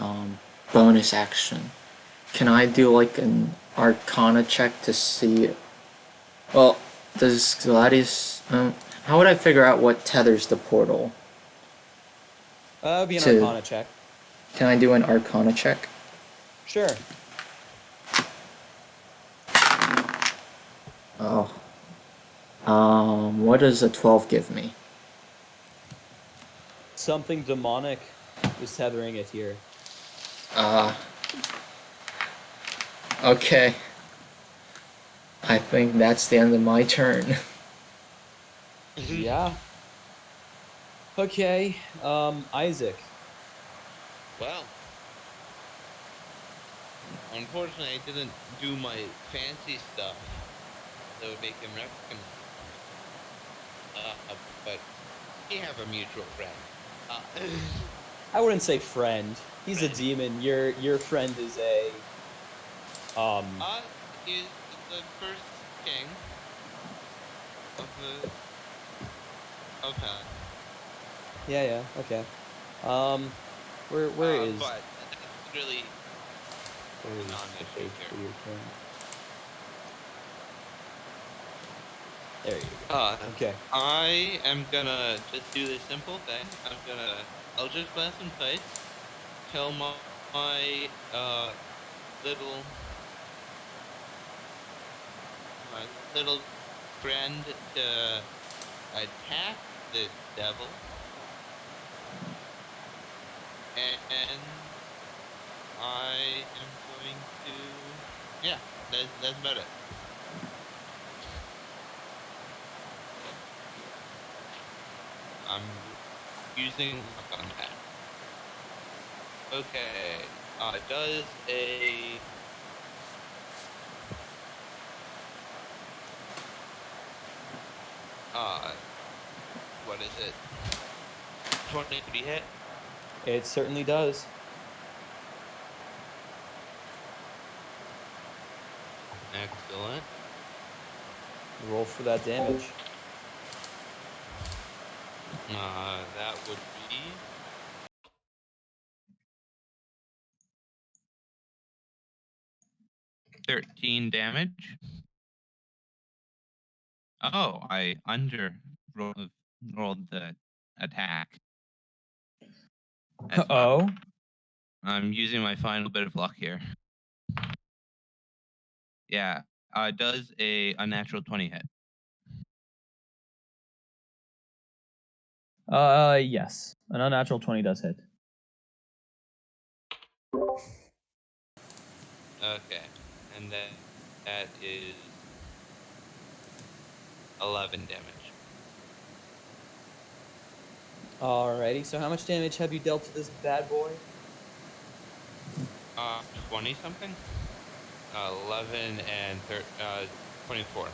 bonus action. Can I do like an Arcana check to see? Well, does Gladius? How would I figure out what tethers the portal? Be an Arcana check. Can I do an Arcana check? Sure. Oh. What does a 12 give me? Something demonic is tethering it here. Okay. I think that's the end of my turn. Yeah. Okay. Isaac. Well, unfortunately, I didn't do my fancy stuff that would make him recognize. But we have a mutual friend. I wouldn't say friend. He's a demon. Your friend is a. Is the first king of hell. Yeah. Okay. Where is? But that's really non-issue here. There you go. Okay. I am gonna just do this simple thing. I'll just blast some face. Tell my little friend to attack this devil, and I am going to. Yeah, that's about it. I'm using luck on that. Okay. Does a what is it? 23 hit? It certainly does. Excellent. Roll for that damage. That would be 13 damage. Oh, I rolled the attack. Oh. I'm using my final bit of luck here. Yeah. Does a unnatural 20 hit? Yes. An unnatural 20 does hit. Okay. And then that is 11 damage. Alrighty, so how much damage have you dealt to this bad boy? 20 something? 11 and 24.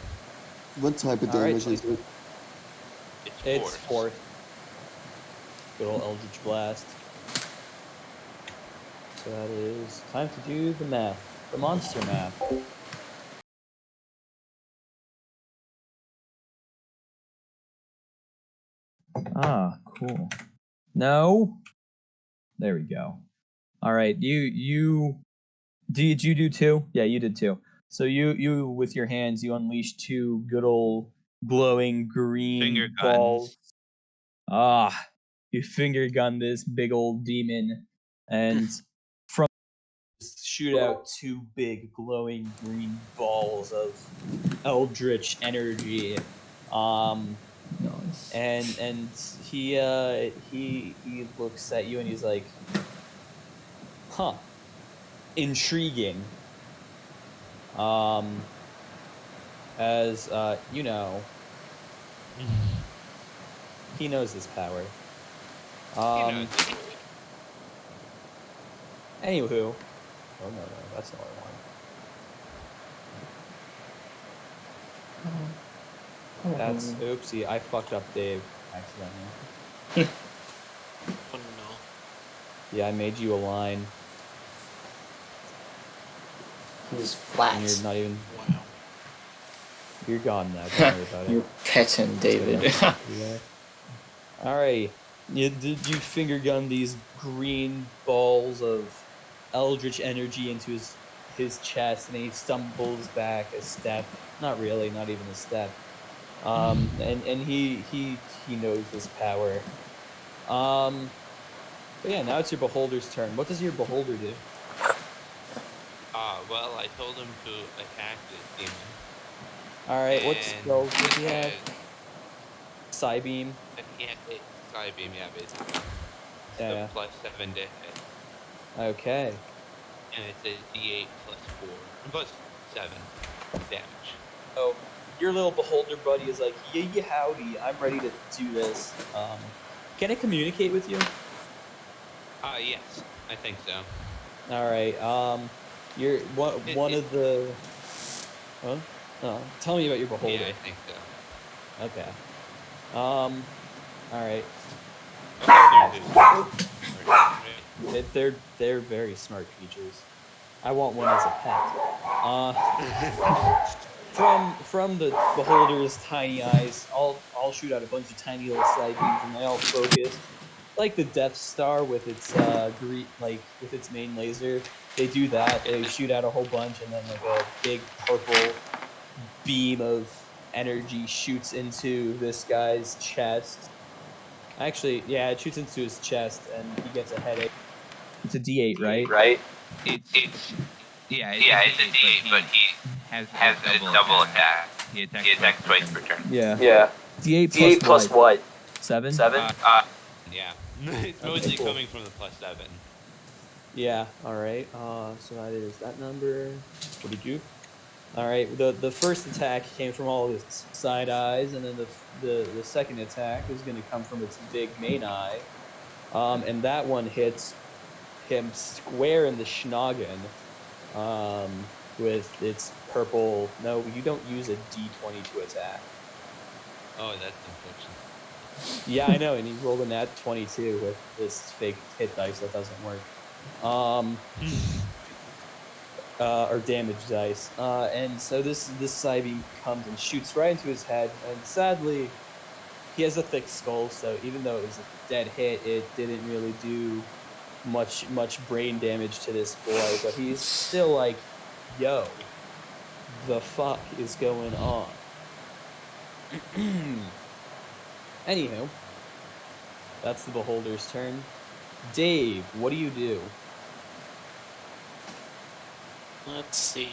What type of damage is it? It's force. Good old Eldritch Blast. so that is time to do the math. The monster math. Ah, cool. No. There we go. All right, you did you do 2? Yeah, you did 2. So you with your hands you unleash 2 good old glowing green Finger balls. guns. Ah, you finger gun this big old demon, and from shoot out 2 big glowing green balls of eldritch energy. Nice. And he looks at you and he's like, huh, intriguing. As you know, he knows this power. Anywho, oh no, that's not what I wanted. That's oopsie. I fucked up Dave accidentally. Oh no. Yeah, I made you a line. He's flat. And you're not even. Wow. You're gone now. Don't worry about it. You're petting David. Alright. You finger gun these green balls of eldritch energy into his chest, and he stumbles back a step. Not really, not even a step. And he knows this power. But yeah, now it's your beholder's turn. What does your beholder do? Well, I told him to attack this demon. Alright, what spells does he have? has- Psybeam. Yeah, it's Psybeam, yeah, basically. It's Yeah, the yeah. +7 to hit. Okay. And it's a D8 +4, +7 damage. So your little beholder buddy is like, yeah, howdy, I'm ready to do this. Can it communicate with you? Yes, I think so. All right. You're one of the. Huh? Tell me about your beholder. Yeah, I think so. Okay. All right. They're very smart creatures. I want one as a pet. From the beholder's tiny eyes, I'll shoot out a bunch of tiny little side beams, and they all focus like the Death Star with its with its main laser. They do that. They shoot out a whole bunch, and then like a big purple beam of energy shoots into this guy's chest. Actually, yeah, it shoots into his chest, and he gets a headache. It's a D8, right? Right? It's yeah, it's a D8, but he has a double attack. He attacks twice per turn. Yeah. Yeah. D8 D8 plus what? 7? 7? Yeah. It's mostly coming from the +7. Yeah. All right. So that is that number. What did you? All right. The first attack came from all of its side eyes, and then the second attack is going to come from its big main eye, and that one hits him square in the schnoggin, with its purple. No, you don't use a D20 to attack. Oh, that's unfortunate. Yeah, I know, and he rolled a nat 22 with this fake hit dice that doesn't work. Or damage dice. And so this Psybeam comes and shoots right into his head, and sadly, he has a thick skull, so even though it was a dead hit, it didn't really do much brain damage to this boy, but he's still like, yo, the fuck is going on? Anywho, that's the beholder's turn. Dave, what do you do? Let's see.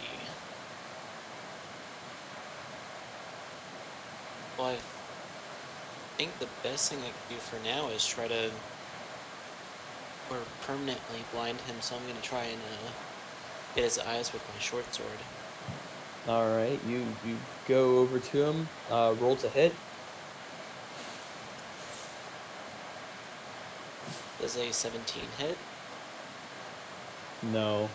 Well, I think the best thing I can do for now is try to or permanently blind him, so I'm gonna try and hit his eyes with my short sword. All right, you go over to him. Roll to hit. Does a 17 hit? No.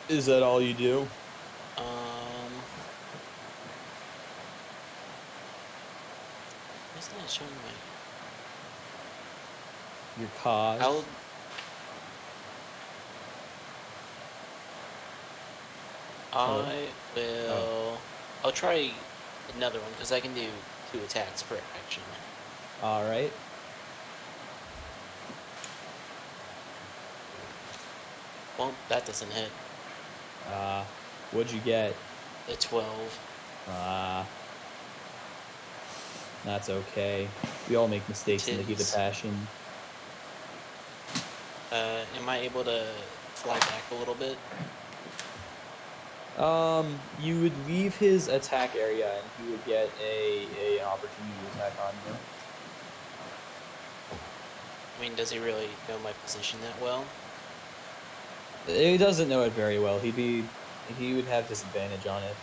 Is that all you do? It's not showing my Your cause. I will. I'll try another one because I can do 2 attacks per action. All right. Well, that doesn't hit. What'd you get? A 12. That's okay. We all make mistakes in the heat of Tis. passion. Am I able to fly back a little bit? You would leave his attack area, and he would get an opportunity attack on you. I mean, does he really know my position that well? He doesn't know it very well. He would have disadvantage on it.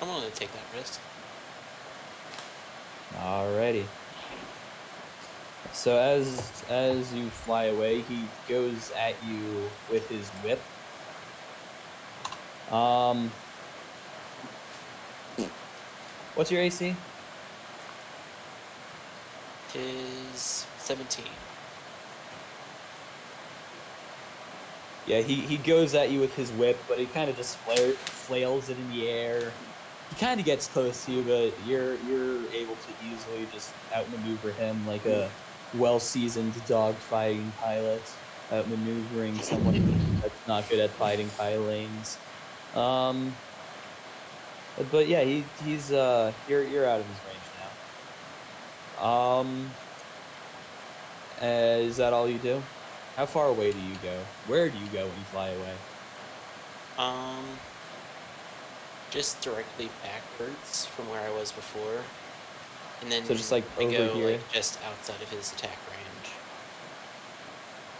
I'm willing to take that risk. Alrighty. So as you fly away, he goes at you with his whip. What's your AC? Tis 17. Yeah, he goes at you with his whip, but he kind of just flails it in the air. He kind of gets close to you, but you're able to easily just outmaneuver him like a well-seasoned dogfighting pilot, outmaneuvering someone that's not good at fighting lanes. But yeah, he's you're out of his range now. Is that all you do? How far away do you go? Where do you go when you fly away? Just directly backwards from where I was before. And then So just like I over go here. like just outside of his attack range.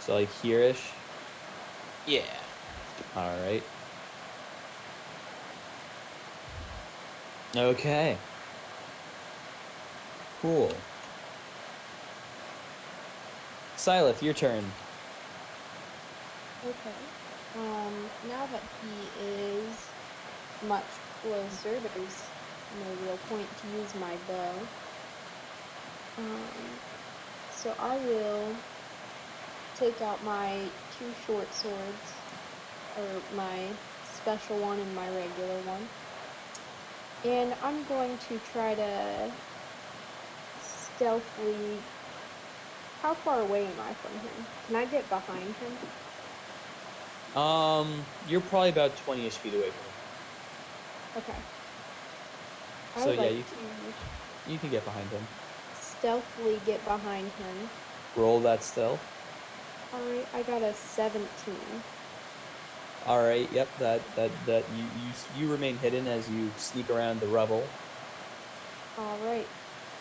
So like here-ish? Yeah. Alright. Okay. Cool. Silith, your turn. Okay. Now that he is much closer, there's no real point to use my bow. So I will take out my 2 short swords, or my special one and my regular one. And I'm going to try to stealthily... How far away am I from him? Can I get behind him? You're probably about 20-ish feet away from him. Okay. So I would yeah, like you can get behind him. to stealthily get behind him. Roll that stealth. Alright, I got a 17. Alright, yep, that you remain hidden as you sneak around the rubble. Alright,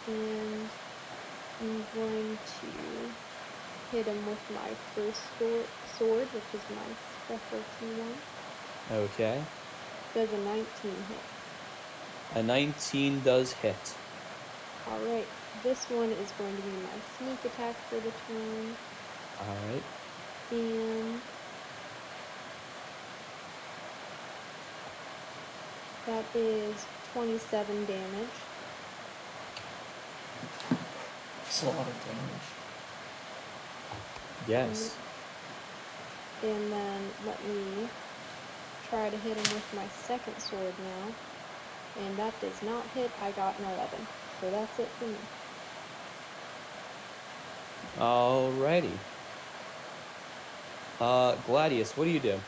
and I'm going to hit him with my first sword, which is my specialty one. Okay. Does a 19 hit? A 19 does hit. Alright, this one is going to be my sneak attack for the turn. Alright. And that is 27 damage. That's a lot of damage. Yes. And then let me try to hit him with my second sword now. And that does not hit. I got an 11. So that's it for me. Alrighty. Gladius, what do you do?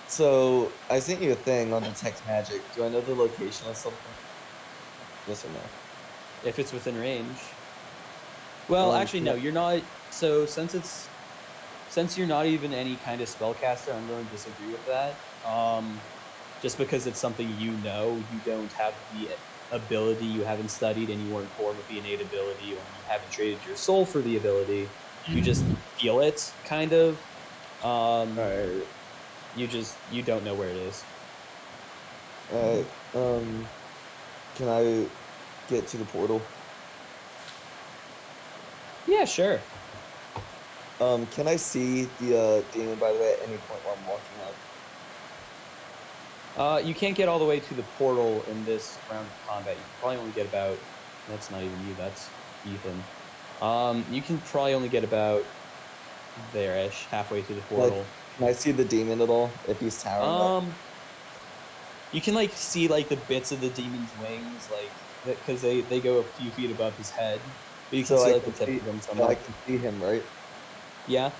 So I sent you a thing on detect magic. Do I know the location of something? Yes or no? If it's within range. Well, actually, no. You're not. So since you're not even any kind of spellcaster, I'm going to disagree with that. Just because it's something you know, you don't have the ability, you haven't studied, and you weren't born with the innate ability, or you haven't traded your soul for the ability. You just feel it, kind of. Alright. You don't know where it is. Alright. Can I get to the portal? Yeah, sure. Can I see the demon, by the way, at any point while I'm walking up? You can't get all the way to the portal in this round of combat. You can probably only get about That's not even you. That's Ethan. You can probably only get about there-ish, halfway through the portal. Can I see the demon at all if he's towering up? You can like see like the bits of the demon's wings, like because they go a few feet above his head. But you can see like the tip of them So I somewhat. can see him, right? Yeah.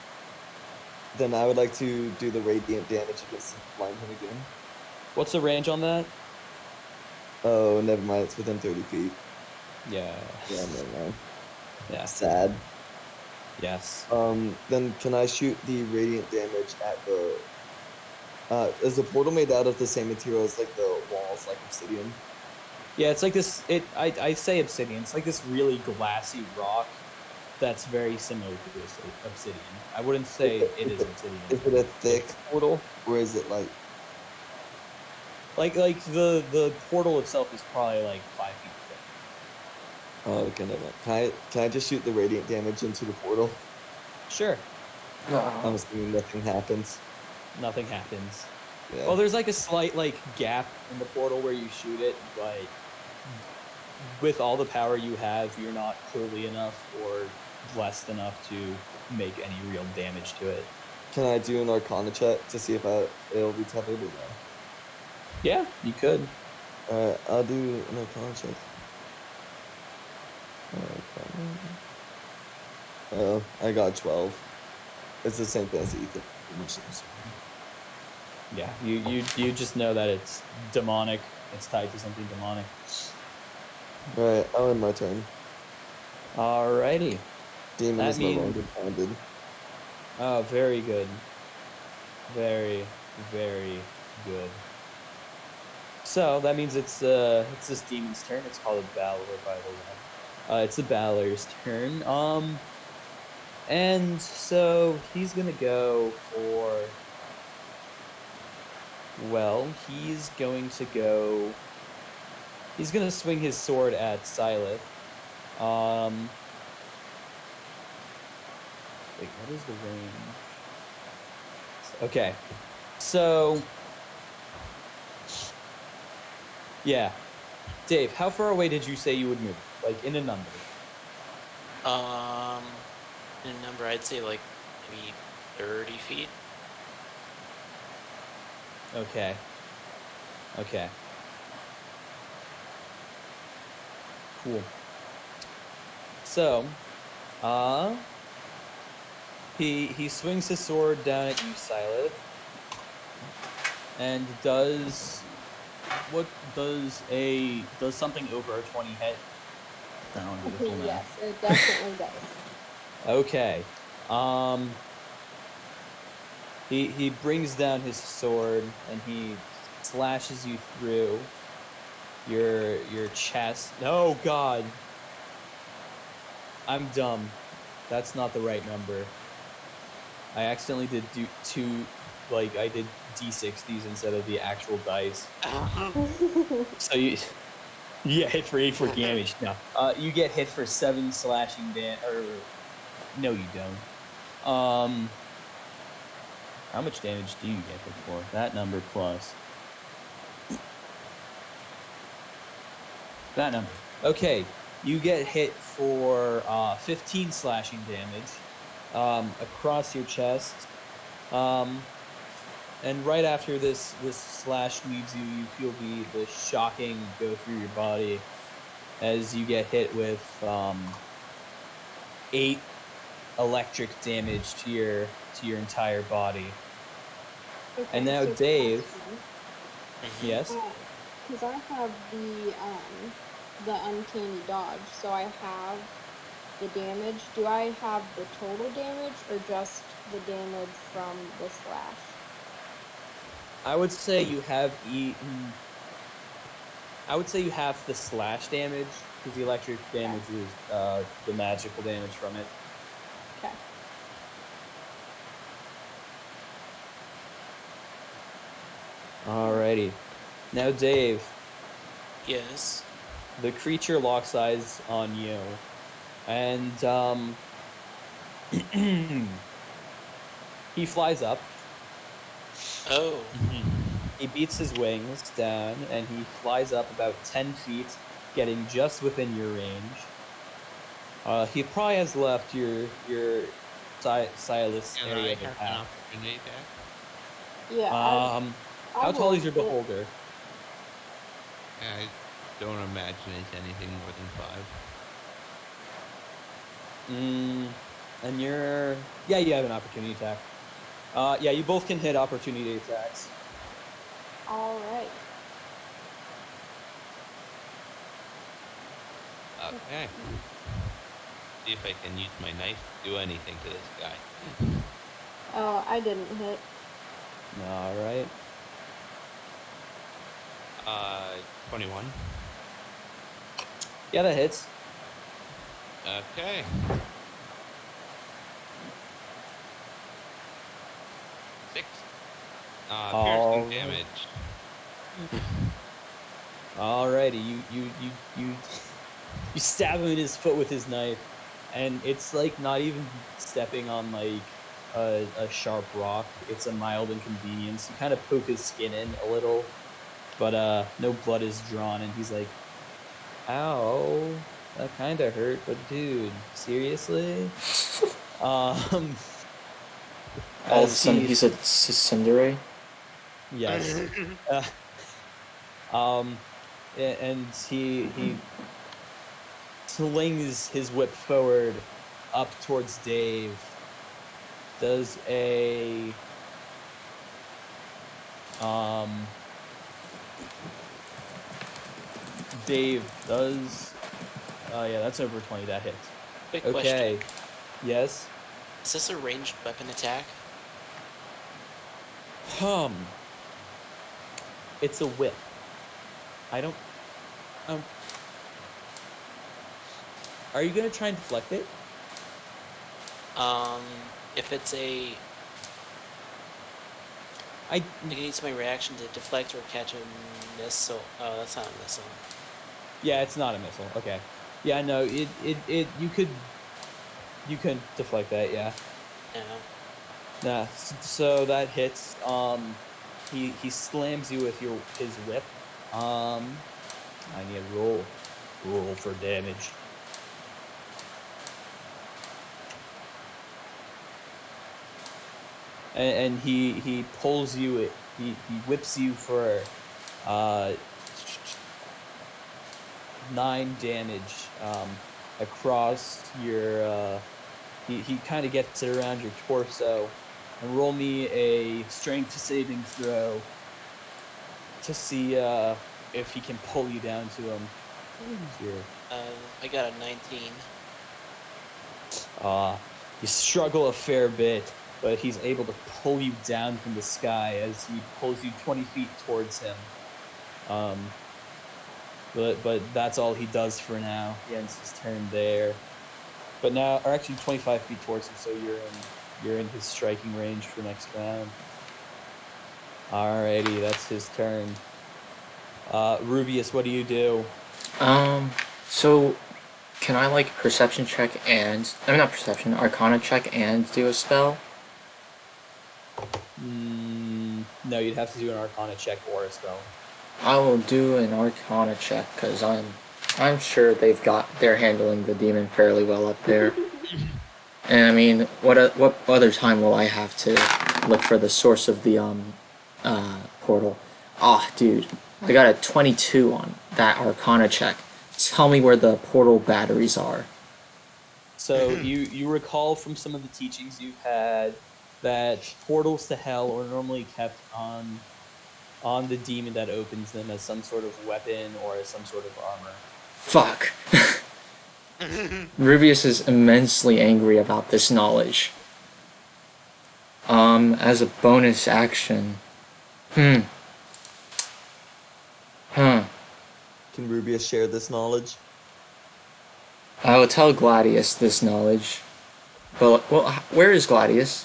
Then I would like to do the radiant damage against blind him again. What's the range on that? Oh, never mind. It's within 30 feet. Yeah. Yeah, never mind. Yeah. Sad. Yes. Then can I shoot the radiant damage at the? Is the portal made out of the same material as like the walls, like obsidian? Yeah, it's like this. I say obsidian. It's like this really glassy rock that's very similar to obsidian. I wouldn't say it is obsidian. Is it a thick portal, or is it like? Like the portal itself is probably like 5 feet thick. Oh, okay, never mind. Can I just shoot the radiant damage into the portal? Sure. I'm assuming nothing happens. Nothing happens. Yeah. Well, there's like a slight like gap in the portal where you shoot it, but with all the power you have, you're not holy enough or blessed enough to make any real damage to it. Can I do an Arcana check to see if it'll be tougher to know? Yeah, you could. Alright, I'll do an Arcana check. Oh, I got 12. It's the same thing as Ethan. Yeah, you just know that it's demonic. It's tied to something demonic. Alright, I'll end my turn. Alrighty. Demon That is no means- longer pounded. Oh, very good. Very, very good. So that means it's this demon's turn. It's called a Balor, by the way. It's the Balor's turn. And so he's gonna go for. Well, he's going to go. He's gonna swing his sword at Silith. Wait, what is the range? Okay, so yeah, Dave, how far away did you say you would move? Like in a number? In a number, I'd say like maybe 30 feet. Okay. Okay. Cool. So, he swings his sword down at you, Silith, and does something over a 20 hit? I don't know the full math. Yes, it definitely does. Okay. He brings down his sword and he slashes you through your chest. Oh God. I'm dumb. That's not the right number. I accidentally did I did D60s instead of the actual dice. So you get hit for 8 for damage. No. You get hit for 7 slashing damage. Or no, you don't. How much damage do you get hit for? That number plus that number. Okay, you get hit for 15 slashing damage across your chest. And right after this slash leaves you, you feel the shocking go through your body as you get hit with 8 electric damage to your entire body. Okay, And now so Dave. Mhm. Yes. Because I have the uncanny dodge, so I have the damage. Do I have the total damage or just the damage from the slash? I would say you have I would say you have the slash damage because the electric damage is the magical damage from it. Okay. Alrighty. Now, Dave, Yes. the creature locks eyes on you, and he flies up. Oh. He beats his wings down, and he flies up about 10 feet getting just within your range. He probably has left your Silas Can area I of have an attack. opportunity attack? Yeah, How tall is your beholder? I don't imagine it's anything more than 5. And you're you have an opportunity attack. Yeah, you both can hit opportunity attacks. All right. Okay. See if I can use my knife to do anything to this guy. I didn't hit. All right. 21. Yeah, that hits. Okay. Six. Piercing damage. Alrighty, you stab him in his foot with his knife, and it's like not even stepping on like a sharp rock. It's a mild inconvenience. You kind of poke his skin in a little, but no blood is drawn, and he's like, "Ow, that kind of hurt, but dude, seriously?" All of a As sudden, he's a tsundere. yes, and he slings his whip forward up towards Dave. Does a Dave does yeah, that's over 20. That hits. Quick Okay. question. Yes. Is this a ranged weapon attack? It's a whip. I don't Are you gonna try and deflect it? If it's a... I think it needs my reaction to deflect or catch a missile. Oh, that's not a missile. Yeah, it's not a missile. Okay. Yeah, no, it you could deflect that, yeah. Yeah. Nah, so that hits. He slams you with his whip. I need a roll for damage. And he pulls you. He whips you for 9 damage across your. He kind of gets it around your torso. And roll me a strength saving throw to see if he can pull you down to him. I got a 19. You struggle a fair bit, but he's able to pull you down from the sky as he pulls you 20 feet towards him. But that's all he does for now. He ends his turn there. But now, or actually 25 feet towards him, so you're in his striking range for next round. Alrighty, that's his turn. Rubius, what do you do? So can I like perception check and not perception, arcana check and do a spell? No, you'd have to do an arcana check or a spell. I will do an arcana check because I'm sure they're handling the demon fairly well up there. And I mean, what other time will I have to look for the source of the portal? Ah, dude, I got a 22 on that arcana check. Tell me where the portal batteries are. So you recall from some of the teachings you've had that portals to hell are normally kept on the demon that opens them as some sort of weapon or as some sort of armor. Fuck. Rubius is immensely angry about this knowledge. As a bonus action. Can Rubius share this knowledge? I will tell Gladius this knowledge. Well, where is Gladius?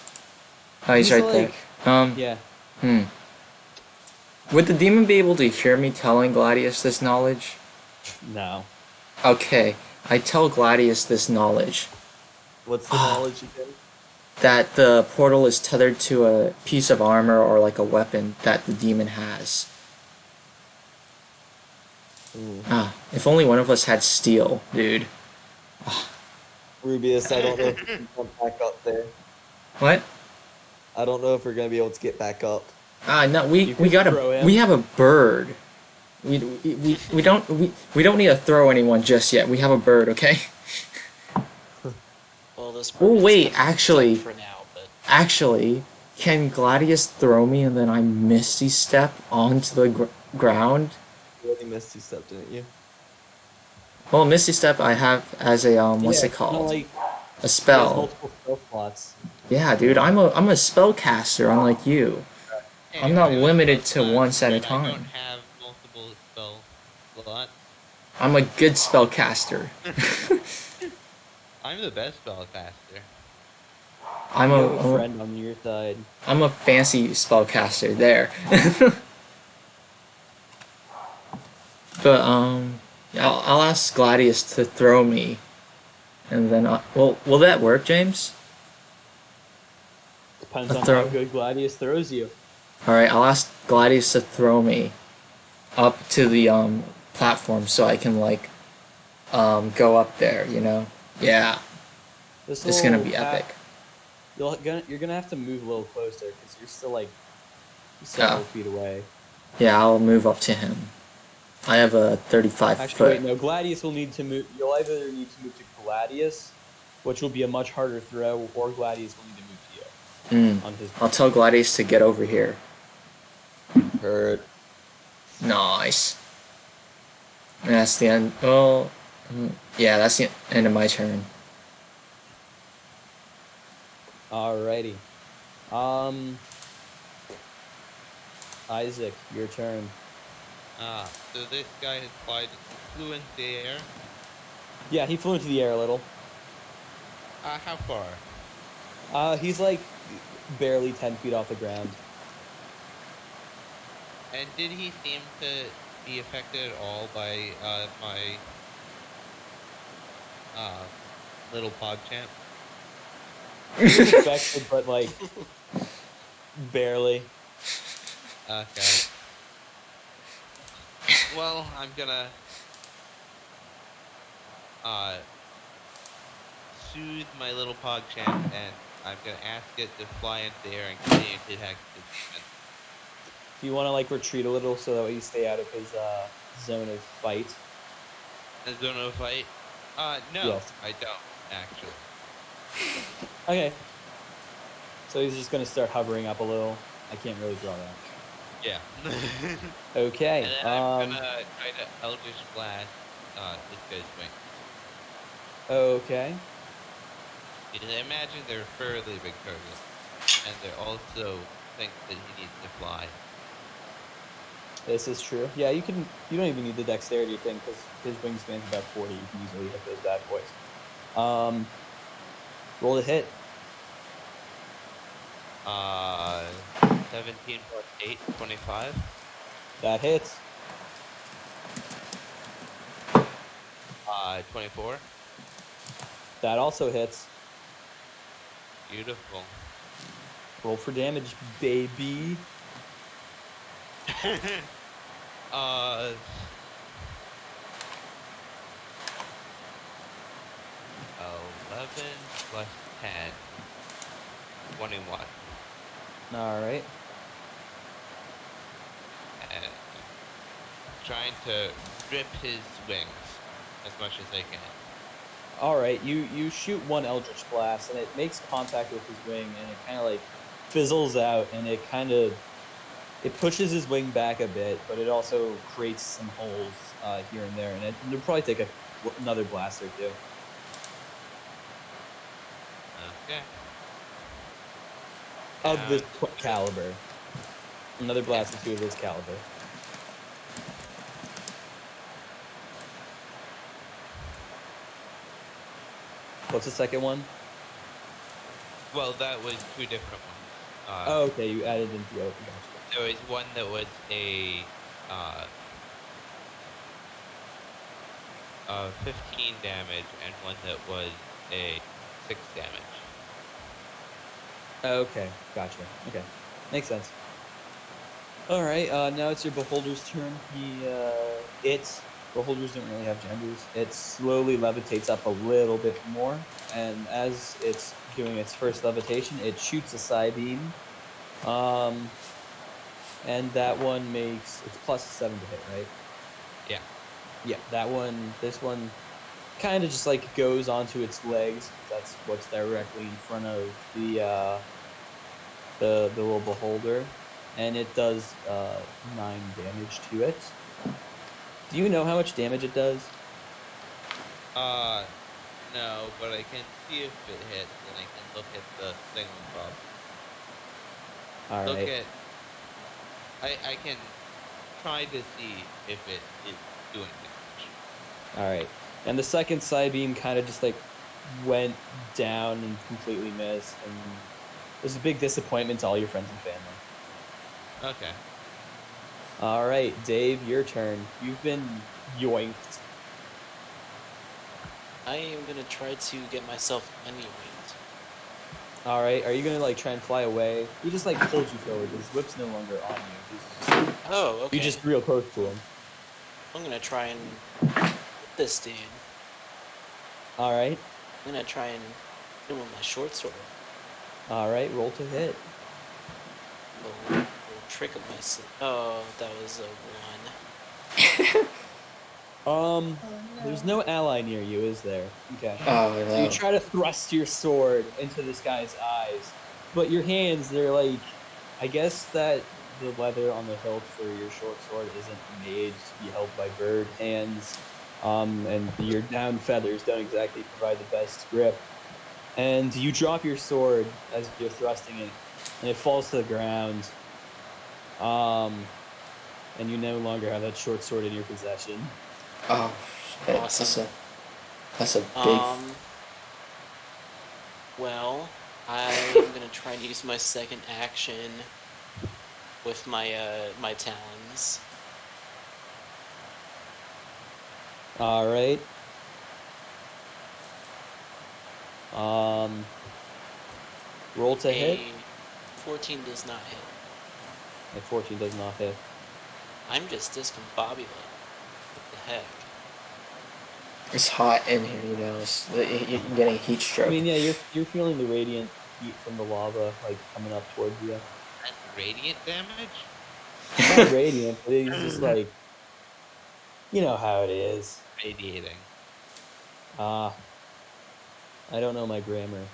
Oh, he's right like, there. Yeah. Would the demon be able to hear me telling Gladius this knowledge? No. Okay, I tell Gladius this knowledge. What's the knowledge again? That the portal is tethered to a piece of armor or like a weapon that the demon has. Ooh. If only one of us had steel, dude. Rubius, I don't know if we can jump back up there. What? I don't know if we're gonna be able to get back up. No, You we can got throw him. we have a bird. We don't need to throw anyone just yet. We have a bird, okay? Well, this Oh bird is wait, gonna be actually, stuck for now, but actually, can Gladius throw me and then I misty step onto the ground? You already Misty Step, didn't you? Well, misty step I have as a what's Yeah, it called? like A he has spell. multiple spell slots. Yeah, dude, I'm a spellcaster unlike you. I'm not Anyway, limited let's to not once at a forget I don't time. have multiple spell slots. I'm a good spellcaster. I'm the best spellcaster. I'm You have a a friend on your side. I'm a fancy spellcaster there. But yeah, I'll ask Gladius to throw me, and then well, will that work, James? Depends A on throw. how good Gladius throws you. All right, I'll ask Gladius to throw me up to the platform so I can like go up there. You know? Yeah, This it's gonna will be epic. you're gonna have to move a little closer because you're still like several Oh, feet away. yeah, I'll move up to him. I have a 35 Actually, wait, foot. no. Gladius will need to move. You'll either need to move to Gladius, which will be a much harder throw, or Gladius will need to move to you on his. I'll tell Gladius to get over here. Hurt. Nice. And that's the end. Well, yeah, that's the end of my turn. Alrighty. Isaac, your turn. So this guy has flew into the air. Yeah, he flew into the air a little. How far? He's like barely 10 feet off the ground. And did he seem to be affected at all by my little PogChamp? He was affected, but like barely. Okay. Well, I'm gonna soothe my little PogChamp, and I'm gonna ask it to fly into the air and continue to attack the demon. Do you want to like retreat a little so that way you stay out of his zone of fight? Is there no fight? No, Yes. I don't actually. Okay. So he's just gonna start hovering up a little. I can't really draw that. Yeah. Okay. And then I'm gonna try to Eldritch Blast this guy's wings. Okay. Because I imagine they're a fairly big target, and they also think that he needs to fly. This is true. Yeah, you can. You don't even need the dexterity thing because his wingspan's about 40. You can easily hit those bad boys. Roll the hit. 17 plus 8, 25. That hits. 24. That also hits. Beautiful. Roll for damage, baby. 11 plus 10. 21. All right. And trying to rip his wings as much as I can. All right. You shoot one Eldritch Blast and it makes contact with his wing and it kind of like fizzles out and it pushes his wing back a bit, but it also creates some holes here and there, and it'll probably take another blast or two. Okay. Of this And- caliber. Another blast or two of this caliber. What's the second one? Well, that was two different ones. Oh, okay, you added in the gotcha. There was one that was a 15 damage and one that was a 6 damage. Okay, gotcha. Okay, makes sense. All right, now it's your beholder's turn. It beholders don't really have genders. It slowly levitates up a little bit more, and as it's doing its first levitation, it shoots a psi beam. And that one makes it's +7 to hit, right? Yeah. Yeah, that one. This one kind of just like goes onto its legs. That's what's directly in front of the little beholder, and it does 9 damage to it. Do you know how much damage it does? No, but I can see if it hits, and I can look at the thingamabob. All Look right. at. I can try to see if it is doing damage. All right. And the second side beam kind of just like went down and completely missed, and it was a big disappointment to all your friends and family. Okay. All right, Dave, your turn. You've been yoinked. I am gonna try to get myself unyoinked. All right, are you gonna like try and fly away? He just like pulled you forward. His whip's no longer on you. He's just, Oh, okay. you're just real close to him. I'm gonna try and hit this dude. All right, I'm gonna try and hit him with my short sword. all right. Roll to hit. Little trick of my sleeve. Oh, that was a 1. There's no ally near you, is there? Okay. Oh So you no. try to thrust your sword into this guy's eyes, but your hands, they're like, I guess that the leather on the hilt for your short sword isn't made to be held by bird hands, and your down feathers don't exactly provide the best grip. And you drop your sword as you're thrusting it, and it falls to the ground. And you no longer have that short sword in your possession. Oh shit. Awesome. That's a big. Well, I'm gonna try and use my second action with my my talons. All right. Roll to hit. 14 does not hit. A 14 does not hit. I'm just discombobulated. What the heck? It's hot in here, you know. You're getting heat stroke. I mean, yeah, you're feeling the radiant heat from the lava like coming up towards you. That's radiant damage? It's not radiant, but it's just like, you know how it is. Radiating. I don't know my grammar.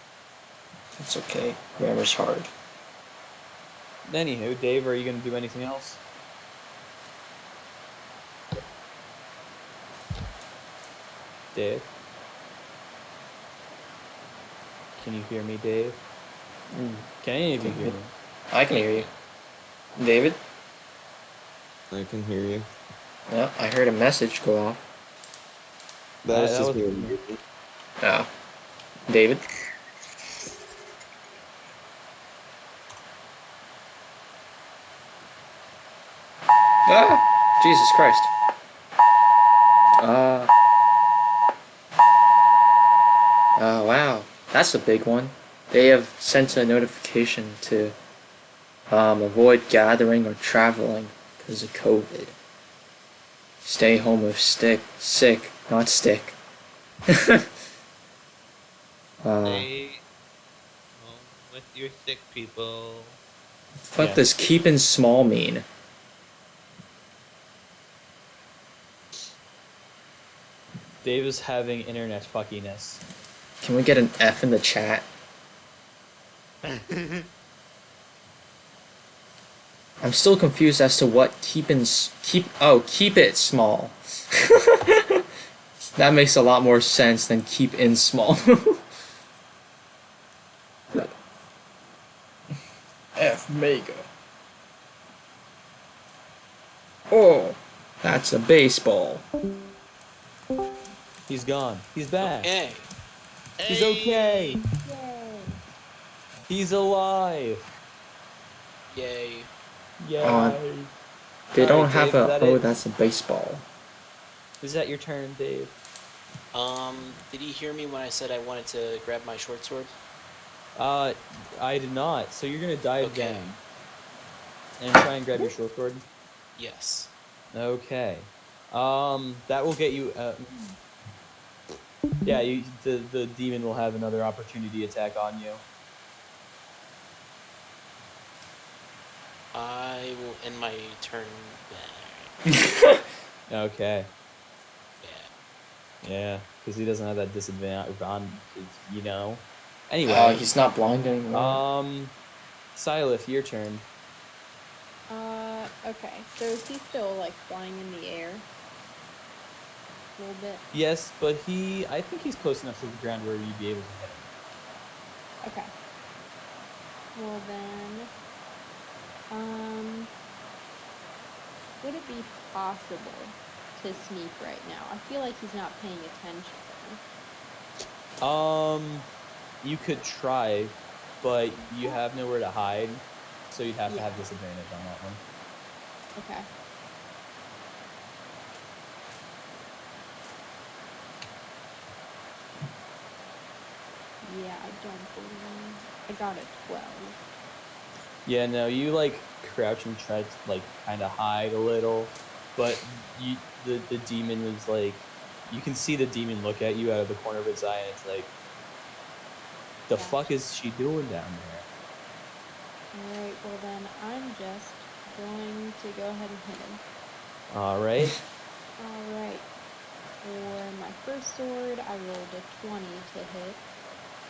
It's okay. Grammar's hard. Anywho, Dave, are you gonna do anything else? Dave? Can you hear me, Dave? Can any of you hear me? I can hear you. David? I can hear you. Yeah, I heard a message go off. That was that just was me. Yeah. David? Ah! Jesus Christ. Wow. That's a big one. They have sent a notification to avoid gathering or traveling because of COVID. Stay home if sick, not stick. Stay home with your sick people. Fuck Yeah. does keeping small mean? Dave is having internet fuckiness. Can we get an F in the chat? I'm still confused as to what keep it small. That makes a lot more sense than keep in small. F mega. Oh, that's a baseball. He's gone. He's back. Okay. He's okay. Yay. He's alive. Yay. Yay. They don't Alright, have Dave, is that it? that's a baseball. Is that your turn, Dave? Did he hear me when I said I wanted to grab my short sword? I did not. So you're gonna dive Okay. down and try and grab your short sword. Yes. Okay. That will get you. Yeah, the demon will have another opportunity attack on you. I will end my turn back. Okay. Yeah. Yeah, because he doesn't have that disadvantage on, you know. Oh, Anyway, he's not blind anymore. Syleth, your turn. Okay. So is he still like flying in the air? A little bit. Yes, but I think he's close enough to the ground where you'd be able to hit him. Okay. Well then, would it be possible to sneak right now? I feel like he's not paying attention to me. You could try, but you have nowhere to hide, so you'd have to have Yeah. disadvantage on that one. Okay. Yeah, I don't believe I got a 12. Yeah, no, you like crouch and try to like kind of hide a little, but the demon was like, you can see the demon look at you out of the corner of its eye, and it's like, the Gotcha. fuck is she doing down there? Alright, well then I'm just going to go ahead and hit him. All right, Alright. For my first sword, I rolled a 20 to hit.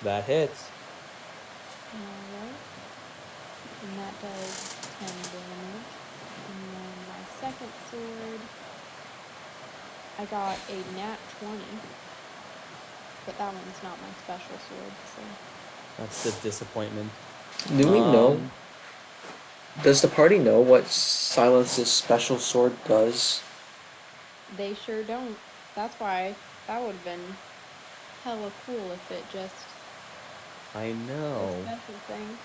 that hits. Alright. And that does 10 damage. And then my second sword, I got a nat 20. But that one's not my special sword, so. That's the disappointment. Do we know? Does the party know what Silence's special sword does? They sure don't. That's why that would have been hella cool if it just I a know. special thing.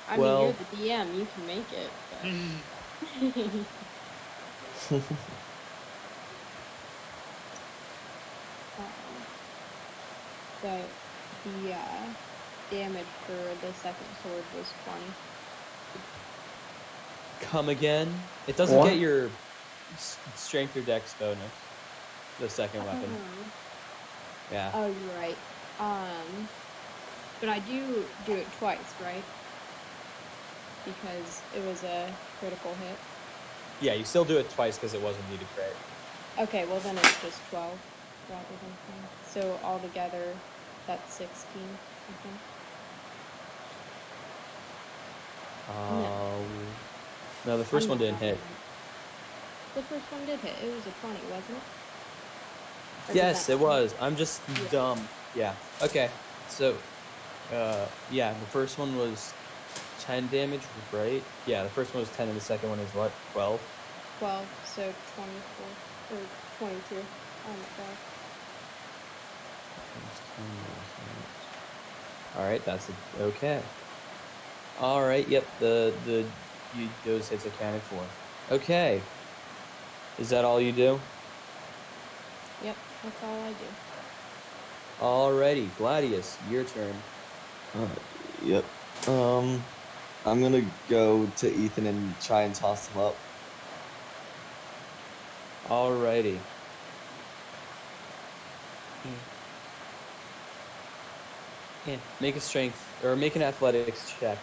I Well- mean, you're the DM, you can make it, but. But the damage for the second sword was 20. Come again? It doesn't What? get your strength or dex bonus. The second weapon. Yeah. Oh, you're right. But I do it twice, right? Because it was a critical hit. Yeah, you still do it twice because it wasn't needed crit. Okay, well then it's just 12 rather than 20. So altogether, that's 16, I think. No, the first one didn't hit. The first one did hit. It was a 20, wasn't it? Or did Yes, that it not hit? was. I'm just dumb. Yeah. Okay. So, yeah, the first one was 10 damage, right? Yeah, the first one was 10, and the second one is what? 12? 12, so 24, or 22. Oh my god. All right, that's okay. All right, yep, those hits accounted for. Okay. Is that all you do? Yep, that's all I do. Alrighty, Gladius, your turn. Yep. I'm gonna go to Ethan and try and toss him up. Alrighty. Yeah. Make a strength or make an athletics check.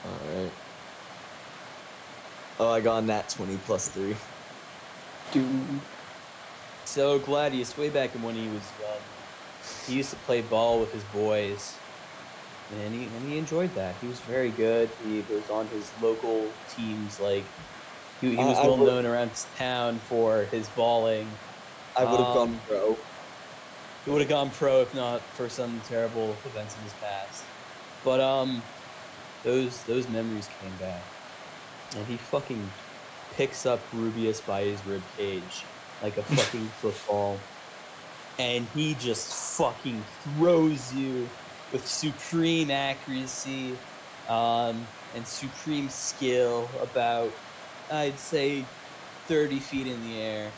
Alright. Oh, I got that 20 plus 3. Dude. So Gladius, way back when he was young, he used to play ball with his boys, and he enjoyed that. He was very good. He was on his local teams. Like he was well known around town for his balling. I would have gone pro. He would have gone pro if not for some terrible events in his past. But those memories came back, and he fucking picks up Rubius by his rib cage like a fucking football, and he just fucking throws you with supreme accuracy and supreme skill about, I'd say, 30 feet in the air.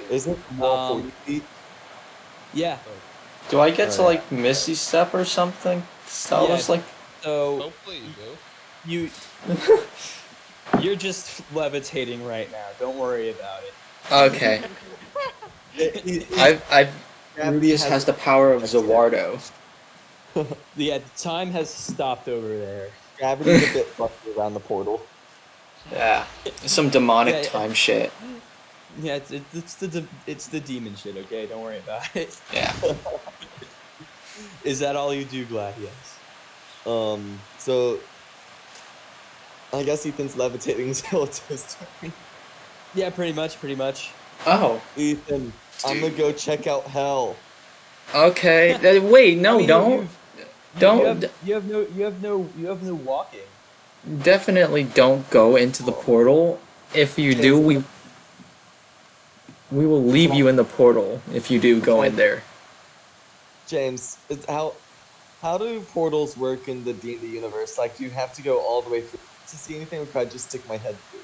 Isn't it more 40 feet? Yeah. Do I get to like Misty Step or something? That was like. So Hopefully you do. You're just levitating right now. Don't worry about it. Okay. I've Gravity Rubius has the power of Zawardo. Yeah, time has stopped over there. Gravity's a bit fucky around the portal. Yeah. Some demonic Yeah. time shit. Yeah, it's the demon shit. Okay, don't worry about it. Yeah. Is that all you do, Gladius? So I guess Ethan's levitating until it's his turn. Yeah, pretty much. Oh. Ethan, I'm gonna go check out hell. Okay. Wait, no, I mean, don't. you have no walking. Definitely don't go into the portal. If you do, we will leave you in the portal if you do go in there. James, how do portals work in the D&D universe? Like, do you have to go all the way through to see anything, or could I just stick my head through?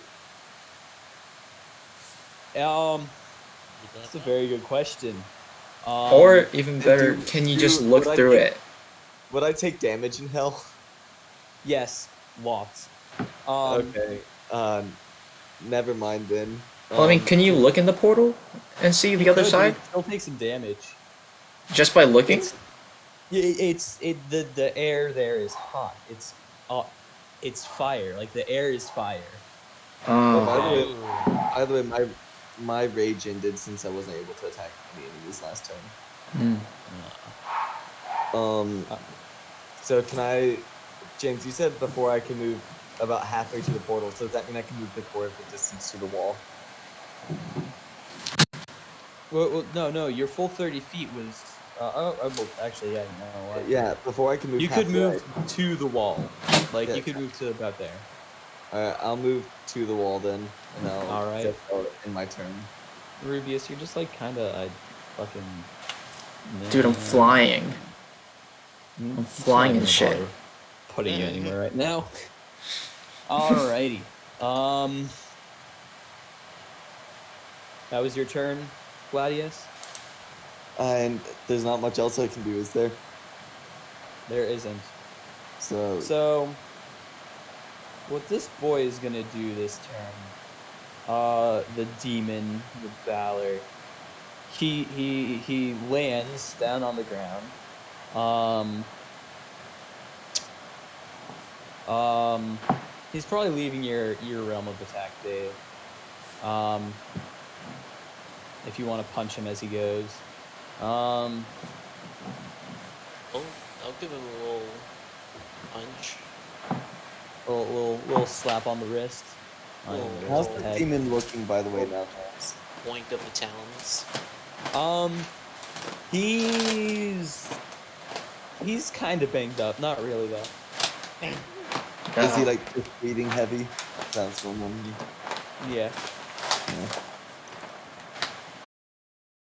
That's a very good question. Or even better, can you just look through it? Would I take damage in hell? Yes, lots. Okay. Never mind then. Well, I mean, can you look in the portal and see the other side Still take some damage. just by looking? The air there is hot. It's fire. Like the air is fire. Oh, Oh. by the way, my rage ended since I wasn't able to attack any enemies last turn. So can I, James? You said before I can move about halfway to the portal. So does that mean I can move the quarter of the distance to the wall? Well, no. Your full 30 feet was. Well, actually, yeah. No. Yeah, before I can move. You could move to the wall. Like Yeah. you could move to about there. Alright, I'll move to the wall then, and I'll All right. in my turn. Rubius, you're just like kind of fucking. Dude, I'm flying. I'm flying and shit. Putting you anywhere right now. Alrighty. That was your turn, Gladius? And there's not much else I can do, is there? There isn't. So What this boy is gonna do this turn, the demon, the Valor, he lands down on the ground. He's probably leaving your realm of attack, Dave. If you want to punch him as he goes. I'll give him a little punch. A little slap on the wrist. how's the demon looking, by the way, now, James? Point of the talons. He's kind of banged up. Not really though. Is he like just breathing heavy? Sounds familiar. Yeah.